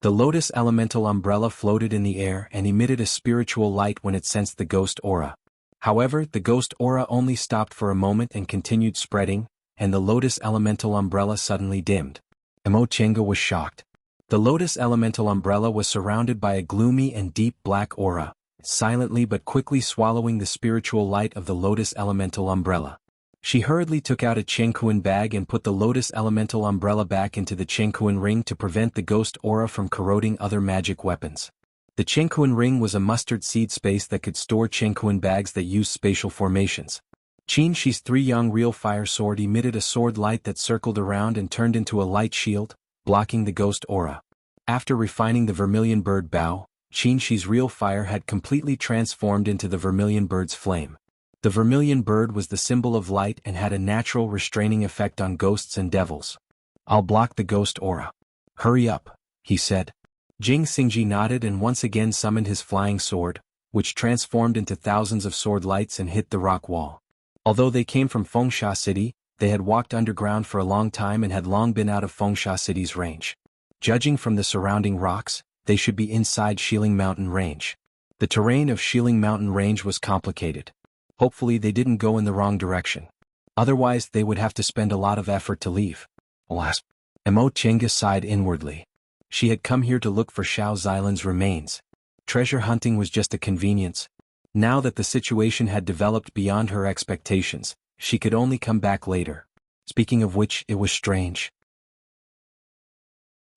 The Lotus Elemental Umbrella floated in the air and emitted a spiritual light when it sensed the Ghost Aura. However, the Ghost Aura only stopped for a moment and continued spreading, and the Lotus Elemental Umbrella suddenly dimmed. Mo Chenga was shocked. The Lotus Elemental Umbrella was surrounded by a gloomy and deep black aura, silently but quickly swallowing the spiritual light of the Lotus Elemental Umbrella. She hurriedly took out a Chengkuan bag and put the Lotus Elemental Umbrella back into the Chengkuan ring to prevent the Ghost Aura from corroding other magic weapons. The Chengkuan ring was a mustard seed space that could store Chengkuan bags that used spatial formations. Qin Shi's three-yang real fire sword emitted a sword light that circled around and turned into a light shield, blocking the Ghost Aura. After refining the Vermilion Bird Bow, Qin Shi's real fire had completely transformed into the Vermilion Bird's flame. The Vermilion Bird was the symbol of light and had a natural restraining effect on ghosts and devils. I'll block the Ghost Aura. Hurry up, he said. Jing Xingji nodded and once again summoned his flying sword, which transformed into thousands of sword lights and hit the rock wall. Although they came from Fengsha City, they had walked underground for a long time and had long been out of Fengsha City's range. Judging from the surrounding rocks, they should be inside Shiling Mountain Range. The terrain of Shiling Mountain Range was complicated. Hopefully they didn't go in the wrong direction. Otherwise they would have to spend a lot of effort to leave. Alas. Mo Chenga sighed inwardly. She had come here to look for Xiao Xilan's remains. Treasure hunting was just a convenience. Now that the situation had developed beyond her expectations, she could only come back later. Speaking of which, it was strange.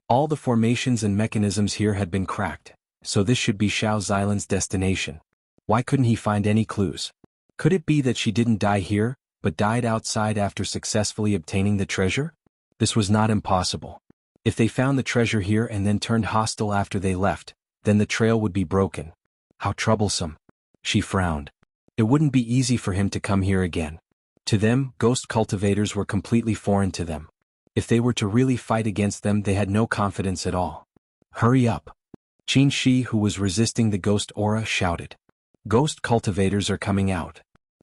All the formations and mechanisms here had been cracked, so this should be Xiao Xilan's destination. Why couldn't he find any clues? Could it be that she didn't die here, but died outside after successfully obtaining the treasure? This was not impossible. If they found the treasure here and then turned hostile after they left, then the trail would be broken. How troublesome. She frowned. It wouldn't be easy for him to come here again. To them, ghost cultivators were completely foreign to them. If they were to really fight against them, they had no confidence at all. Hurry up. Qin Shi, who was resisting the ghost aura, shouted. Ghost cultivators are coming out.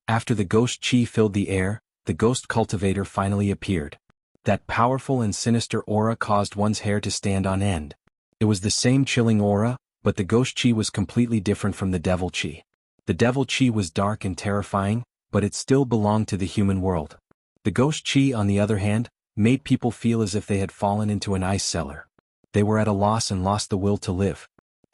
After the ghost chi filled the air, the ghost cultivator finally appeared. That powerful and sinister aura caused one's hair to stand on end. It was the same chilling aura, but the ghost chi was completely different from the devil chi. The devil chi was dark and terrifying, but it still belonged to the human world. The ghost chi, on the other hand, made people feel as if they had fallen into an ice cellar. They were at a loss and lost the will to live.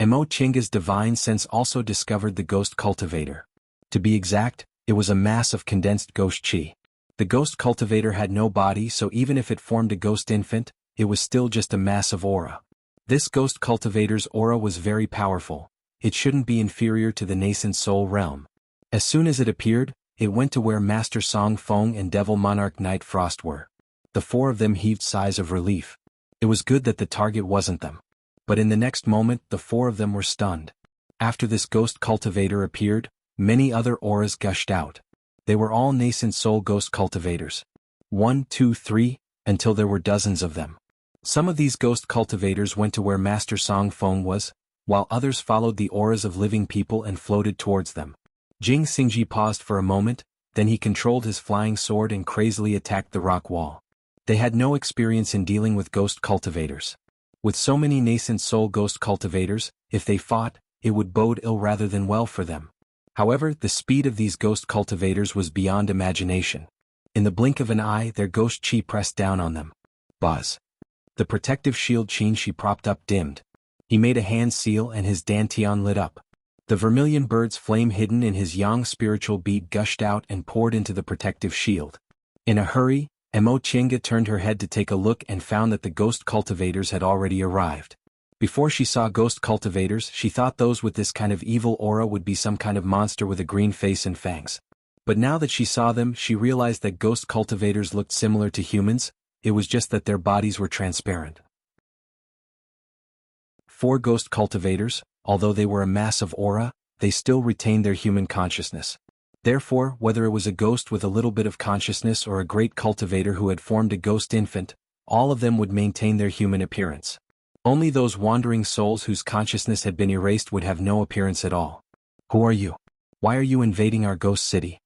Mo Chenga's divine sense also discovered the ghost cultivator. To be exact, it was a mass of condensed ghost chi. The ghost cultivator had no body, so even if it formed a ghost infant, it was still just a mass of aura. This ghost cultivator's aura was very powerful. It shouldn't be inferior to the nascent soul realm. As soon as it appeared, it went to where Master Song Feng and Devil Monarch Night Frost were. The four of them heaved sighs of relief. It was good that the target wasn't them. But in the next moment, the four of them were stunned. After this ghost cultivator appeared, many other auras gushed out. They were all nascent soul ghost cultivators. 1, 2, 3, until there were dozens of them. Some of these ghost cultivators went to where Master Song Feng was, while others followed the auras of living people and floated towards them. Jing Xingji paused for a moment, then he controlled his flying sword and crazily attacked the rock wall. They had no experience in dealing with ghost cultivators. With so many nascent soul ghost cultivators, if they fought, it would bode ill rather than well for them. However, the speed of these ghost cultivators was beyond imagination. In the blink of an eye, their ghost chi pressed down on them. Buzz. The protective shield Qin Shi propped up dimmed. He made a hand seal and his dantian lit up. The vermilion bird's flame hidden in his yang spiritual bead gushed out and poured into the protective shield. In a hurry, Mo Chenga turned her head to take a look and found that the ghost cultivators had already arrived. Before she saw ghost cultivators, she thought those with this kind of evil aura would be some kind of monster with a green face and fangs. But now that she saw them, she realized that ghost cultivators looked similar to humans, it was just that their bodies were transparent. 4 ghost cultivators, although they were a mass of aura, they still retained their human consciousness. Therefore, whether it was a ghost with a little bit of consciousness or a great cultivator who had formed a ghost infant, all of them would maintain their human appearance. Only those wandering souls whose consciousness had been erased would have no appearance at all. Who are you? Why are you invading our ghost city?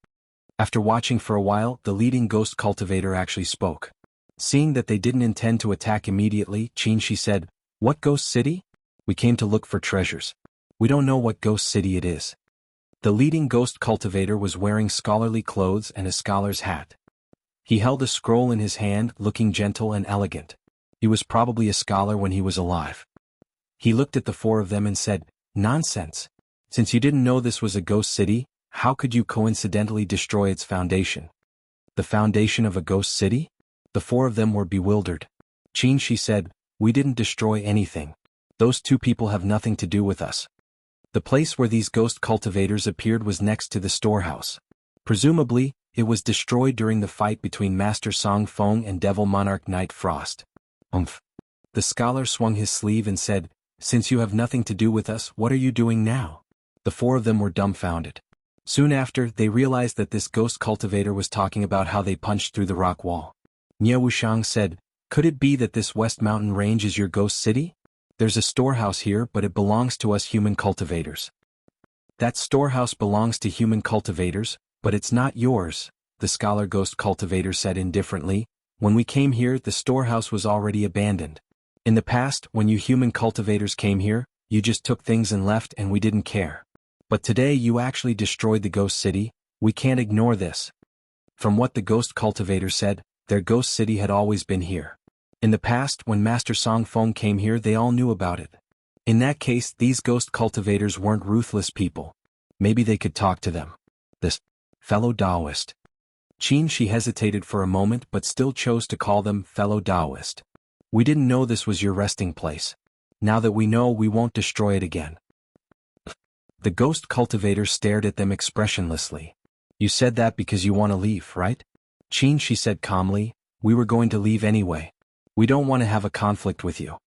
After watching for a while, the leading ghost cultivator actually spoke. Seeing that they didn't intend to attack immediately, She said, "What ghost city? We came to look for treasures. We don't know what ghost city it is." The leading ghost cultivator was wearing scholarly clothes and a scholar's hat. He held a scroll in his hand, looking gentle and elegant. He was probably a scholar when he was alive. He looked at the four of them and said, "Nonsense. Since you didn't know this was a ghost city, how could you coincidentally destroy its foundation?" "The foundation of a ghost city?" The four of them were bewildered. She said, "We didn't destroy anything. Those two people have nothing to do with us." The place where these ghost cultivators appeared was next to the storehouse. Presumably, it was destroyed during the fight between Master Song Feng and Devil Monarch Night Frost. "Umph." The scholar swung his sleeve and said, "Since you have nothing to do with us, what are you doing now?" The four of them were dumbfounded. Soon after, they realized that this ghost cultivator was talking about how they punched through the rock wall. Nie Wushang said, "Could it be that this West Mountain Range is your ghost city? There's a storehouse here, but it belongs to us human cultivators." "That storehouse belongs to human cultivators, but it's not yours," the scholar ghost cultivator said indifferently. "When we came here, the storehouse was already abandoned. In the past, when you human cultivators came here, you just took things and left and we didn't care. But today you actually destroyed the ghost city. We can't ignore this." From what the ghost cultivator said, their ghost city had always been here. In the past, when Master Song Feng came here, they all knew about it. In that case, these ghost cultivators weren't ruthless people. Maybe they could talk to them. This fellow Taoist. She hesitated for a moment but still chose to call them fellow Taoist. "We didn't know this was your resting place. Now that we know, we won't destroy it again." The ghost cultivator stared at them expressionlessly. "You said that because you want to leave, right?" She said calmly, "We were going to leave anyway. We don't want to have a conflict with you."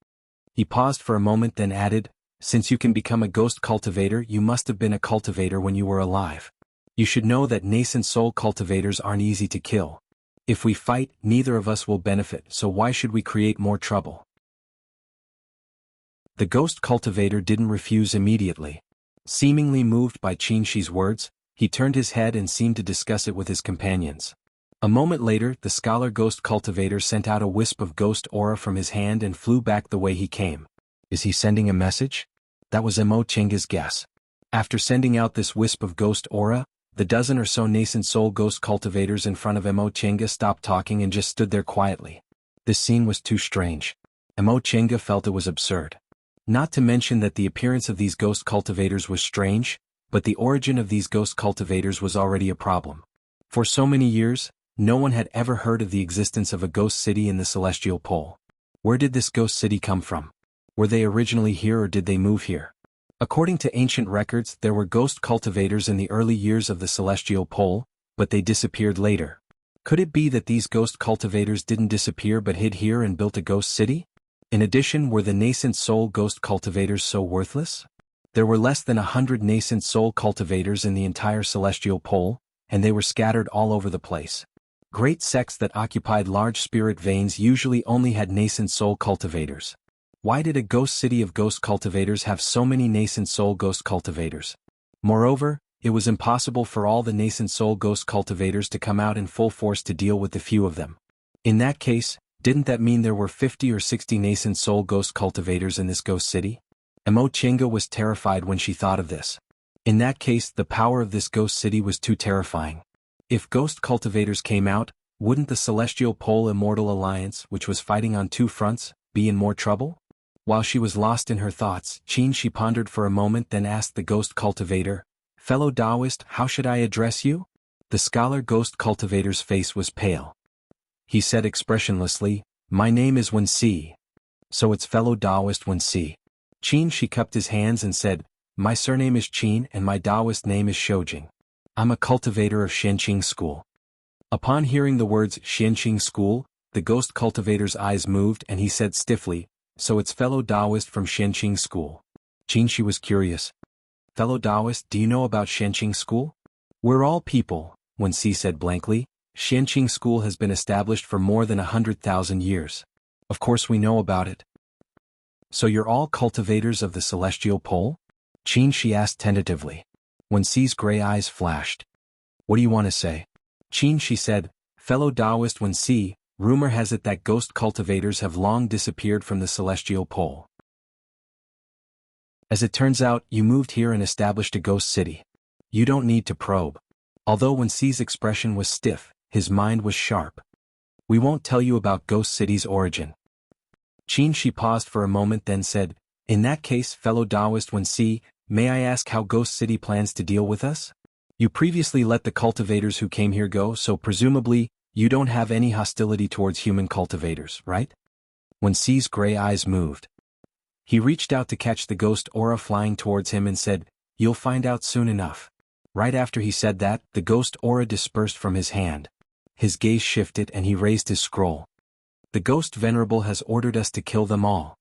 He paused for a moment then added, "Since you can become a ghost cultivator, you must have been a cultivator when you were alive. You should know that nascent soul cultivators aren't easy to kill. If we fight, neither of us will benefit, so why should we create more trouble?" The ghost cultivator didn't refuse immediately. Seemingly moved by Shi's words, he turned his head and seemed to discuss it with his companions. A moment later, the scholar ghost cultivator sent out a wisp of ghost aura from his hand and flew back the way he came. "Is he sending a message?" That was Mo Chenga's guess. After sending out this wisp of ghost aura, the dozen or so nascent soul ghost cultivators in front of Mo Chenga stopped talking and just stood there quietly. This scene was too strange. Mo Chenga felt it was absurd. Not to mention that the appearance of these ghost cultivators was strange, but the origin of these ghost cultivators was already a problem. For so many years, no one had ever heard of the existence of a ghost city in the Celestial Pole. Where did this ghost city come from? Were they originally here or did they move here? According to ancient records, there were ghost cultivators in the early years of the Celestial Pole, but they disappeared later. Could it be that these ghost cultivators didn't disappear but hid here and built a ghost city? In addition, were the nascent soul ghost cultivators so worthless? There were less than 100 nascent soul cultivators in the entire Celestial Pole, and they were scattered all over the place. Great sects that occupied large spirit veins usually only had nascent soul cultivators. Why did a ghost city of ghost cultivators have so many nascent soul ghost cultivators? Moreover, it was impossible for all the nascent soul ghost cultivators to come out in full force to deal with the few of them. In that case, didn't that mean there were 50 or 60 nascent soul ghost cultivators in this ghost city? Mo Chenga was terrified when she thought of this. In that case, the power of this ghost city was too terrifying. If ghost cultivators came out, wouldn't the Celestial Pole Immortal Alliance, which was fighting on two fronts, be in more trouble? While she was lost in her thoughts, she pondered for a moment then asked the ghost cultivator, "Fellow Taoist, how should I address you?" The scholar ghost cultivator's face was pale. He said expressionlessly, "My name is Wenxi." "So it's fellow Taoist Wenxi." She cupped his hands and said, "My surname is Qin and my Taoist name is Shoujing. I'm a cultivator of Xianqing School." Upon hearing the words Xianqing School, the ghost cultivator's eyes moved and he said stiffly, "So it's fellow Taoist from Xianqing School." Qingxi was curious. Fellow Taoist, do you know about Shenqing School? We're all people, Wenxi said blankly. Shenqing School has been established for more than 100,000 years. Of course we know about it. So you're all cultivators of the celestial pole? Qingxi asked tentatively. Wenxi's gray eyes flashed. What do you want to say? Qingxi said, fellow Taoist Wenxi, rumor has it that ghost cultivators have long disappeared from the celestial pole. As it turns out, you moved here and established a ghost city. You don't need to probe. Although Wenxi's expression was stiff, his mind was sharp. We won't tell you about Ghost City's origin. Qingxi paused for a moment then said, in that case, fellow Taoist Wenxi, may I ask how Ghost City plans to deal with us? You previously let the cultivators who came here go, so presumably, you don't have any hostility towards human cultivators, right? Wenxi's gray eyes moved. He reached out to catch the ghost aura flying towards him and said, you'll find out soon enough. Right after he said that, the ghost aura dispersed from his hand. His gaze shifted and he raised his scroll. The ghost venerable has ordered us to kill them all.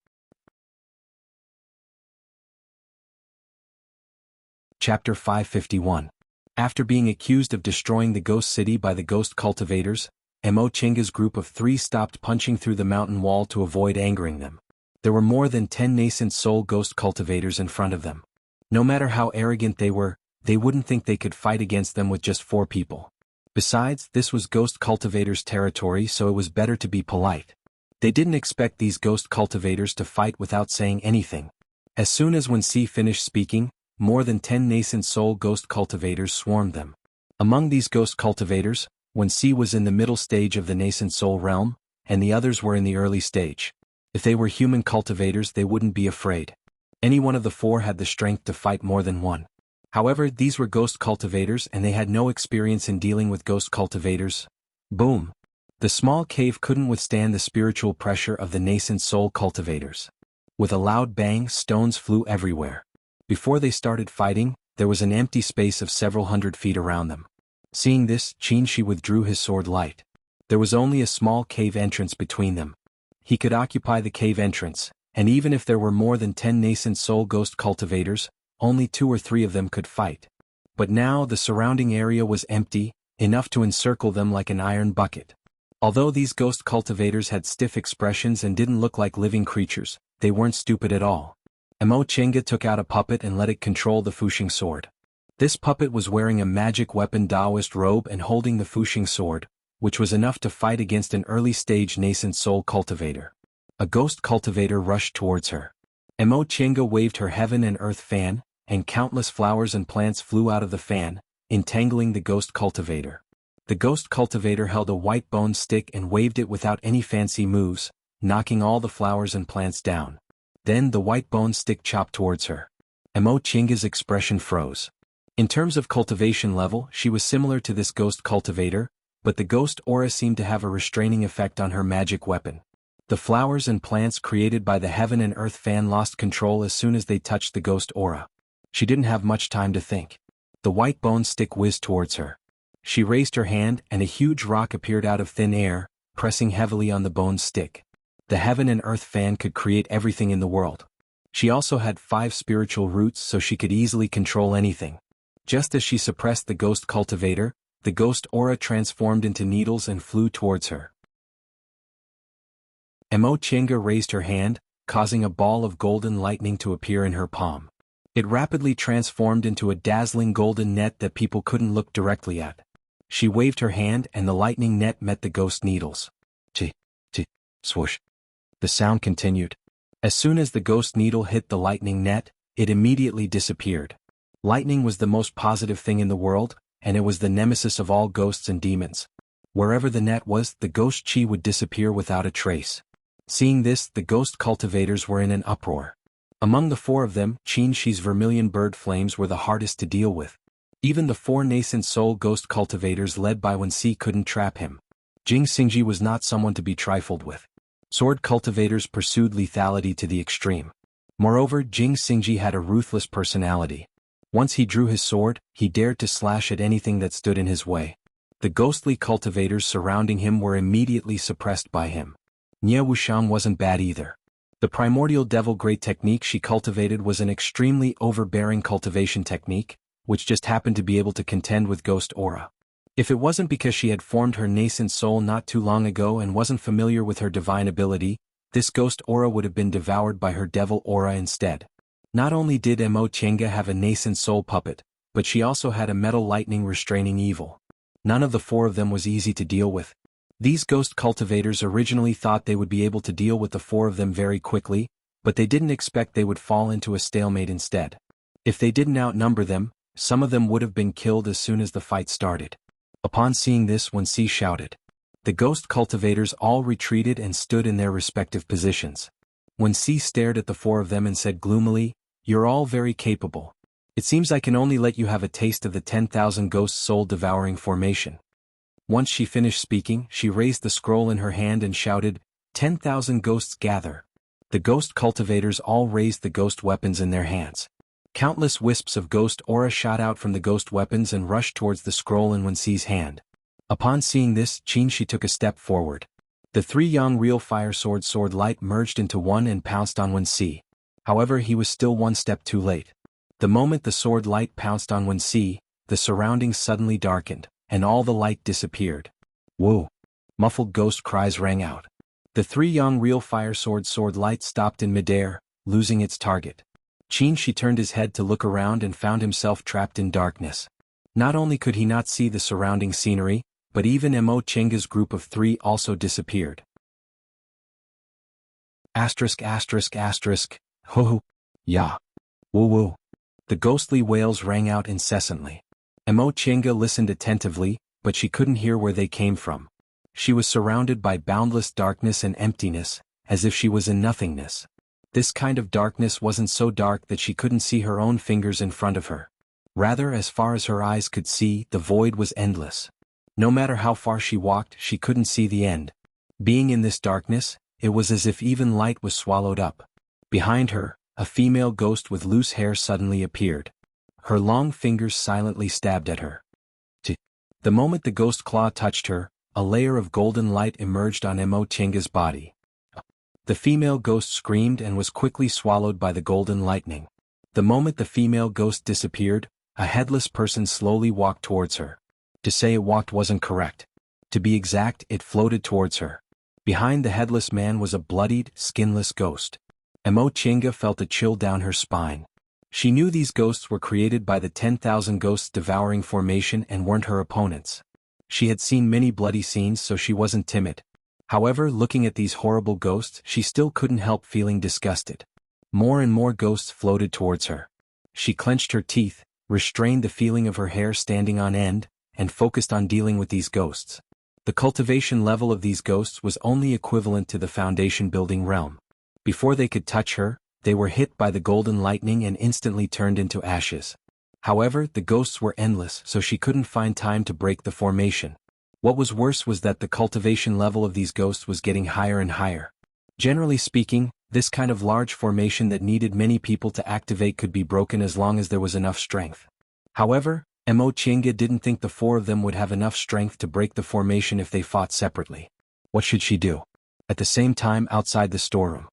Chapter 551. After being accused of destroying the ghost city by the ghost cultivators, Mo Chinga's group of 3 stopped punching through the mountain wall to avoid angering them. There were more than 10 nascent soul ghost cultivators in front of them. No matter how arrogant they were, they wouldn't think they could fight against them with just 4 people. Besides, this was ghost cultivators' territory, so it was better to be polite. They didn't expect these ghost cultivators to fight without saying anything. As soon as Wenxi finished speaking, more than 10 nascent soul ghost cultivators swarmed them. Among these ghost cultivators, Wenxi was in the middle stage of the nascent soul realm, and the others were in the early stage. If they were human cultivators, they wouldn't be afraid. Any one of the 4 had the strength to fight more than one. However, these were ghost cultivators and they had no experience in dealing with ghost cultivators. Boom! The small cave couldn't withstand the spiritual pressure of the nascent soul cultivators. With a loud bang, stones flew everywhere. Before they started fighting, there was an empty space of several hundred feet around them. Seeing this, Qingxi withdrew his sword light. There was only a small cave entrance between them. He could occupy the cave entrance, and even if there were more than 10 nascent soul ghost cultivators, only 2 or 3 of them could fight. But now the surrounding area was empty, enough to encircle them like an iron bucket. Although these ghost cultivators had stiff expressions and didn't look like living creatures, they weren't stupid at all. Mo Chinga took out a puppet and let it control the Fuxing sword. This puppet was wearing a magic weapon Taoist robe and holding the Fuxing sword, which was enough to fight against an early-stage nascent soul cultivator. A ghost cultivator rushed towards her. Mo Chinga waved her heaven and earth fan, and countless flowers and plants flew out of the fan, entangling the ghost cultivator. The ghost cultivator held a white bone stick and waved it without any fancy moves, knocking all the flowers and plants down. Then the white bone stick chopped towards her. Mo Chinga's expression froze. In terms of cultivation level, she was similar to this ghost cultivator, but the ghost aura seemed to have a restraining effect on her magic weapon. The flowers and plants created by the heaven and earth fan lost control as soon as they touched the ghost aura. She didn't have much time to think. The white bone stick whizzed towards her. She raised her hand and a huge rock appeared out of thin air, pressing heavily on the bone stick. The heaven and earth fan could create everything in the world. She also had 5 spiritual roots, so she could easily control anything. Just as she suppressed the ghost cultivator, the ghost aura transformed into needles and flew towards her. Mo Chinga raised her hand, causing a ball of golden lightning to appear in her palm. It rapidly transformed into a dazzling golden net that people couldn't look directly at. She waved her hand and the lightning net met the ghost needles. Swoosh. The sound continued. As soon as the ghost needle hit the lightning net, it immediately disappeared. Lightning was the most positive thing in the world, and it was the nemesis of all ghosts and demons. Wherever the net was, the ghost chi would disappear without a trace. Seeing this, the ghost cultivators were in an uproar. Among the 4 of them, Qingxi's vermilion bird flames were the hardest to deal with. Even the 4 nascent soul ghost cultivators led by Wenxi couldn't trap him. Jing Xingji was not someone to be trifled with. Sword cultivators pursued lethality to the extreme. Moreover, Jing Xingji had a ruthless personality. Once he drew his sword, he dared to slash at anything that stood in his way. The ghostly cultivators surrounding him were immediately suppressed by him. Nie Wuxian wasn't bad either. The primordial devil great technique she cultivated was an extremely overbearing cultivation technique, which just happened to be able to contend with ghost aura. If it wasn't because she had formed her nascent soul not too long ago and wasn't familiar with her divine ability, this ghost aura would have been devoured by her devil aura instead. Not only did Mo Chenga have a nascent soul puppet, but she also had a metal lightning restraining evil. None of the four of them was easy to deal with. These ghost cultivators originally thought they would be able to deal with the four of them very quickly, but they didn't expect they would fall into a stalemate instead. If they didn't outnumber them, some of them would have been killed as soon as the fight started. Upon seeing this, Wenxi shouted. The ghost cultivators all retreated and stood in their respective positions. Wenxi stared at the four of them and said gloomily, "You're all very capable. It seems I can only let you have a taste of the 10,000 ghost soul-devouring formation." Once she finished speaking, she raised the scroll in her hand and shouted, 10,000 ghosts gather." The ghost cultivators all raised the ghost weapons in their hands. Countless wisps of ghost aura shot out from the ghost weapons and rushed towards the scroll in Wenxi's hand. Upon seeing this, Qinshi took a step forward. The three young real fire sword light merged into one and pounced on Wenxi. However, he was still one step too late. The moment the sword light pounced on Wenxi, the surroundings suddenly darkened, and all the light disappeared. Whoa! Muffled ghost cries rang out. The three young real fire sword light stopped in midair, losing its target. Qinshi turned his head to look around and found himself trapped in darkness. Not only could he not see the surrounding scenery, but even Mo Chenga's group of three also disappeared. Asterisk. Ho ho. Ya. Woo woo. The ghostly wails rang out incessantly. Mo Chenga listened attentively, but she couldn't hear where they came from. She was surrounded by boundless darkness and emptiness, as if she was in nothingness. This kind of darkness wasn't so dark that she couldn't see her own fingers in front of her. Rather, as far as her eyes could see, the void was endless. No matter how far she walked, she couldn't see the end. Being in this darkness, it was as if even light was swallowed up. Behind her, a female ghost with loose hair suddenly appeared. Her long fingers silently stabbed at her. The moment the ghost claw touched her, a layer of golden light emerged on Mo Chenga's body. The female ghost screamed and was quickly swallowed by the golden lightning. The moment the female ghost disappeared, a headless person slowly walked towards her. To say it walked wasn't correct. To be exact, it floated towards her. Behind the headless man was a bloodied, skinless ghost. Mo Chenga felt a chill down her spine. She knew these ghosts were created by the 10,000 ghosts devouring formation and weren't her opponents. She had seen many bloody scenes, so she wasn't timid. However, looking at these horrible ghosts, she still couldn't help feeling disgusted. More and more ghosts floated towards her. She clenched her teeth, restrained the feeling of her hair standing on end, and focused on dealing with these ghosts. The cultivation level of these ghosts was only equivalent to the foundation building realm. Before they could touch her, they were hit by the golden lightning and instantly turned into ashes. However, the ghosts were endless, so she couldn't find time to break the formation. What was worse was that the cultivation level of these ghosts was getting higher and higher. Generally speaking, this kind of large formation that needed many people to activate could be broken as long as there was enough strength. However, Mo Chenga didn't think the four of them would have enough strength to break the formation if they fought separately. What should she do? At the same time, outside the storeroom.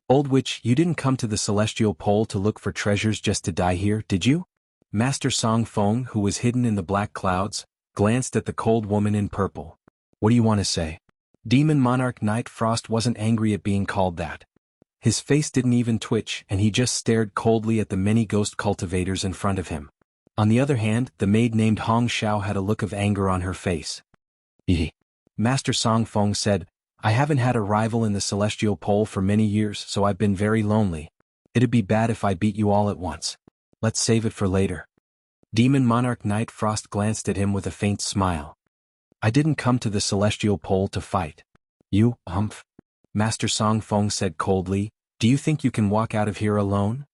Old witch, you didn't come to the celestial pole to look for treasures just to die here, did you? Master Song Feng, who was hidden in the black clouds, glanced at the cold woman in purple. What do you want to say? Demon Monarch Night Frost wasn't angry at being called that. His face didn't even twitch, and he just stared coldly at the many ghost cultivators in front of him. On the other hand, the maid named Hong Xiao had a look of anger on her face. Master Song Feng said, I haven't had a rival in the celestial pole for many years, so I've been very lonely. It'd be bad if I beat you all at once. Let's save it for later. Demon Monarch Night Frost glanced at him with a faint smile. I didn't come to the celestial pole to fight. You, humph. Master Song Feng said coldly, do you think you can walk out of here alone?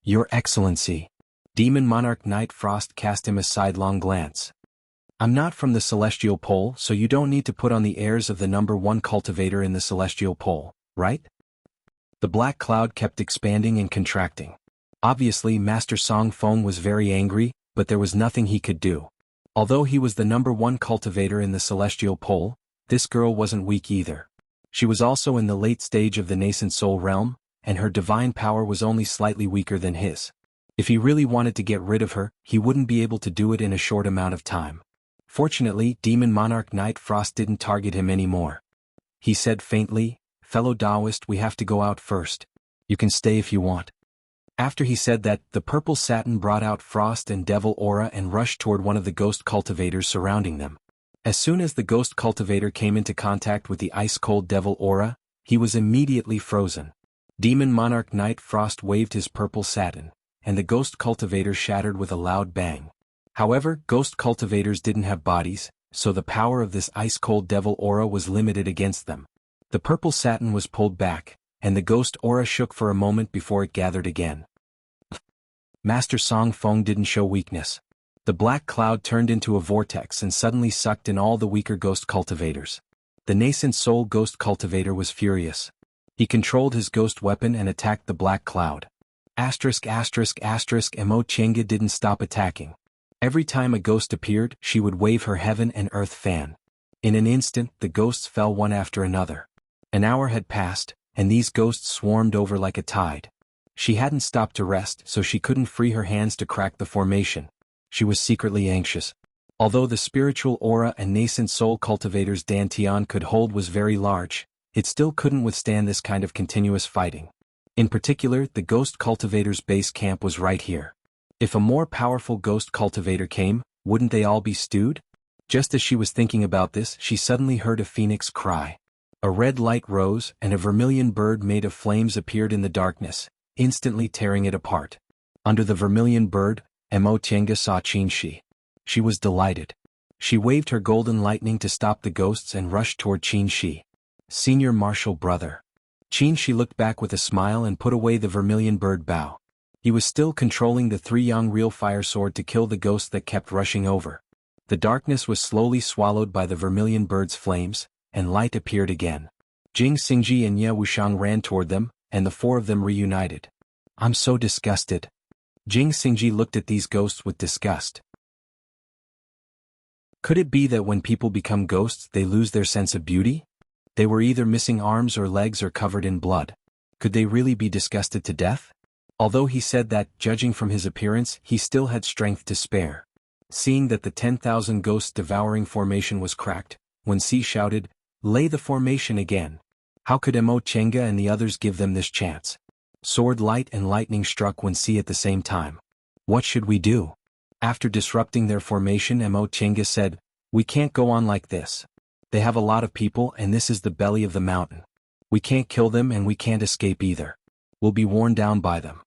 Your Excellency. Demon Monarch Night Frost cast him a sidelong glance. I'm not from the celestial pole, so you don't need to put on the airs of the #1 cultivator in the celestial pole, right? The black cloud kept expanding and contracting. Obviously, Master Song Feng was very angry, but there was nothing he could do. Although he was the #1 cultivator in the celestial pole, this girl wasn't weak either. She was also in the late stage of the nascent soul realm, and her divine power was only slightly weaker than his. If he really wanted to get rid of her, he wouldn't be able to do it in a short amount of time. Fortunately, Demon Monarch Night Frost didn't target him anymore. He said faintly, "Fellow Taoist, we have to go out first. You can stay if you want." After he said that, the purple satin brought out Frost and Devil Aura and rushed toward one of the ghost cultivators surrounding them. As soon as the ghost cultivator came into contact with the ice-cold Devil Aura, he was immediately frozen. Demon Monarch Night Frost waved his purple satin, and the ghost cultivator shattered with a loud bang. However, ghost cultivators didn't have bodies, so the power of this ice-cold Devil Aura was limited against them. The purple satin was pulled back, and the ghost aura shook for a moment before it gathered again. Master Song Feng didn't show weakness. The black cloud turned into a vortex and suddenly sucked in all the weaker ghost cultivators. The nascent soul ghost cultivator was furious. He controlled his ghost weapon and attacked the black cloud. Mo Chenga didn't stop attacking. Every time a ghost appeared, she would wave her heaven and earth fan. In an instant, the ghosts fell one after another. An hour had passed, and these ghosts swarmed over like a tide. She hadn't stopped to rest, so she couldn't free her hands to crack the formation. She was secretly anxious. Although the spiritual aura and nascent soul cultivators Dantian could hold was very large, it still couldn't withstand this kind of continuous fighting. In particular, the ghost cultivator's base camp was right here. If a more powerful ghost cultivator came, wouldn't they all be stewed? Just as she was thinking about this, she suddenly heard a phoenix cry. A red light rose, and a vermilion bird made of flames appeared in the darkness, instantly tearing it apart. Under the vermilion bird, Mo Chenga saw Qin Shi. She was delighted. She waved her golden lightning to stop the ghosts and rushed toward Qin Shi. "Senior Marshal Brother." Qin Shi looked back with a smile and put away the vermilion bird bow. He was still controlling the three-yang real fire sword to kill the ghosts that kept rushing over. The darkness was slowly swallowed by the vermilion bird's flames, and light appeared again. Jing Xingji and Ye Wushang ran toward them, and the four of them reunited. "I'm so disgusted." Jing Xingji looked at these ghosts with disgust. Could it be that when people become ghosts they lose their sense of beauty? They were either missing arms or legs or covered in blood. Could they really be disgusted to death? Although he said that, judging from his appearance, he still had strength to spare. Seeing that the 10,000 ghosts devouring formation was cracked, Wen Si shouted, "Lay the formation again." How could Mo Chenga and the others give them this chance? Sword light and lightning struck Wen Si at the same time. "What should we do?" After disrupting their formation, Mo Chenga said, "We can't go on like this. They have a lot of people and this is the belly of the mountain. We can't kill them and we can't escape either. We'll be worn down by them.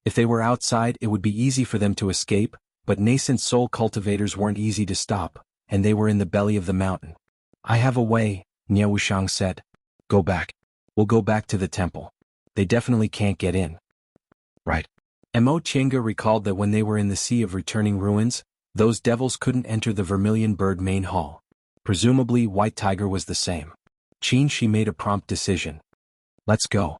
If they were outside it would be easy for them to escape, but nascent soul cultivators weren't easy to stop, and they were in the belly of the mountain." "I have a way," Nye Wushang said. "Go back. We'll go back to the temple. They definitely can't get in." "Right." Mo Chenga recalled that when they were in the Sea of Returning Ruins, those devils couldn't enter the Vermilion Bird main hall. Presumably White Tiger was the same. Qin Shi made a prompt decision. "Let's go."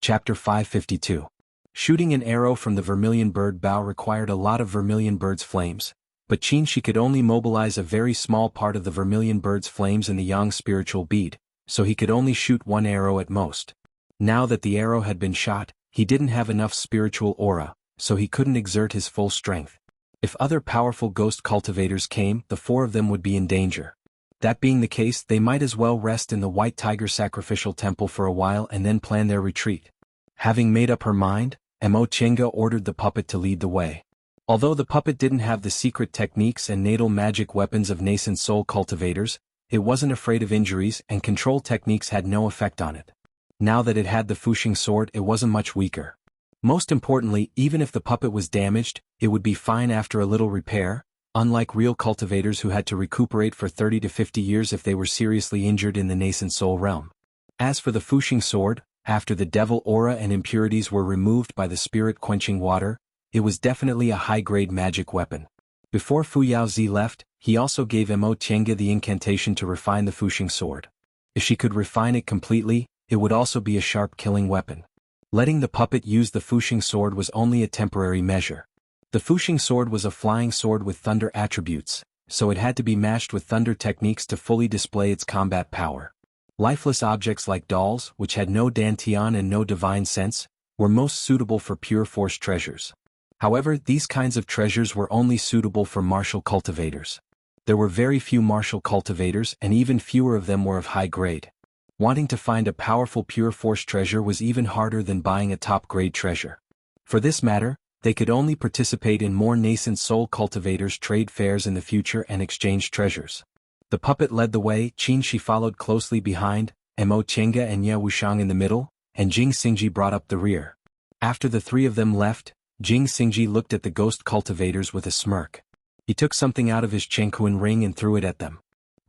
Chapter 552. Shooting an arrow from the Vermilion Bird bow required a lot of Vermilion Bird's flames, but Qin Shi could only mobilize a very small part of the Vermilion Bird's flames in the Yang spiritual bead, so he could only shoot one arrow at most. Now that the arrow had been shot, he didn't have enough spiritual aura, so he couldn't exert his full strength. If other powerful ghost cultivators came, the four of them would be in danger. That being the case, they might as well rest in the White Tiger sacrificial temple for a while and then plan their retreat. Having made up her mind, Mo Chenga ordered the puppet to lead the way. Although the puppet didn't have the secret techniques and natal magic weapons of nascent soul cultivators, it wasn't afraid of injuries and control techniques had no effect on it. Now that it had the Fuxing sword, it wasn't much weaker. Most importantly, even if the puppet was damaged, it would be fine after a little repair, unlike real cultivators who had to recuperate for 30 to 50 years if they were seriously injured in the nascent soul realm. As for the Fuxing sword, after the devil aura and impurities were removed by the spirit-quenching water, it was definitely a high-grade magic weapon. Before Fu Yaozi left, he also gave Mo Chenga the incantation to refine the Fuxing sword. If she could refine it completely, it would also be a sharp killing weapon. Letting the puppet use the Fuxing sword was only a temporary measure. The Fuxing sword was a flying sword with thunder attributes, so it had to be matched with thunder techniques to fully display its combat power. Lifeless objects like dolls, which had no dantian and no divine sense, were most suitable for pure force treasures. However, these kinds of treasures were only suitable for martial cultivators. There were very few martial cultivators and even fewer of them were of high grade. Wanting to find a powerful pure force treasure was even harder than buying a top-grade treasure. For this matter, they could only participate in more nascent soul cultivators' trade fairs in the future and exchange treasures. The puppet led the way, Qin Shi followed closely behind, Mo Chenga and Ye Wushang in the middle, and Jing Xingji brought up the rear. After the three of them left, Jing Xingji looked at the ghost cultivators with a smirk. He took something out of his Chengquan ring and threw it at them.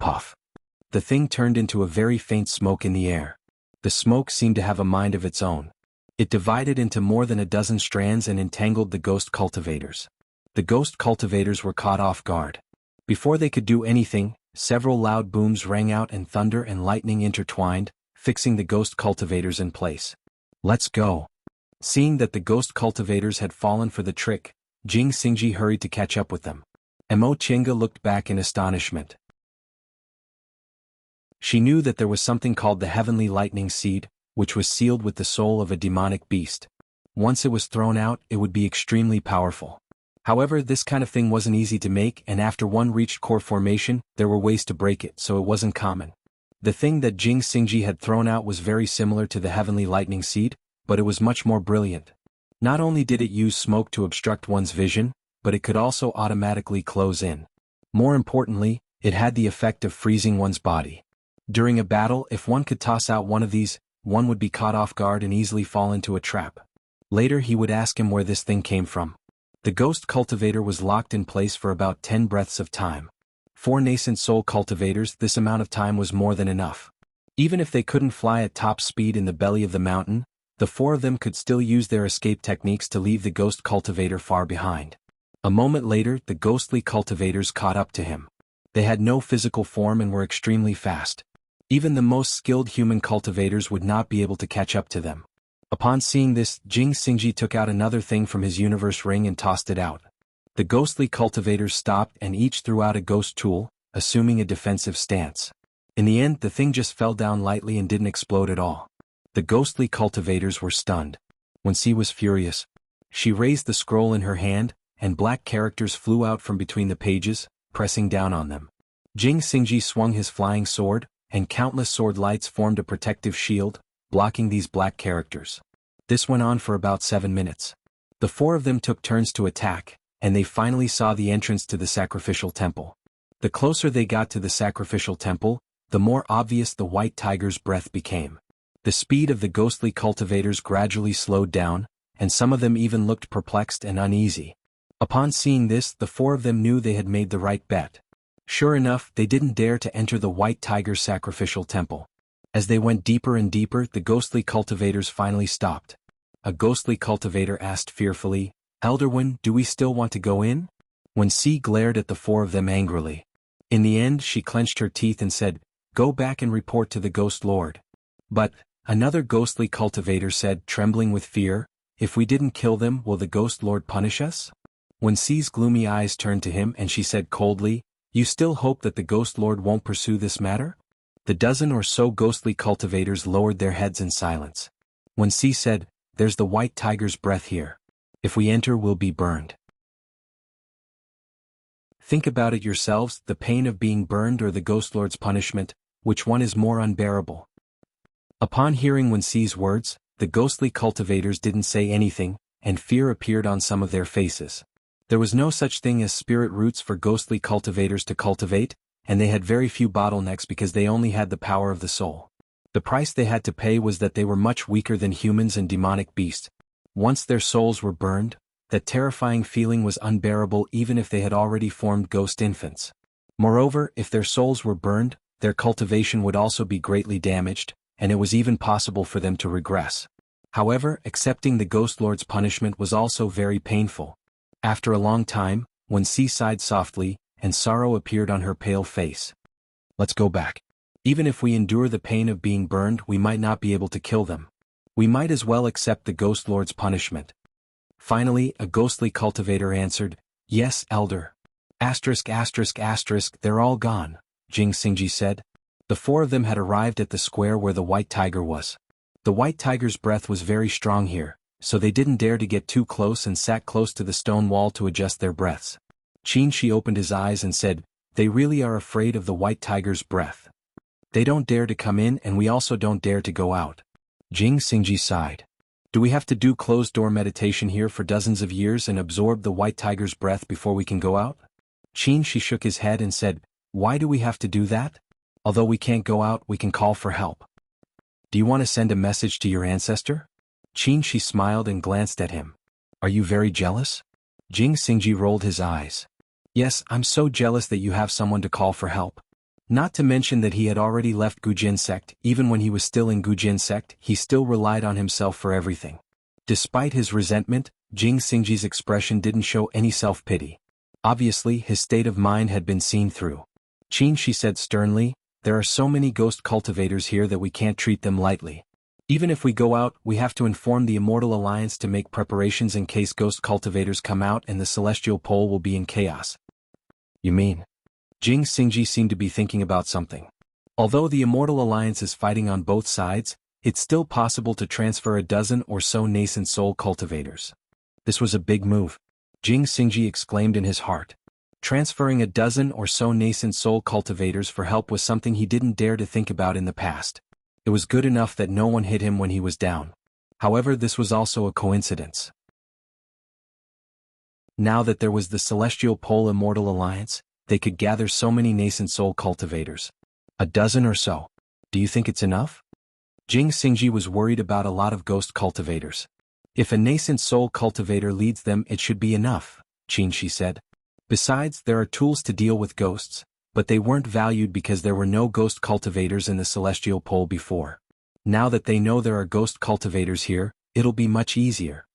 Puff! The thing turned into a very faint smoke in the air. The smoke seemed to have a mind of its own. It divided into more than a dozen strands and entangled the ghost cultivators. The ghost cultivators were caught off guard. Before they could do anything, several loud booms rang out and thunder and lightning intertwined, fixing the ghost cultivators in place. Let's go! Seeing that the ghost cultivators had fallen for the trick, Jing Xingji hurried to catch up with them. Mo Chenga looked back in astonishment. She knew that there was something called the Heavenly Lightning Seed, which was sealed with the soul of a demonic beast. Once it was thrown out, it would be extremely powerful. However, this kind of thing wasn't easy to make, and after one reached core formation, there were ways to break it, so it wasn't common. The thing that Jing Xingji had thrown out was very similar to the Heavenly Lightning Seed, but it was much more brilliant. Not only did it use smoke to obstruct one's vision, but it could also automatically close in. More importantly, it had the effect of freezing one's body. During a battle, if one could toss out one of these, one would be caught off guard and easily fall into a trap. Later he would ask him where this thing came from. The ghost cultivator was locked in place for about 10 breaths of time. For nascent soul cultivators, this amount of time was more than enough. Even if they couldn't fly at top speed in the belly of the mountain, the four of them could still use their escape techniques to leave the ghost cultivator far behind. A moment later, the ghostly cultivators caught up to him. They had no physical form and were extremely fast. Even the most skilled human cultivators would not be able to catch up to them. Upon seeing this, Jing Xingji took out another thing from his universe ring and tossed it out. The ghostly cultivators stopped and each threw out a ghost tool, assuming a defensive stance. In the end, the thing just fell down lightly and didn't explode at all. The ghostly cultivators were stunned. Wenxi was furious. She raised the scroll in her hand, and black characters flew out from between the pages, pressing down on them. Jing Xingji swung his flying sword, and countless sword lights formed a protective shield, blocking these black characters. This went on for about 7 minutes. The four of them took turns to attack, and they finally saw the entrance to the sacrificial temple. The closer they got to the sacrificial temple, the more obvious the white tiger's breath became. The speed of the ghostly cultivators gradually slowed down, and some of them even looked perplexed and uneasy. Upon seeing this, the four of them knew they had made the right bet. Sure enough, they didn't dare to enter the white tiger's sacrificial temple. As they went deeper and deeper, the ghostly cultivators finally stopped. A ghostly cultivator asked fearfully, "Elder One, do we still want to go in?" Wenxi glared at the four of them angrily. In the end, she clenched her teeth and said, "Go back and report to the Ghost Lord." But, another ghostly cultivator said, trembling with fear, "If we didn't kill them, will the Ghost Lord punish us?" Wenxi's gloomy eyes turned to him and she said coldly, "You still hope that the Ghost Lord won't pursue this matter?" The dozen or so ghostly cultivators lowered their heads in silence. Wenxi said, "There's the white tiger's breath here. If we enter, we'll be burned. Think about it yourselves, the pain of being burned or the Ghost Lord's punishment, which one is more unbearable?" Upon hearing Wenxi's words, the ghostly cultivators didn't say anything, and fear appeared on some of their faces. There was no such thing as spirit roots for ghostly cultivators to cultivate, and they had very few bottlenecks because they only had the power of the soul. The price they had to pay was that they were much weaker than humans and demonic beasts. Once their souls were burned, that terrifying feeling was unbearable even if they had already formed ghost infants. Moreover, if their souls were burned, their cultivation would also be greatly damaged, and it was even possible for them to regress. However, accepting the Ghost Lord's punishment was also very painful. After a long time, Wenxi sighed softly, and sorrow appeared on her pale face. "Let's go back. Even if we endure the pain of being burned, we might not be able to kill them. We might as well accept the Ghost Lord's punishment." Finally, a ghostly cultivator answered, "Yes, Elder." They're all gone, Jing Xingji said. The four of them had arrived at the square where the white tiger was. The white tiger's breath was very strong here, so they didn't dare to get too close and sat close to the stone wall to adjust their breaths. Qin Shi opened his eyes and said, "They really are afraid of the white tiger's breath. They don't dare to come in and we also don't dare to go out." Jing Xingji sighed. "Do we have to do closed-door meditation here for dozens of years and absorb the white tiger's breath before we can go out?" Qin Shi shook his head and said, "Why do we have to do that? Although we can't go out, we can call for help. Do you want to send a message to your ancestor?" Qin Shi smiled and glanced at him. "Are you very jealous?" Jing Xingji rolled his eyes. "Yes, I'm so jealous that you have someone to call for help." Not to mention that he had already left Gujin sect. Even when he was still in Gujin sect, he still relied on himself for everything. Despite his resentment, Jing Xingji's expression didn't show any self-pity. Obviously, his state of mind had been seen through. Qin Shi said sternly, "There are so many ghost cultivators here that we can't treat them lightly. Even if we go out, we have to inform the Immortal Alliance to make preparations in case ghost cultivators come out and the Celestial Pole will be in chaos." "You mean?" Jing Xingji seemed to be thinking about something. Although the Immortal Alliance is fighting on both sides, it's still possible to transfer a dozen or so nascent soul cultivators. This was a big move. Jing Xingji exclaimed in his heart. Transferring a dozen or so nascent soul cultivators for help was something he didn't dare to think about in the past. It was good enough that no one hit him when he was down. However, this was also a coincidence. Now that there was the Celestial Pole Immortal Alliance, they could gather so many nascent soul cultivators. A dozen or so. Do you think it's enough? Jing Xingji was worried about a lot of ghost cultivators. If a nascent soul cultivator leads them, it should be enough, Qin Shi said. Besides, there are tools to deal with ghosts, but they weren't valued because there were no ghost cultivators in the Celestial Pole before. Now that they know there are ghost cultivators here, it'll be much easier.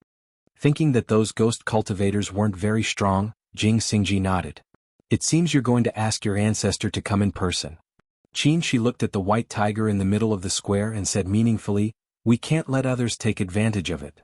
Thinking that those ghost cultivators weren't very strong, Jing Xingji nodded. "It seems you're going to ask your ancestor to come in person." Qin Shi looked at the white tiger in the middle of the square and said meaningfully, "We can't let others take advantage of it."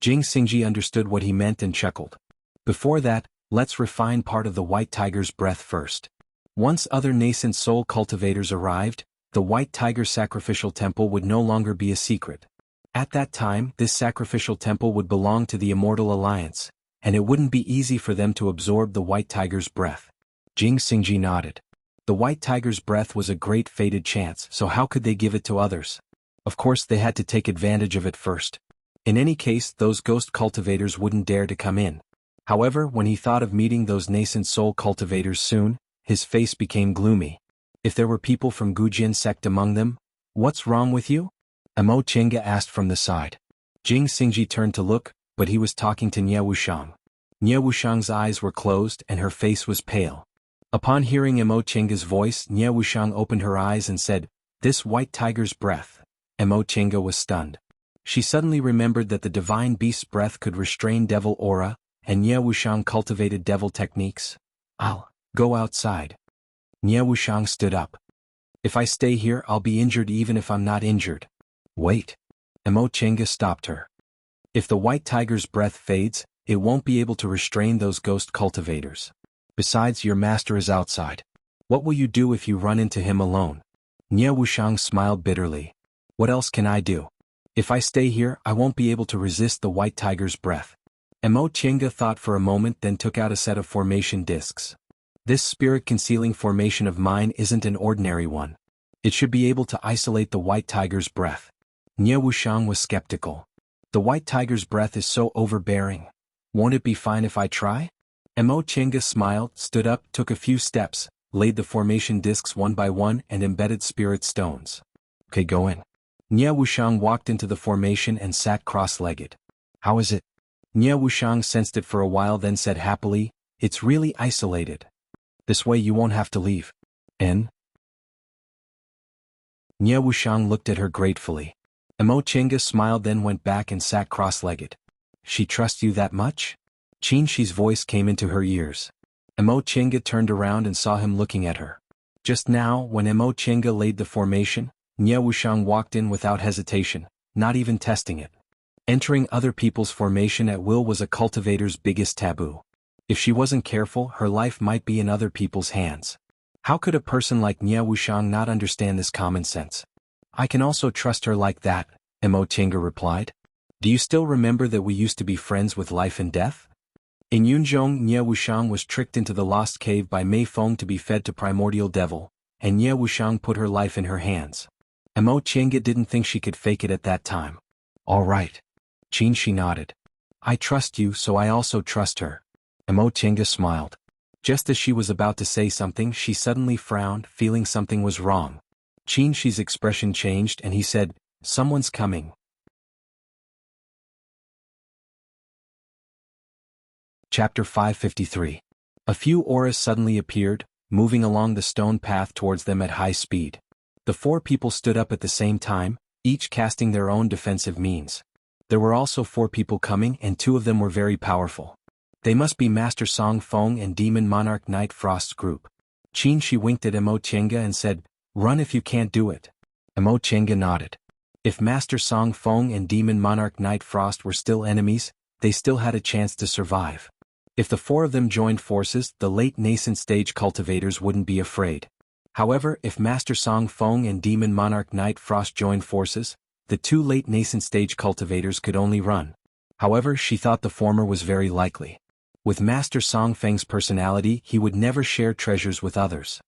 Jing Xingji understood what he meant and chuckled. "Before that, let's refine part of the white tiger's breath first." Once other nascent soul cultivators arrived, the white tiger sacrificial temple would no longer be a secret. At that time, this sacrificial temple would belong to the Immortal Alliance, and it wouldn't be easy for them to absorb the white tiger's breath. Jing Xingji nodded. The white tiger's breath was a great fated chance, so how could they give it to others? Of course they had to take advantage of it first. In any case, those ghost cultivators wouldn't dare to come in. However, when he thought of meeting those nascent soul cultivators soon, his face became gloomy. If there were people from Gujin sect among them, "What's wrong with you?" Amo Chenga asked from the side. Jing Xingji turned to look, but he was talking to Nie Wushang. Nie Wushang's eyes were closed and her face was pale. Upon hearing Amo Chenga's voice, Nie Wushang opened her eyes and said, "This white tiger's breath." Amo Chenga was stunned. She suddenly remembered that the divine beast's breath could restrain devil aura, and Nie Wushang cultivated devil techniques. "I'll go outside." Nie Wushang stood up. "If I stay here, I'll be injured even if I'm not injured." "Wait." Amo Chenga stopped her. "If the white tiger's breath fades, it won't be able to restrain those ghost cultivators. Besides, your master is outside. What will you do if you run into him alone?" Nie Wushang smiled bitterly. "What else can I do? If I stay here, I won't be able to resist the white tiger's breath." Amo Chenga thought for a moment, then took out a set of formation discs. "This spirit-concealing formation of mine isn't an ordinary one. It should be able to isolate the white tiger's breath." Nie Wushang was skeptical. "The white tiger's breath is so overbearing. Won't it be fine if I try?" Amo Chenga smiled, stood up, took a few steps, laid the formation discs one by one and embedded spirit stones. "Okay, go in." Nie Wushang walked into the formation and sat cross-legged. "How is it?" Nie Wushang sensed it for a while, then said happily, "It's really isolated. This way you won't have to leave." "En?" Nie Wushang looked at her gratefully. Amo Chenga smiled, then went back and sat cross-legged. "She trusts you that much?" Qin Shi's voice came into her ears. Amo Chenga turned around and saw him looking at her. Just now, when Amo Chenga laid the formation, Nie Wushang walked in without hesitation, not even testing it. Entering other people's formation at will was a cultivator's biggest taboo. If she wasn't careful, her life might be in other people's hands. How could a person like Nie Wuxiang not understand this common sense? I can also trust her like that, Mo Tiange replied. Do you still remember that we used to be friends with life and death? In Yunzhong, Nie Wuxiang was tricked into the lost cave by Mei Feng to be fed to primordial devil, and Nie Wuxiang put her life in her hands. Mo Tiange didn't think she could fake it at that time. All right. Qin, she nodded. I trust you, so I also trust her. Mo Tiange smiled. Just as she was about to say something, she suddenly frowned, feeling something was wrong. Qin Shi's expression changed and he said, "Someone's coming." Chapter 553. A few auras suddenly appeared, moving along the stone path towards them at high speed. The four people stood up at the same time, each casting their own defensive means. There were also four people coming, and two of them were very powerful. They must be Master Song Feng and Demon Monarch Night Frost's group. Qin Shi winked at Mo Tiange and said, "Run if you can't do it." Mo Tiange nodded. If Master Song Feng and Demon Monarch Night Frost were still enemies, they still had a chance to survive. If the four of them joined forces, the late nascent stage cultivators wouldn't be afraid. However, if Master Song Feng and Demon Monarch Night Frost joined forces, the two late nascent stage cultivators could only run. However, she thought the former was very likely. With Master Song Feng's personality, he would never share treasures with others.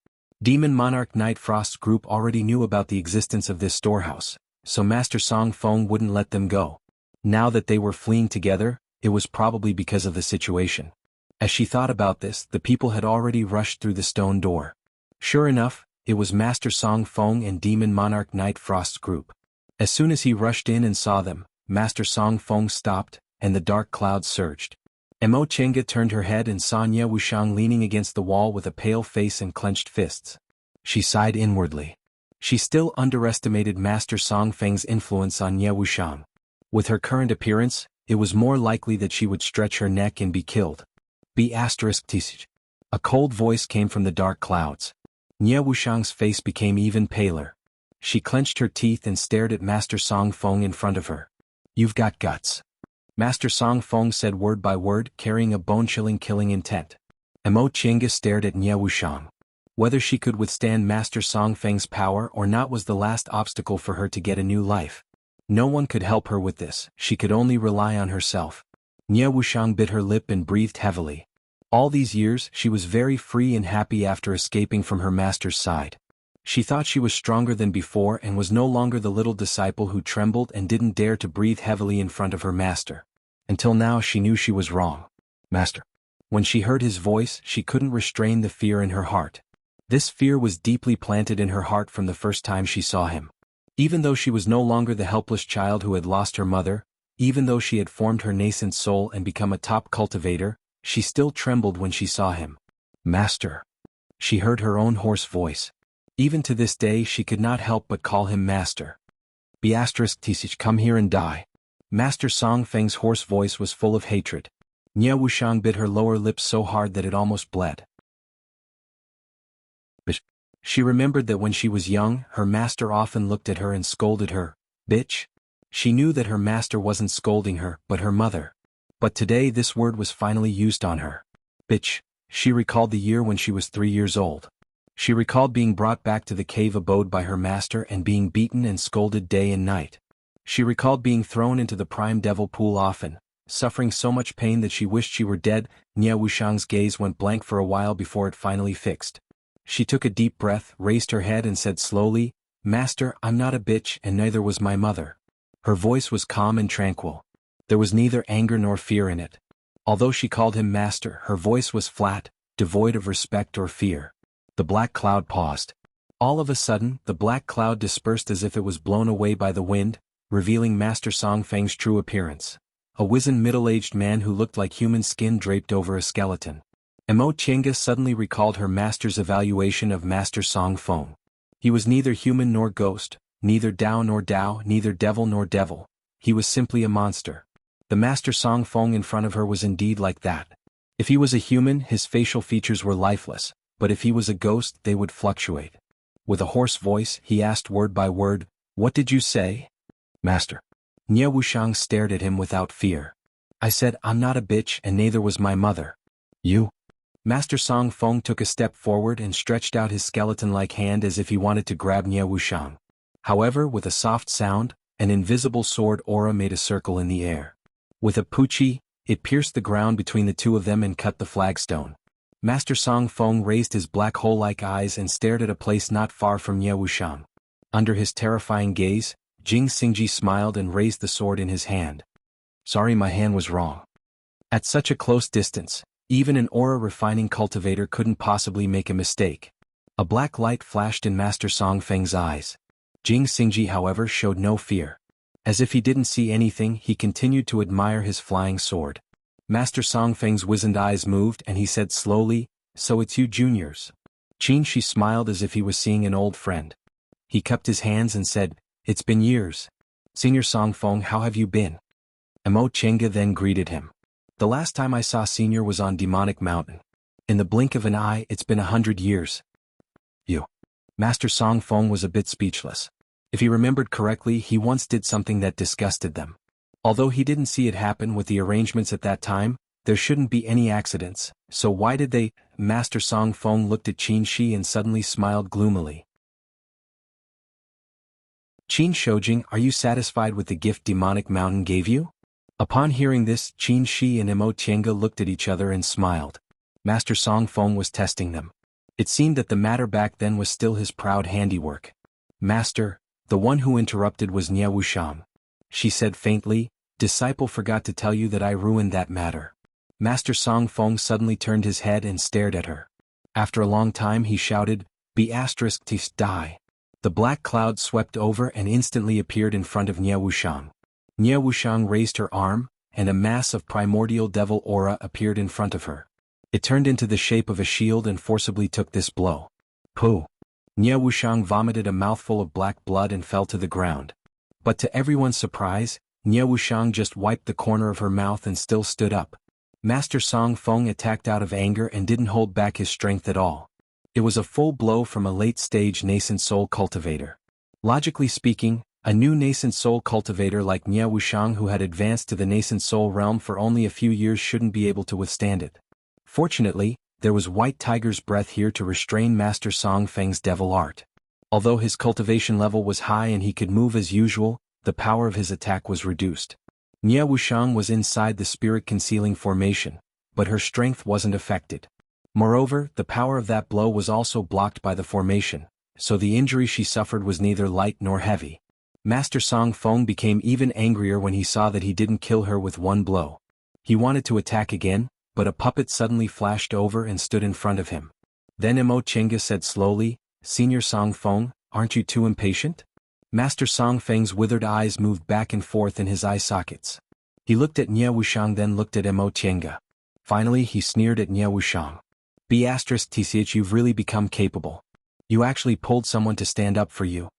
Demon Monarch Night Frost's group already knew about the existence of this storehouse, so Master Song Feng wouldn't let them go. Now that they were fleeing together, it was probably because of the situation. As she thought about this, the people had already rushed through the stone door. Sure enough, it was Master Song Feng and Demon Monarch Night Frost's group. As soon as he rushed in and saw them, Master Song Feng stopped, and the dark clouds surged. Mo Tiange turned her head and saw Nie Wuxiang leaning against the wall with a pale face and clenched fists. She sighed inwardly. She still underestimated Master Song Feng's influence on Nie Wuxiang. With her current appearance, it was more likely that she would stretch her neck and be killed. A cold voice came from the dark clouds. Nie Wuxiang's face became even paler. She clenched her teeth and stared at Master Song Feng in front of her. "You've got guts." Master Song Feng said word by word, carrying a bone-chilling killing intent. Mo Tiange stared at Nie Wuxiang. Whether she could withstand Master Song Feng's power or not was the last obstacle for her to get a new life. No one could help her with this, she could only rely on herself. Nie Wuxiang bit her lip and breathed heavily. All these years, she was very free and happy after escaping from her master's side. She thought she was stronger than before and was no longer the little disciple who trembled and didn't dare to breathe heavily in front of her master. Until now she knew she was wrong. "Master." When she heard his voice, she couldn't restrain the fear in her heart. This fear was deeply planted in her heart from the first time she saw him. Even though she was no longer the helpless child who had lost her mother, even though she had formed her nascent soul and become a top cultivator, she still trembled when she saw him. "Master." She heard her own hoarse voice. Even to this day she could not help but call him Master. Come here and die." Master Song Feng's hoarse voice was full of hatred. Nie Wuxiang bit her lower lip so hard that it almost bled. Bitch. She remembered that when she was young, her master often looked at her and scolded her, "Bitch." She knew that her master wasn't scolding her, but her mother. But today this word was finally used on her. Bitch. She recalled the year when she was 3 years old. She recalled being brought back to the cave abode by her master and being beaten and scolded day and night. She recalled being thrown into the prime devil pool often, suffering so much pain that she wished she were dead. Nie Wuxiang's gaze went blank for a while before it finally fixed. She took a deep breath, raised her head and said slowly, "Master, I'm not a bitch and neither was my mother." Her voice was calm and tranquil. There was neither anger nor fear in it. Although she called him master, her voice was flat, devoid of respect or fear. The black cloud paused. All of a sudden, the black cloud dispersed as if it was blown away by the wind, revealing Master Song Feng's true appearance. A wizened middle-aged man who looked like human skin draped over a skeleton. Mo Tiange suddenly recalled her master's evaluation of Master Song Feng. He was neither human nor ghost, neither Dao nor Dao, neither devil nor devil. He was simply a monster. The Master Song Feng in front of her was indeed like that. If he was a human, his facial features were lifeless, but if he was a ghost, they would fluctuate. With a hoarse voice, he asked word by word, "What did you say?" "Master." Nie Wushang stared at him without fear. I said, I'm not a bitch and neither was my mother. You? Master Song Feng took a step forward and stretched out his skeleton-like hand as if he wanted to grab Nie Wushang. However, with a soft sound, an invisible sword aura made a circle in the air. With a puchi, it pierced the ground between the two of them and cut the flagstone. Master Song Feng raised his black hole-like eyes and stared at a place not far from Nie Wushang. Under his terrifying gaze, Jing Xingji smiled and raised the sword in his hand. Sorry, my hand was wrong. At such a close distance, even an aura-refining cultivator couldn't possibly make a mistake. A black light flashed in Master Song Feng's eyes. Jing Xingji, however, showed no fear. As if he didn't see anything, he continued to admire his flying sword. Master Song Feng's wizened eyes moved and he said slowly, So it's you juniors. Qin Shi smiled as if he was seeing an old friend. He cupped his hands and said, It's been years. Senior Song Feng, how have you been? Mo Chenga then greeted him. The last time I saw Senior was on Demonic Mountain. In the blink of an eye, it's been 100 years. You. Master Song Feng was a bit speechless. If he remembered correctly, he once did something that disgusted them. Although he didn't see it happen with the arrangements at that time, there shouldn't be any accidents, so why did they? Master Song Feng looked at Qin Shi and suddenly smiled gloomily. Qin Shoujing, are you satisfied with the gift Demonic Mountain gave you? Upon hearing this, Qin Shi and Mo Tiange looked at each other and smiled. Master Song Feng was testing them. It seemed that the matter back then was still his proud handiwork. Master, the one who interrupted was Nie Wushang. She said faintly, Disciple forgot to tell you that I ruined that matter. Master Song Feng suddenly turned his head and stared at her. After a long time he shouted, *Tis die. The black cloud swept over and instantly appeared in front of Nie Wushang. Nie Wushang raised her arm, and a mass of primordial devil aura appeared in front of her. It turned into the shape of a shield and forcibly took this blow. Pooh! Nie Wushang vomited a mouthful of black blood and fell to the ground. But to everyone's surprise, Nie Wushang just wiped the corner of her mouth and still stood up. Master Song Feng attacked out of anger and didn't hold back his strength at all. It was a full blow from a late-stage nascent soul cultivator. Logically speaking, a new nascent soul cultivator like Nie Wushang who had advanced to the nascent soul realm for only a few years shouldn't be able to withstand it. Fortunately, there was White Tiger's breath here to restrain Master Song Feng's devil art. Although his cultivation level was high and he could move as usual, the power of his attack was reduced. Nie Wushang was inside the spirit-concealing formation, but her strength wasn't affected. Moreover, the power of that blow was also blocked by the formation, so the injury she suffered was neither light nor heavy. Master Song Feng became even angrier when he saw that he didn't kill her with one blow. He wanted to attack again, but a puppet suddenly flashed over and stood in front of him. Then Mo Chenga said slowly, Senior Song Feng, aren't you too impatient? Master Song Feng's withered eyes moved back and forth in his eye sockets. He looked at Nie Wushang then looked at Mo Chenga. Finally he sneered at Nie Wushang. *TCH, you've really become capable. You actually pulled someone to stand up for you.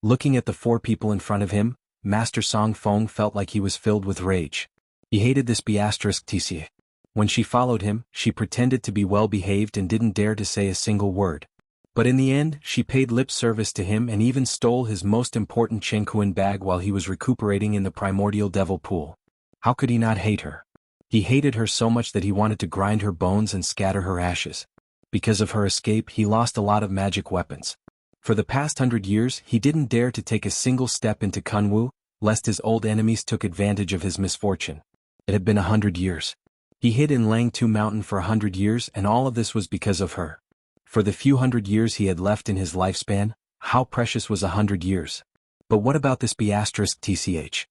Looking at the four people in front of him, Master Song Feng felt like he was filled with rage. He hated this *TCH. When she followed him, she pretended to be well-behaved and didn't dare to say a single word. But in the end, she paid lip service to him and even stole his most important Chengkuan bag while he was recuperating in the primordial devil pool. How could he not hate her? He hated her so much that he wanted to grind her bones and scatter her ashes. Because of her escape, he lost a lot of magic weapons. For the past 100 years, he didn't dare to take a single step into Kunwu, lest his old enemies took advantage of his misfortune. It had been 100 years. He hid in Langtu Mountain for 100 years and all of this was because of her. For the few hundred years he had left in his lifespan, how precious was 100 years. But what about this *TCH?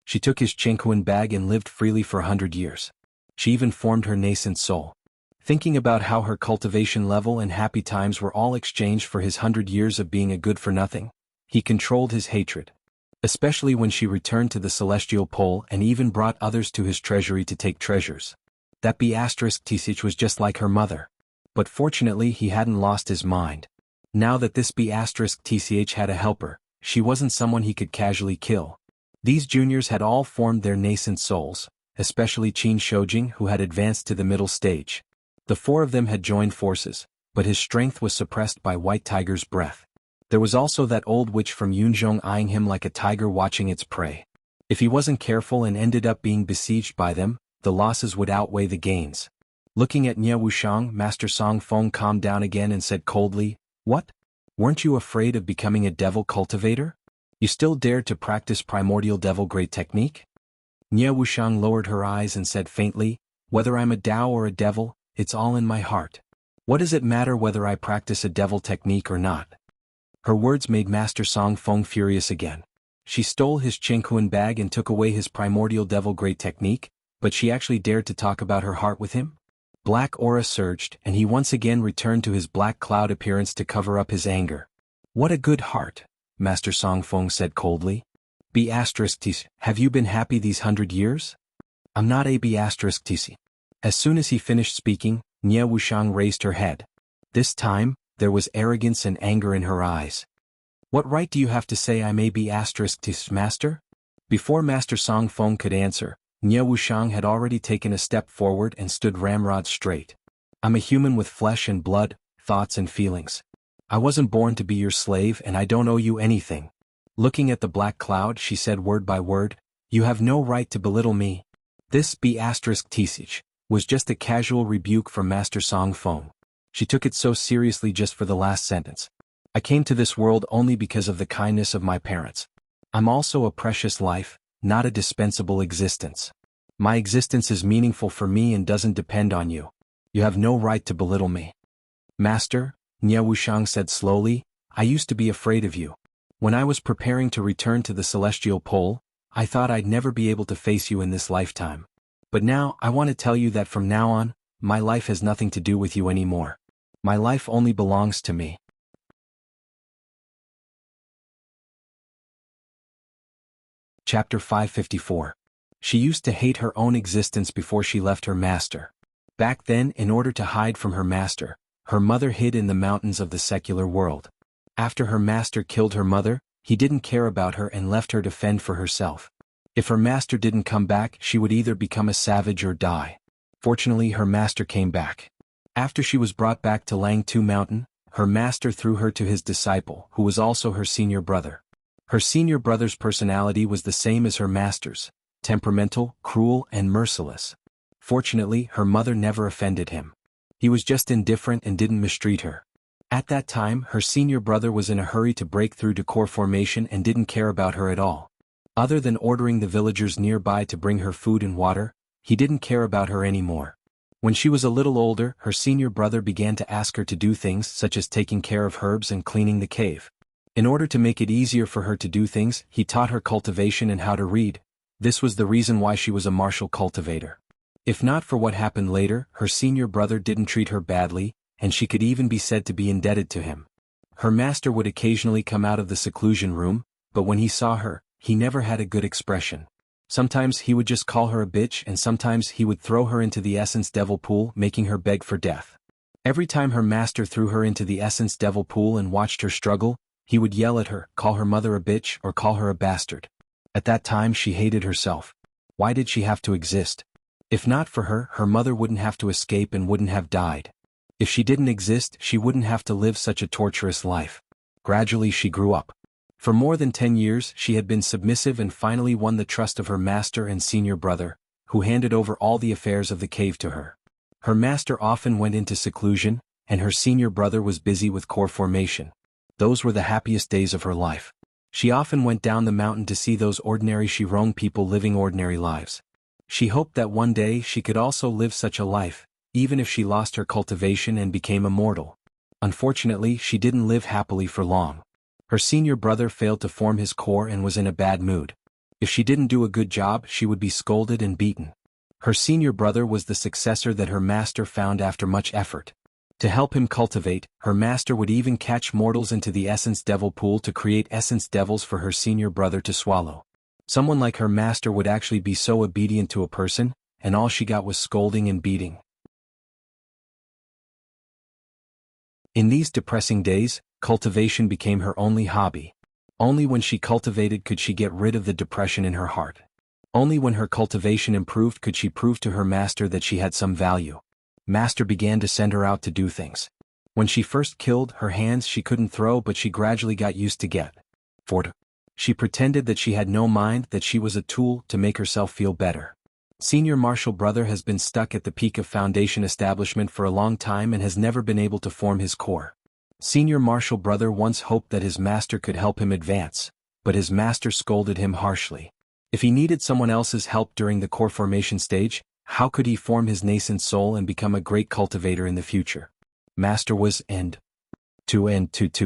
She took his Chengkuan bag and lived freely for 100 years. She even formed her nascent soul. Thinking about how her cultivation level and happy times were all exchanged for his 100 years of being a good-for-nothing, he controlled his hatred. Especially when she returned to the celestial pole and even brought others to his treasury to take treasures. That *TCH was just like her mother. But fortunately he hadn't lost his mind. Now that this *TCH had a helper, she wasn't someone he could casually kill. These juniors had all formed their nascent souls, especially Qin Shoujing who had advanced to the middle stage. The four of them had joined forces, but his strength was suppressed by White Tiger's breath. There was also that old witch from Yunzhong eyeing him like a tiger watching its prey. If he wasn't careful and ended up being besieged by them, the losses would outweigh the gains. Looking at Nie Wuxiang, Master Song Feng calmed down again and said coldly, "What? Weren't you afraid of becoming a devil cultivator? You still dared to practice primordial devil grade technique?" Nie Wuxiang lowered her eyes and said faintly, "Whether I'm a Dao or a devil, it's all in my heart. What does it matter whether I practice a devil technique or not?" Her words made Master Song Feng furious again. She stole his Qinghuan bag and took away his primordial devil grade technique, but she actually dared to talk about her heart with him? Black aura surged, and he once again returned to his black cloud appearance to cover up his anger. "What a good heart," Master Song Feng said coldly. B***ts, have you been happy these 100 years? I'm not a B***ts. As soon as he finished speaking, Nie Wuxiang raised her head. This time, there was arrogance and anger in her eyes. "What right do you have to say I may be ***ts, master?" Before Master Song Feng could answer, Nie Wuxiang had already taken a step forward and stood ramrod straight. "I'm a human with flesh and blood, thoughts and feelings. I wasn't born to be your slave and I don't owe you anything." Looking at the black cloud, she said word by word, "You have no right to belittle me." This B***ts was just a casual rebuke from Master Song Feng. She took it so seriously just for the last sentence. "I came to this world only because of the kindness of my parents. I'm also a precious life, not a dispensable existence. My existence is meaningful for me and doesn't depend on you. You have no right to belittle me." "Master," Nie Wuxiang said slowly, "I used to be afraid of you. When I was preparing to return to the celestial pole, I thought I'd never be able to face you in this lifetime. But now, I want to tell you that from now on, my life has nothing to do with you anymore. My life only belongs to me." Chapter 554. She used to hate her own existence before she left her master. Back then, in order to hide from her master, her mother hid in the mountains of the secular world. After her master killed her mother, he didn't care about her and left her to fend for herself. If her master didn't come back, she would either become a savage or die. Fortunately, her master came back. After she was brought back to Langtu Mountain, her master threw her to his disciple, who was also her senior brother. Her senior brother's personality was the same as her master's: temperamental, cruel, and merciless. Fortunately, her mother never offended him. He was just indifferent and didn't mistreat her. At that time, her senior brother was in a hurry to break through to core formation and didn't care about her at all. Other than ordering the villagers nearby to bring her food and water, he didn't care about her anymore. When she was a little older, her senior brother began to ask her to do things such as taking care of herbs and cleaning the cave. In order to make it easier for her to do things, he taught her cultivation and how to read. This was the reason why she was a martial cultivator. If not for what happened later, her senior brother didn't treat her badly, and she could even be said to be indebted to him. Her master would occasionally come out of the seclusion room, but when he saw her, he never had a good expression. Sometimes he would just call her a bitch, and sometimes he would throw her into the essence devil pool, making her beg for death. Every time her master threw her into the essence devil pool and watched her struggle, he would yell at her, call her mother a bitch, or call her a bastard. At that time she hated herself. Why did she have to exist? If not for her, her mother wouldn't have to escape and wouldn't have died. If she didn't exist, she wouldn't have to live such a torturous life. Gradually she grew up. For more than 10 years she had been submissive and finally won the trust of her master and senior brother, who handed over all the affairs of the cave to her. Her master often went into seclusion, and her senior brother was busy with core formation. Those were the happiest days of her life. She often went down the mountain to see those ordinary Shirong people living ordinary lives. She hoped that one day she could also live such a life, even if she lost her cultivation and became immortal. Unfortunately, she didn't live happily for long. Her senior brother failed to form his core and was in a bad mood. If she didn't do a good job, she would be scolded and beaten. Her senior brother was the successor that her master found after much effort. To help him cultivate, her master would even catch mortals into the essence devil pool to create essence devils for her senior brother to swallow. Someone like her master would actually be so obedient to a person, and all she got was scolding and beating. In these depressing days, cultivation became her only hobby. Only when she cultivated could she get rid of the depression in her heart. Only when her cultivation improved could she prove to her master that she had some value. Master began to send her out to do things. When she first killed her hands she couldn't throw, but she gradually got used to get fort. She pretended that she had no mind, that she was a tool to make herself feel better. Senior Marshall brother has been stuck at the peak of Foundation establishment for a long time and has never been able to form his core. Senior Marshall brother once hoped that his master could help him advance, but his master scolded him harshly. If he needed someone else's help during the core formation stage, how could he form his nascent soul and become a great cultivator in the future? Master was and to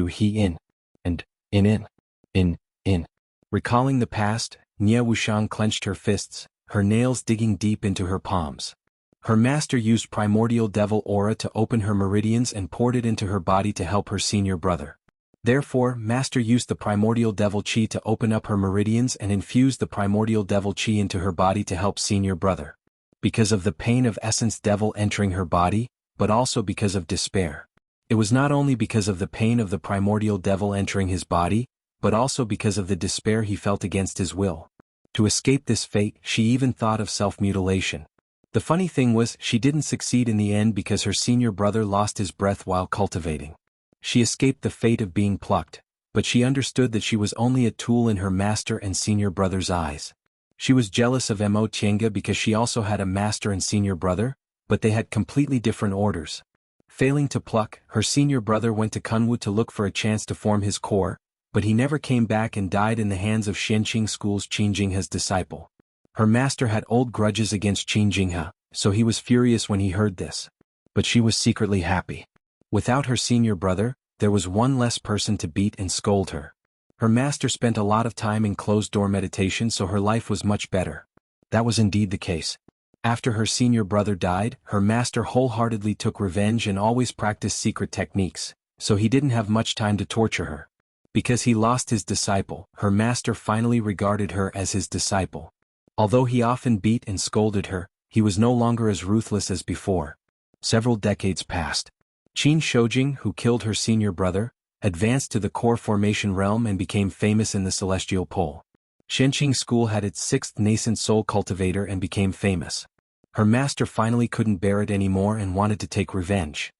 he in and in. Recalling the past, Nie Wuxiang clenched her fists, her nails digging deep into her palms. Her master used primordial devil aura to open her meridians and poured it into her body to help her senior brother. Therefore, master used the primordial devil chi to open up her meridians and infused the primordial devil chi into her body to help senior brother. Because of the pain of essence devil entering her body, but also because of despair. It was not only because of the pain of the primordial devil entering his body, but also because of the despair he felt against his will. To escape this fate, she even thought of self-mutilation. The funny thing was, she didn't succeed in the end because her senior brother lost his breath while cultivating. She escaped the fate of being plucked, but she understood that she was only a tool in her master and senior brother's eyes. She was jealous of Mo Tienga because she also had a master and senior brother, but they had completely different orders. Failing to pluck, her senior brother went to Kunwu to look for a chance to form his core, but he never came back and died in the hands of Xianqing School's Qingjinghe's disciple. Her master had old grudges against Qingjinghe, so he was furious when he heard this. But she was secretly happy. Without her senior brother, there was one less person to beat and scold her. Her master spent a lot of time in closed-door meditation, so her life was much better. That was indeed the case. After her senior brother died, her master wholeheartedly took revenge and always practiced secret techniques, so he didn't have much time to torture her. Because he lost his disciple, her master finally regarded her as his disciple. Although he often beat and scolded her, he was no longer as ruthless as before. Several decades passed. Qin Shoujing, who killed her senior brother, advanced to the core formation realm and became famous in the celestial pole. Xianqing School had its sixth nascent soul cultivator and became famous. Her master finally couldn't bear it anymore and wanted to take revenge.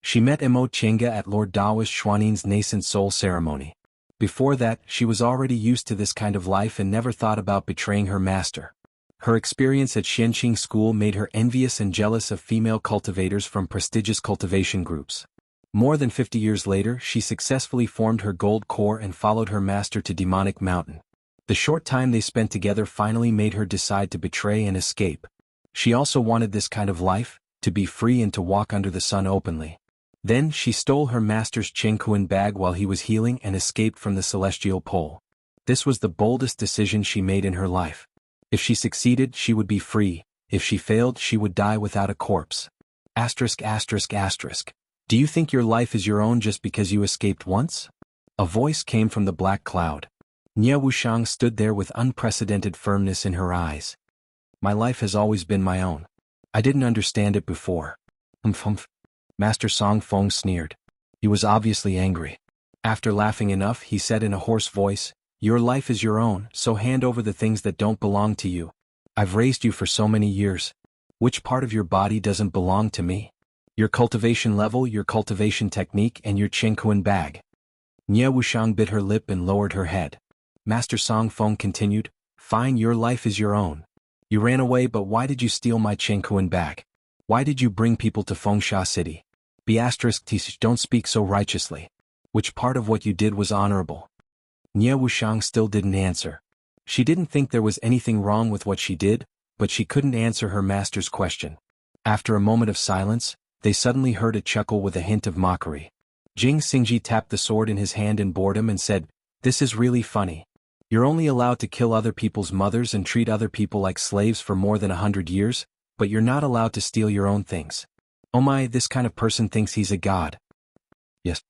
She met Mo Tienga at Lord Daoist Xuanin's nascent soul ceremony. Before that, she was already used to this kind of life and never thought about betraying her master. Her experience at Xianqing School made her envious and jealous of female cultivators from prestigious cultivation groups. More than 50 years later, she successfully formed her gold core and followed her master to Demonic Mountain. The short time they spent together finally made her decide to betray and escape. She also wanted this kind of life, to be free and to walk under the sun openly. Then she stole her master's Chengkuan bag while he was healing and escaped from the celestial pole. This was the boldest decision she made in her life. If she succeeded, she would be free. If she failed, she would die without a corpse. ****. Do you think your life is your own just because you escaped once? A voice came from the black cloud. Nie Wuxiang stood there with unprecedented firmness in her eyes. My life has always been my own. I didn't understand it before. Humph. Master Song Feng sneered. He was obviously angry. After laughing enough, he said in a hoarse voice, Your life is your own, so hand over the things that don't belong to you. I've raised you for so many years. Which part of your body doesn't belong to me? Your cultivation level, your cultivation technique, and your Chengkuan bag. Nie Wuxiang bit her lip and lowered her head. Master Song Feng continued, Fine, your life is your own. You ran away, but why did you steal my Chengkuan bag? Why did you bring people to Fengsha City? Don't speak so righteously. Which part of what you did was honorable? Nie Wuxiang still didn't answer. She didn't think there was anything wrong with what she did, but she couldn't answer her master's question. After a moment of silence, they suddenly heard a chuckle with a hint of mockery. Jing Xingji tapped the sword in his hand in boredom and said, This is really funny. You're only allowed to kill other people's mothers and treat other people like slaves for more than 100 years, but you're not allowed to steal your own things. Oh my, this kind of person thinks he's a god. Yes.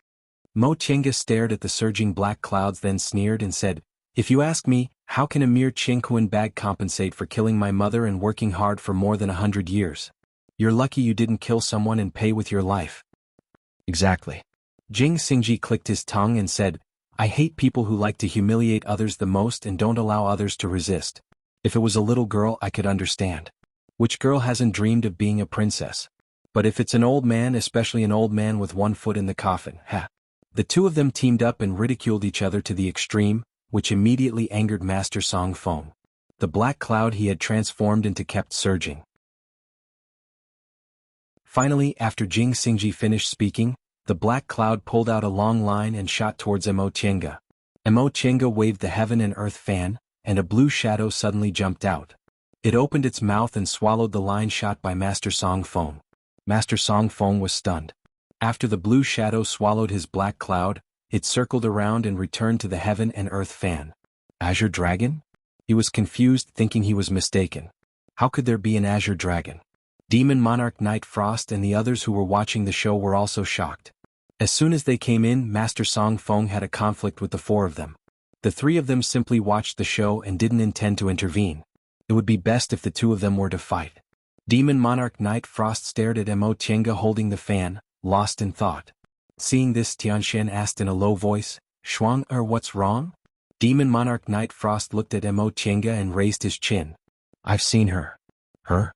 Mo Tienga stared at the surging black clouds, then sneered and said, If you ask me, how can a mere Chengkuan bag compensate for killing my mother and working hard for more than 100 years? You're lucky you didn't kill someone and pay with your life. Exactly. Jing Xingji clicked his tongue and said, I hate people who like to humiliate others the most and don't allow others to resist. If it was a little girl, I could understand. Which girl hasn't dreamed of being a princess? But if it's an old man, especially an old man with one foot in the coffin, ha. The two of them teamed up and ridiculed each other to the extreme, which immediately angered Master Song Feng. The black cloud he had transformed into kept surging. Finally, after Jing Xingji finished speaking, the black cloud pulled out a long line and shot towards Mo Tiange. Mo Tiange waved the heaven and earth fan, and a blue shadow suddenly jumped out. It opened its mouth and swallowed the line shot by Master Song Feng. Master Song Feng was stunned. After the blue shadow swallowed his black cloud, it circled around and returned to the heaven and earth fan. Azure Dragon? He was confused, thinking he was mistaken. How could there be an Azure Dragon? Demon Monarch Night Frost and the others who were watching the show were also shocked. As soon as they came in, Master Song Feng had a conflict with the four of them. The three of them simply watched the show and didn't intend to intervene. It would be best if the two of them were to fight. Demon Monarch Night Frost stared at Mo Tiange holding the fan, lost in thought. Seeing this, Tianxian asked in a low voice, "Shuang, what's wrong?" Demon Monarch Night Frost looked at Mo Tiange and raised his chin. "I've seen her." "Her?"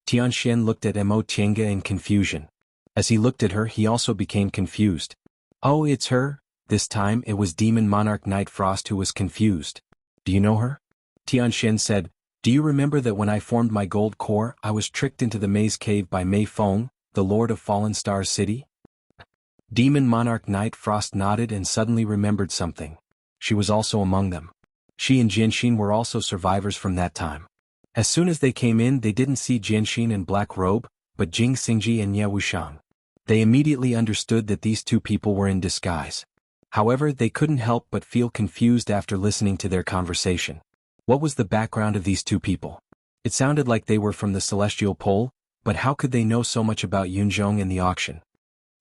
Tianxian looked at Mo Tiange in confusion. As he looked at her, he also became confused. "Oh, it's her?" This time it was Demon Monarch Night Frost who was confused. "Do you know her?" Tianxian said, "Do you remember that when I formed my gold core, I was tricked into the maze cave by Mei Feng, the Lord of Fallen Star City?" Demon Monarch Night Frost nodded and suddenly remembered something. She was also among them. She and Jianxin were also survivors from that time. As soon as they came in, they didn't see Jianxin in black robe, but Jing Xingji and Ye Wushang. They immediately understood that these two people were in disguise. However, they couldn't help but feel confused after listening to their conversation. What was the background of these two people? It sounded like they were from the Celestial Pole, but how could they know so much about Yunzhong and the auction?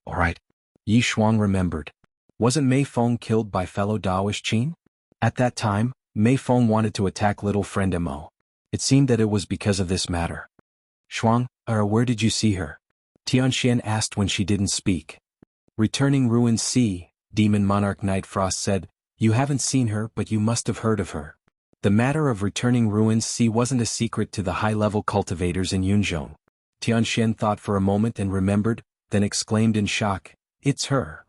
Alright. Yi Shuang remembered. Wasn't Mei Feng killed by fellow Daoist Qin? At that time, Mei Feng wanted to attack little friend Mo. It seemed that it was because of this matter. "Shuang, where did you see her?" Tianxian asked when she didn't speak. "Returning Ruins Sea," Demon Monarch Night Frost said. "You haven't seen her, but you must have heard of her." The matter of returning Ruins Sea wasn't a secret to the high-level cultivators in Yunzhong. Tianxian thought for a moment and remembered, then exclaimed in shock, "It's her."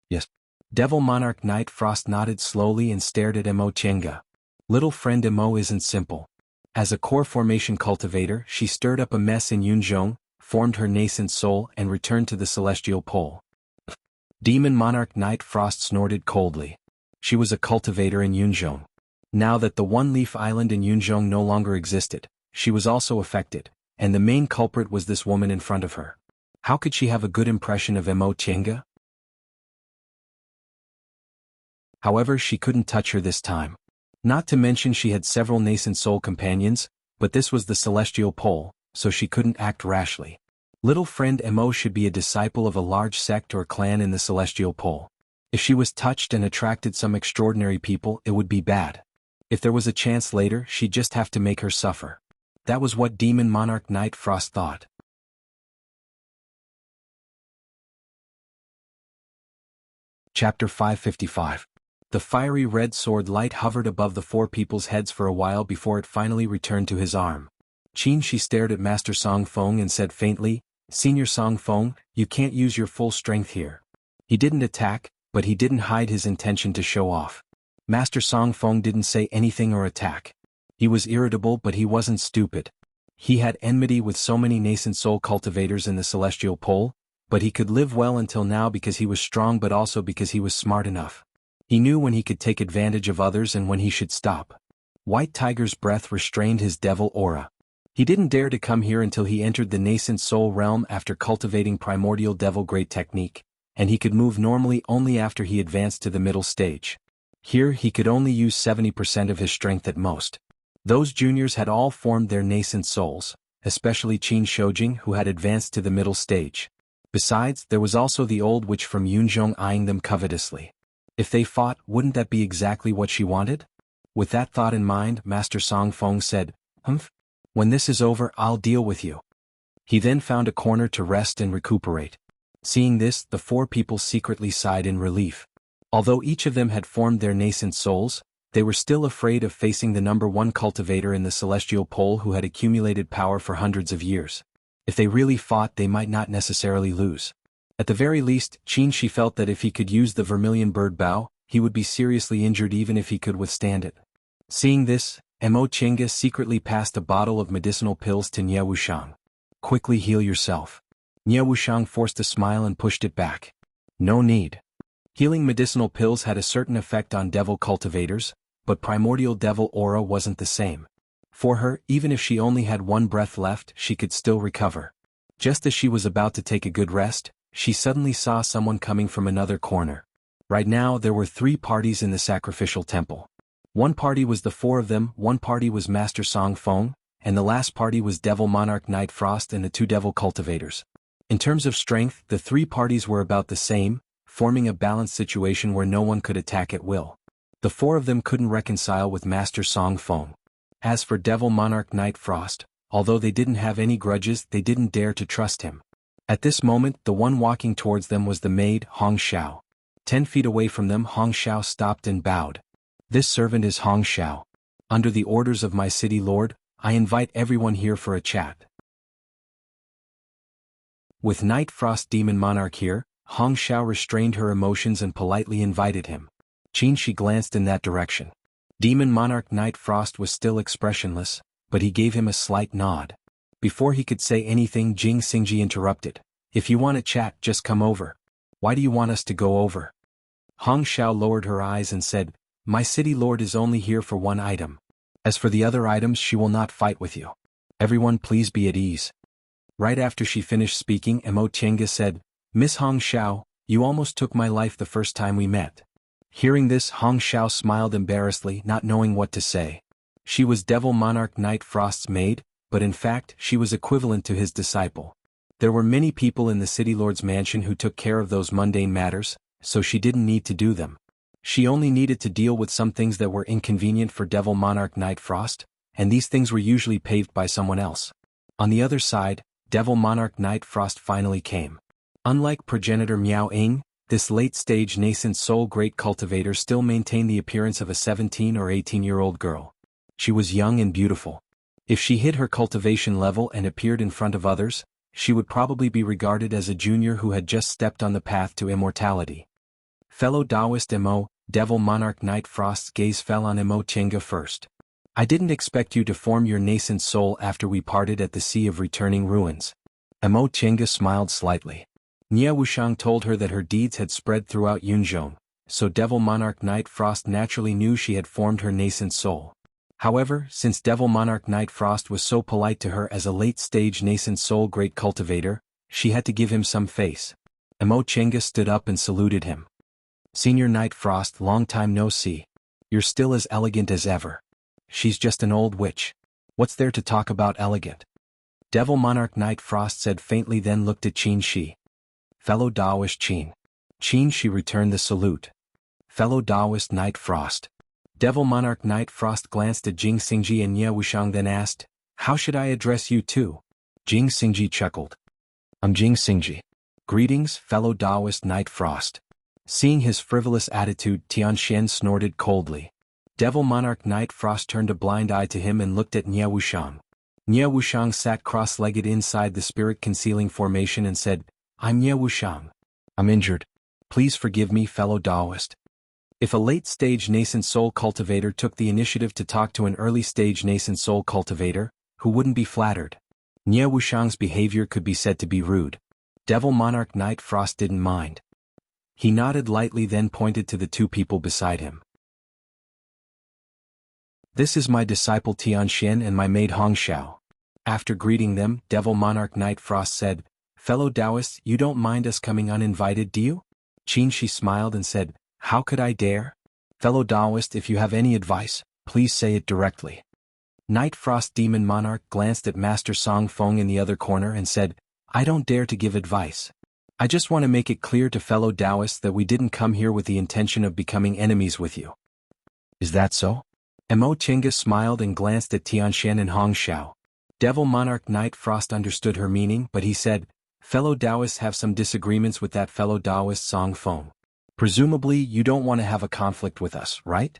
"Yes." Devil Monarch Night Frost nodded slowly and stared at Mo Tiange. Little friend Mo isn't simple. As a core formation cultivator, she stirred up a mess in Yunzhong, formed her nascent soul and returned to the Celestial Pole. Demon Monarch Night Frost snorted coldly. She was a cultivator in Yunzhong. Now that the one-leaf island in Yunzhong no longer existed, she was also affected, and the main culprit was this woman in front of her. How could she have a good impression of Mo Tiange? However, she couldn't touch her this time. Not to mention she had several nascent soul companions, but this was the Celestial Pole, so she couldn't act rashly. Little friend Mo should be a disciple of a large sect or clan in the Celestial Pole. If she was touched and attracted some extraordinary people, it would be bad. If there was a chance later, she'd just have to make her suffer. That was what Demon Monarch Night Frost thought. Chapter 555. The fiery red sword light hovered above the four people's heads for a while before it finally returned to his arm. Qin Shi stared at Master Song Feng and said faintly, "Senior Song Feng, you can't use your full strength here." He didn't attack, but he didn't hide his intention to show off. Master Song Feng didn't say anything or attack. He was irritable, but he wasn't stupid. He had enmity with so many nascent soul cultivators in the Celestial Pole, but he could live well until now because he was strong but also because he was smart enough. He knew when he could take advantage of others and when he should stop. White Tiger's breath restrained his devil aura. He didn't dare to come here until he entered the nascent soul realm after cultivating primordial devil great technique, and he could move normally only after he advanced to the middle stage. Here he could only use 70% of his strength at most. Those juniors had all formed their nascent souls, especially Qin Shoujing who had advanced to the middle stage. Besides, there was also the old witch from Yunzhong eyeing them covetously. If they fought, wouldn't that be exactly what she wanted? With that thought in mind, Master Song Feng said, "Humph. When this is over, I'll deal with you." He then found a corner to rest and recuperate. Seeing this, the four people secretly sighed in relief. Although each of them had formed their nascent souls, they were still afraid of facing the #1 cultivator in the Celestial Pole who had accumulated power for hundreds of years. If they really fought, they might not necessarily lose. At the very least, Qin felt that if he could use the vermilion bird bow, he would be seriously injured even if he could withstand it. Seeing this, Mo Chenga secretly passed a bottle of medicinal pills to Nie Wushang. Quickly heal yourself. Nie Wushang forced a smile and pushed it back. No need. Healing medicinal pills had a certain effect on devil cultivators, but primordial devil aura wasn't the same. For her, even if she only had one breath left, she could still recover. Just as she was about to take a good rest, she suddenly saw someone coming from another corner. Right now there were 3 parties in the sacrificial temple. One party was the 4 of them, one party was Master Song Feng, and the last party was Devil Monarch Night Frost and the 2 devil cultivators. In terms of strength, the 3 parties were about the same, forming a balanced situation where no one could attack at will. The 4 of them couldn't reconcile with Master Song Feng. As for Devil Monarch Night Frost, although they didn't have any grudges, they didn't dare to trust him. At this moment, the one walking towards them was the maid, Hong Xiao. 10 feet away from them, Hong Xiao stopped and bowed. This servant is Hong Xiao. Under the orders of my city lord, I invite everyone here for a chat. With Night Frost Demon Monarch here, Hong Xiao restrained her emotions and politely invited him. Qin glanced in that direction. Demon Monarch Night Frost was still expressionless, but he gave him a slight nod. Before he could say anything, Jing Xingji interrupted. If you want to chat, just come over. Why do you want us to go over? Hong Xiao lowered her eyes and said, My city lord is only here for one item. As for the other items, she will not fight with you. Everyone please be at ease. Right after she finished speaking, Mo Chenga said, Miss Hong Xiao, you almost took my life the first time we met. Hearing this, Hong Xiao smiled embarrassedly, not knowing what to say. She was Devil Monarch Night Frost's maid, but in fact, she was equivalent to his disciple. There were many people in the city lord's mansion who took care of those mundane matters, so she didn't need to do them. She only needed to deal with some things that were inconvenient for Devil Monarch Night Frost, and these things were usually paved by someone else. On the other side, Devil Monarch Night Frost finally came. Unlike progenitor Miao Ing, this late-stage nascent soul great cultivator still maintained the appearance of a 17 or 18-year-old girl. She was young and beautiful. If she hid her cultivation level and appeared in front of others, she would probably be regarded as a junior who had just stepped on the path to immortality. Fellow Taoist Mo, Devil Monarch Night Frost's gaze fell on Mo Chenga first. I didn't expect you to form your nascent soul after we parted at the Sea of Returning Ruins. Mo Chenga smiled slightly. Nie Wushang told her that her deeds had spread throughout Yunzhong, so Devil Monarch Night Frost naturally knew she had formed her nascent soul. However, since Devil Monarch Night Frost was so polite to her as a late-stage nascent soul great cultivator, she had to give him some face. Mo Chenga stood up and saluted him. Senior Night Frost, long time no see. You're still as elegant as ever. She's just an old witch. What's there to talk about elegant? Devil Monarch Night Frost said faintly, then looked at Qin Shi. Fellow Taoist Qin. Qin Shi returned the salute. Fellow Taoist Night Frost. Devil Monarch Night Frost glanced at Jing Xingji and Nie Wushang, then asked, How should I address you too? Jing Xingji chuckled. I'm Jing Xingji. Greetings, fellow Taoist Night Frost. Seeing his frivolous attitude, Tianxian snorted coldly. Devil Monarch Night Frost turned a blind eye to him and looked at Nie Wushang. Nie Wushang sat cross-legged inside the spirit-concealing formation and said, I'm Nie Wushang. I'm injured. Please forgive me, fellow Taoist. If a late-stage nascent soul cultivator took the initiative to talk to an early-stage nascent soul cultivator, who wouldn't be flattered? Nie Wushang's behavior could be said to be rude. Devil Monarch Night Frost didn't mind. He nodded lightly, then pointed to the 2 people beside him. This is my disciple Tianxian and my maid Hong Xiao. After greeting them, Devil Monarch Night Frost said, Fellow Taoists, you don't mind us coming uninvited, do you? Qin Shi smiled and said, How could I dare? Fellow Taoist, if you have any advice, please say it directly. Night Frost Demon Monarch glanced at Master Song Feng in the other corner and said, I don't dare to give advice. I just want to make it clear to fellow Taoists that we didn't come here with the intention of becoming enemies with you. Is that so? Mo Chenga smiled and glanced at Tianxian and Hong Xiao. Devil Monarch Night Frost understood her meaning, but he said, Fellow Taoists have some disagreements with that fellow Taoist Song Feng. Presumably you don't want to have a conflict with us, right?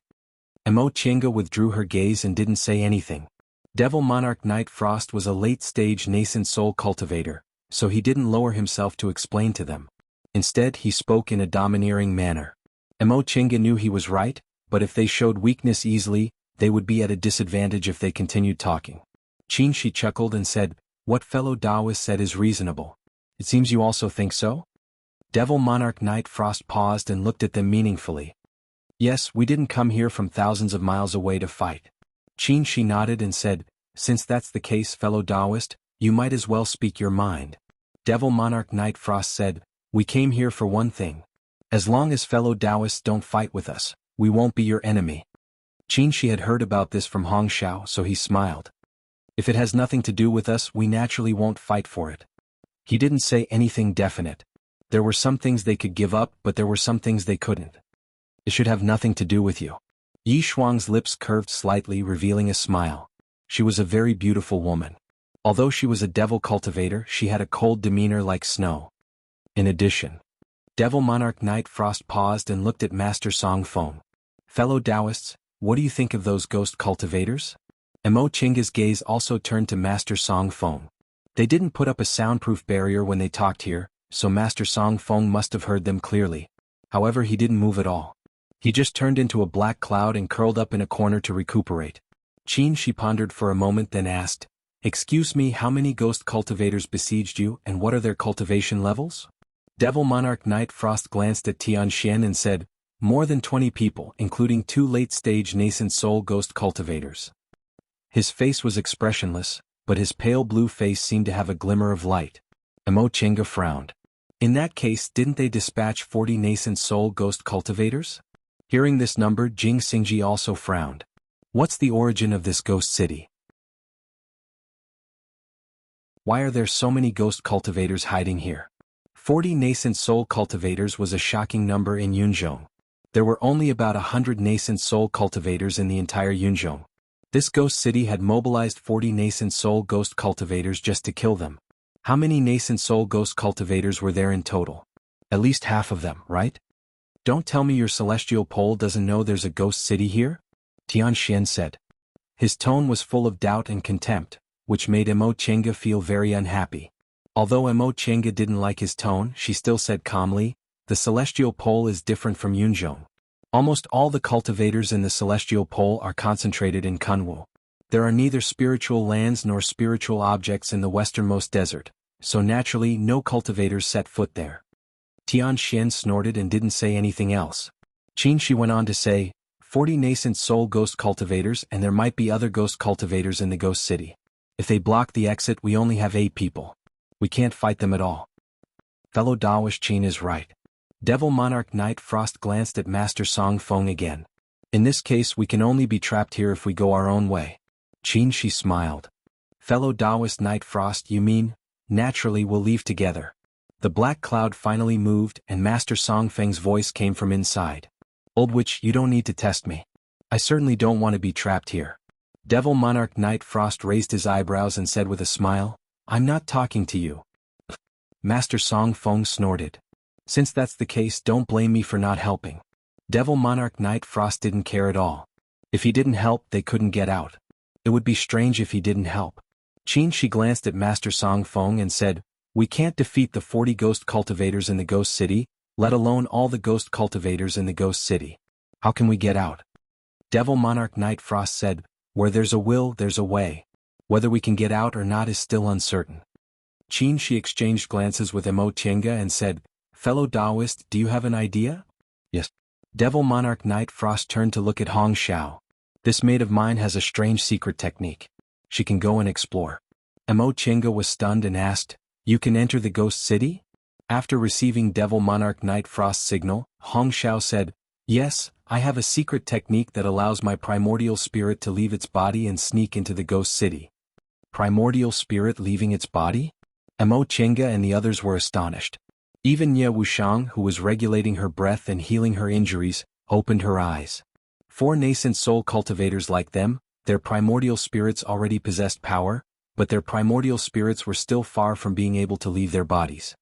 Mo Chenga withdrew her gaze and didn't say anything. Devil Monarch Knight Frost was a late-stage nascent soul cultivator, so he didn't lower himself to explain to them. Instead, he spoke in a domineering manner. Chinga knew he was right, but if they showed weakness easily, they would be at a disadvantage if they continued talking. Shi chuckled and said, "What fellow Taoist said is reasonable. It seems you also think so?" Devil Monarch Knight Frost paused and looked at them meaningfully. "Yes, we didn't come here from thousands of miles away to fight." Shi nodded and said, "Since that's the case, fellow Taoist, you might as well speak your mind." Devil Monarch Knight Frost said, "We came here for one thing. As long as fellow Taoists don't fight with us, we won't be your enemy." Shi had heard about this from Hong Xiao, so he smiled. "If it has nothing to do with us, we naturally won't fight for it." He didn't say anything definite. There were some things they could give up, but there were some things they couldn't. "It should have nothing to do with you." Yi Shuang's lips curved slightly, revealing a smile. She was a very beautiful woman. Although she was a devil cultivator, she had a cold demeanor like snow. In addition, Devil Monarch Knight Frost paused and looked at Master Song Feng. "Fellow Taoists, what do you think of those ghost cultivators?" Chinga's gaze also turned to Master Song Feng. They didn't put up a soundproof barrier when they talked here, so Master Song Feng must have heard them clearly. However, he didn't move at all. He just turned into a black cloud and curled up in a corner to recuperate. She pondered for a moment, then asked, "Excuse me, how many ghost cultivators besieged you, and what are their cultivation levels?" Devil Monarch Knight Frost glanced at Tianxian and said, "More than 20 people, including 2 late-stage nascent soul ghost cultivators." His face was expressionless, but his pale blue face seemed to have a glimmer of light. Chinga frowned. "In that case, didn't they dispatch 40 nascent soul ghost cultivators?" Hearing this number, Jing Xingji also frowned. "What's the origin of this ghost city? Why are there so many ghost cultivators hiding here?" 40 nascent soul cultivators was a shocking number in Yunzhong. There were only about 100 nascent soul cultivators in the entire Yunzhong. This ghost city had mobilized 40 nascent soul ghost cultivators just to kill them. How many nascent soul ghost cultivators were there in total? At least half of them, right? "Don't tell me your celestial pole doesn't know there's a ghost city here?" Tianxian said. His tone was full of doubt and contempt, which made Chinga feel very unhappy. Although Chinga didn't like his tone, she still said calmly, "The celestial pole is different from Yunzhong. Almost all the cultivators in the celestial pole are concentrated in Kunwu. There are neither spiritual lands nor spiritual objects in the westernmost desert, so naturally no cultivators set foot there." Tianxian snorted and didn't say anything else. She went on to say, 40 nascent soul ghost cultivators, and there might be other ghost cultivators in the ghost city. If they block the exit, we only have 8 people. We can't fight them at all. Fellow Taoist Qin is right. Devil Monarch Knight Frost glanced at Master Song Feng again. "In this case, we can only be trapped here if we go our own way." She smiled. "Fellow Taoist Knight Frost, you mean? Naturally, we'll leave together." The black cloud finally moved, and Master Song Feng's voice came from inside. "Old witch, you don't need to test me. I certainly don't want to be trapped here." Devil Monarch Knight Frost raised his eyebrows and said with a smile, "I'm not talking to you." Master Song Feng snorted. "Since that's the case, don't blame me for not helping." Devil Monarch Knight Frost didn't care at all. If he didn't help, they couldn't get out. It would be strange if he didn't help. She glanced at Master Song Feng and said, "We can't defeat the 40 ghost cultivators in the ghost city, let alone all the ghost cultivators in the ghost city. How can we get out?" Devil Monarch Knight Frost said, "Where there's a will, there's a way. Whether we can get out or not is still uncertain." She exchanged glances with Chinga and said, "Fellow Taoist, do you have an idea?" "Yes." Devil Monarch Knight Frost turned to look at Hong Xiao. "This maid of mine has a strange secret technique. She can go and explore." Chinga was stunned and asked, "You can enter the ghost city?" After receiving Devil Monarch Knight Frost's signal, Hong Xiao said, "Yes, I have a secret technique that allows my primordial spirit to leave its body and sneak into the ghost city." Primordial spirit leaving its body? Chinga and the others were astonished. Even Ye Wushang, who was regulating her breath and healing her injuries, opened her eyes. 4 nascent soul cultivators like them, their primordial spirits already possessed power, but their primordial spirits were still far from being able to leave their bodies.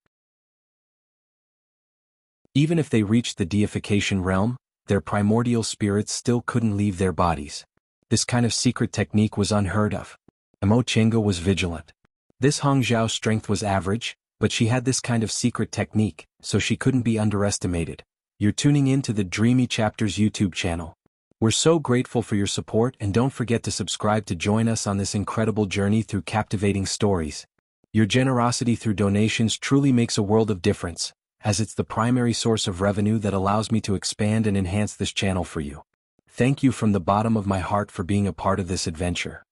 Even if they reached the deification realm, their primordial spirits still couldn't leave their bodies. This kind of secret technique was unheard of. Mo Chenga was vigilant. This Hong Zhao's strength was average, but she had this kind of secret technique, so she couldn't be underestimated. You're tuning in to the Dreamy Chapters YouTube channel. We're so grateful for your support, and don't forget to subscribe to join us on this incredible journey through captivating stories. Your generosity through donations truly makes a world of difference, as it's the primary source of revenue that allows me to expand and enhance this channel for you. Thank you from the bottom of my heart for being a part of this adventure.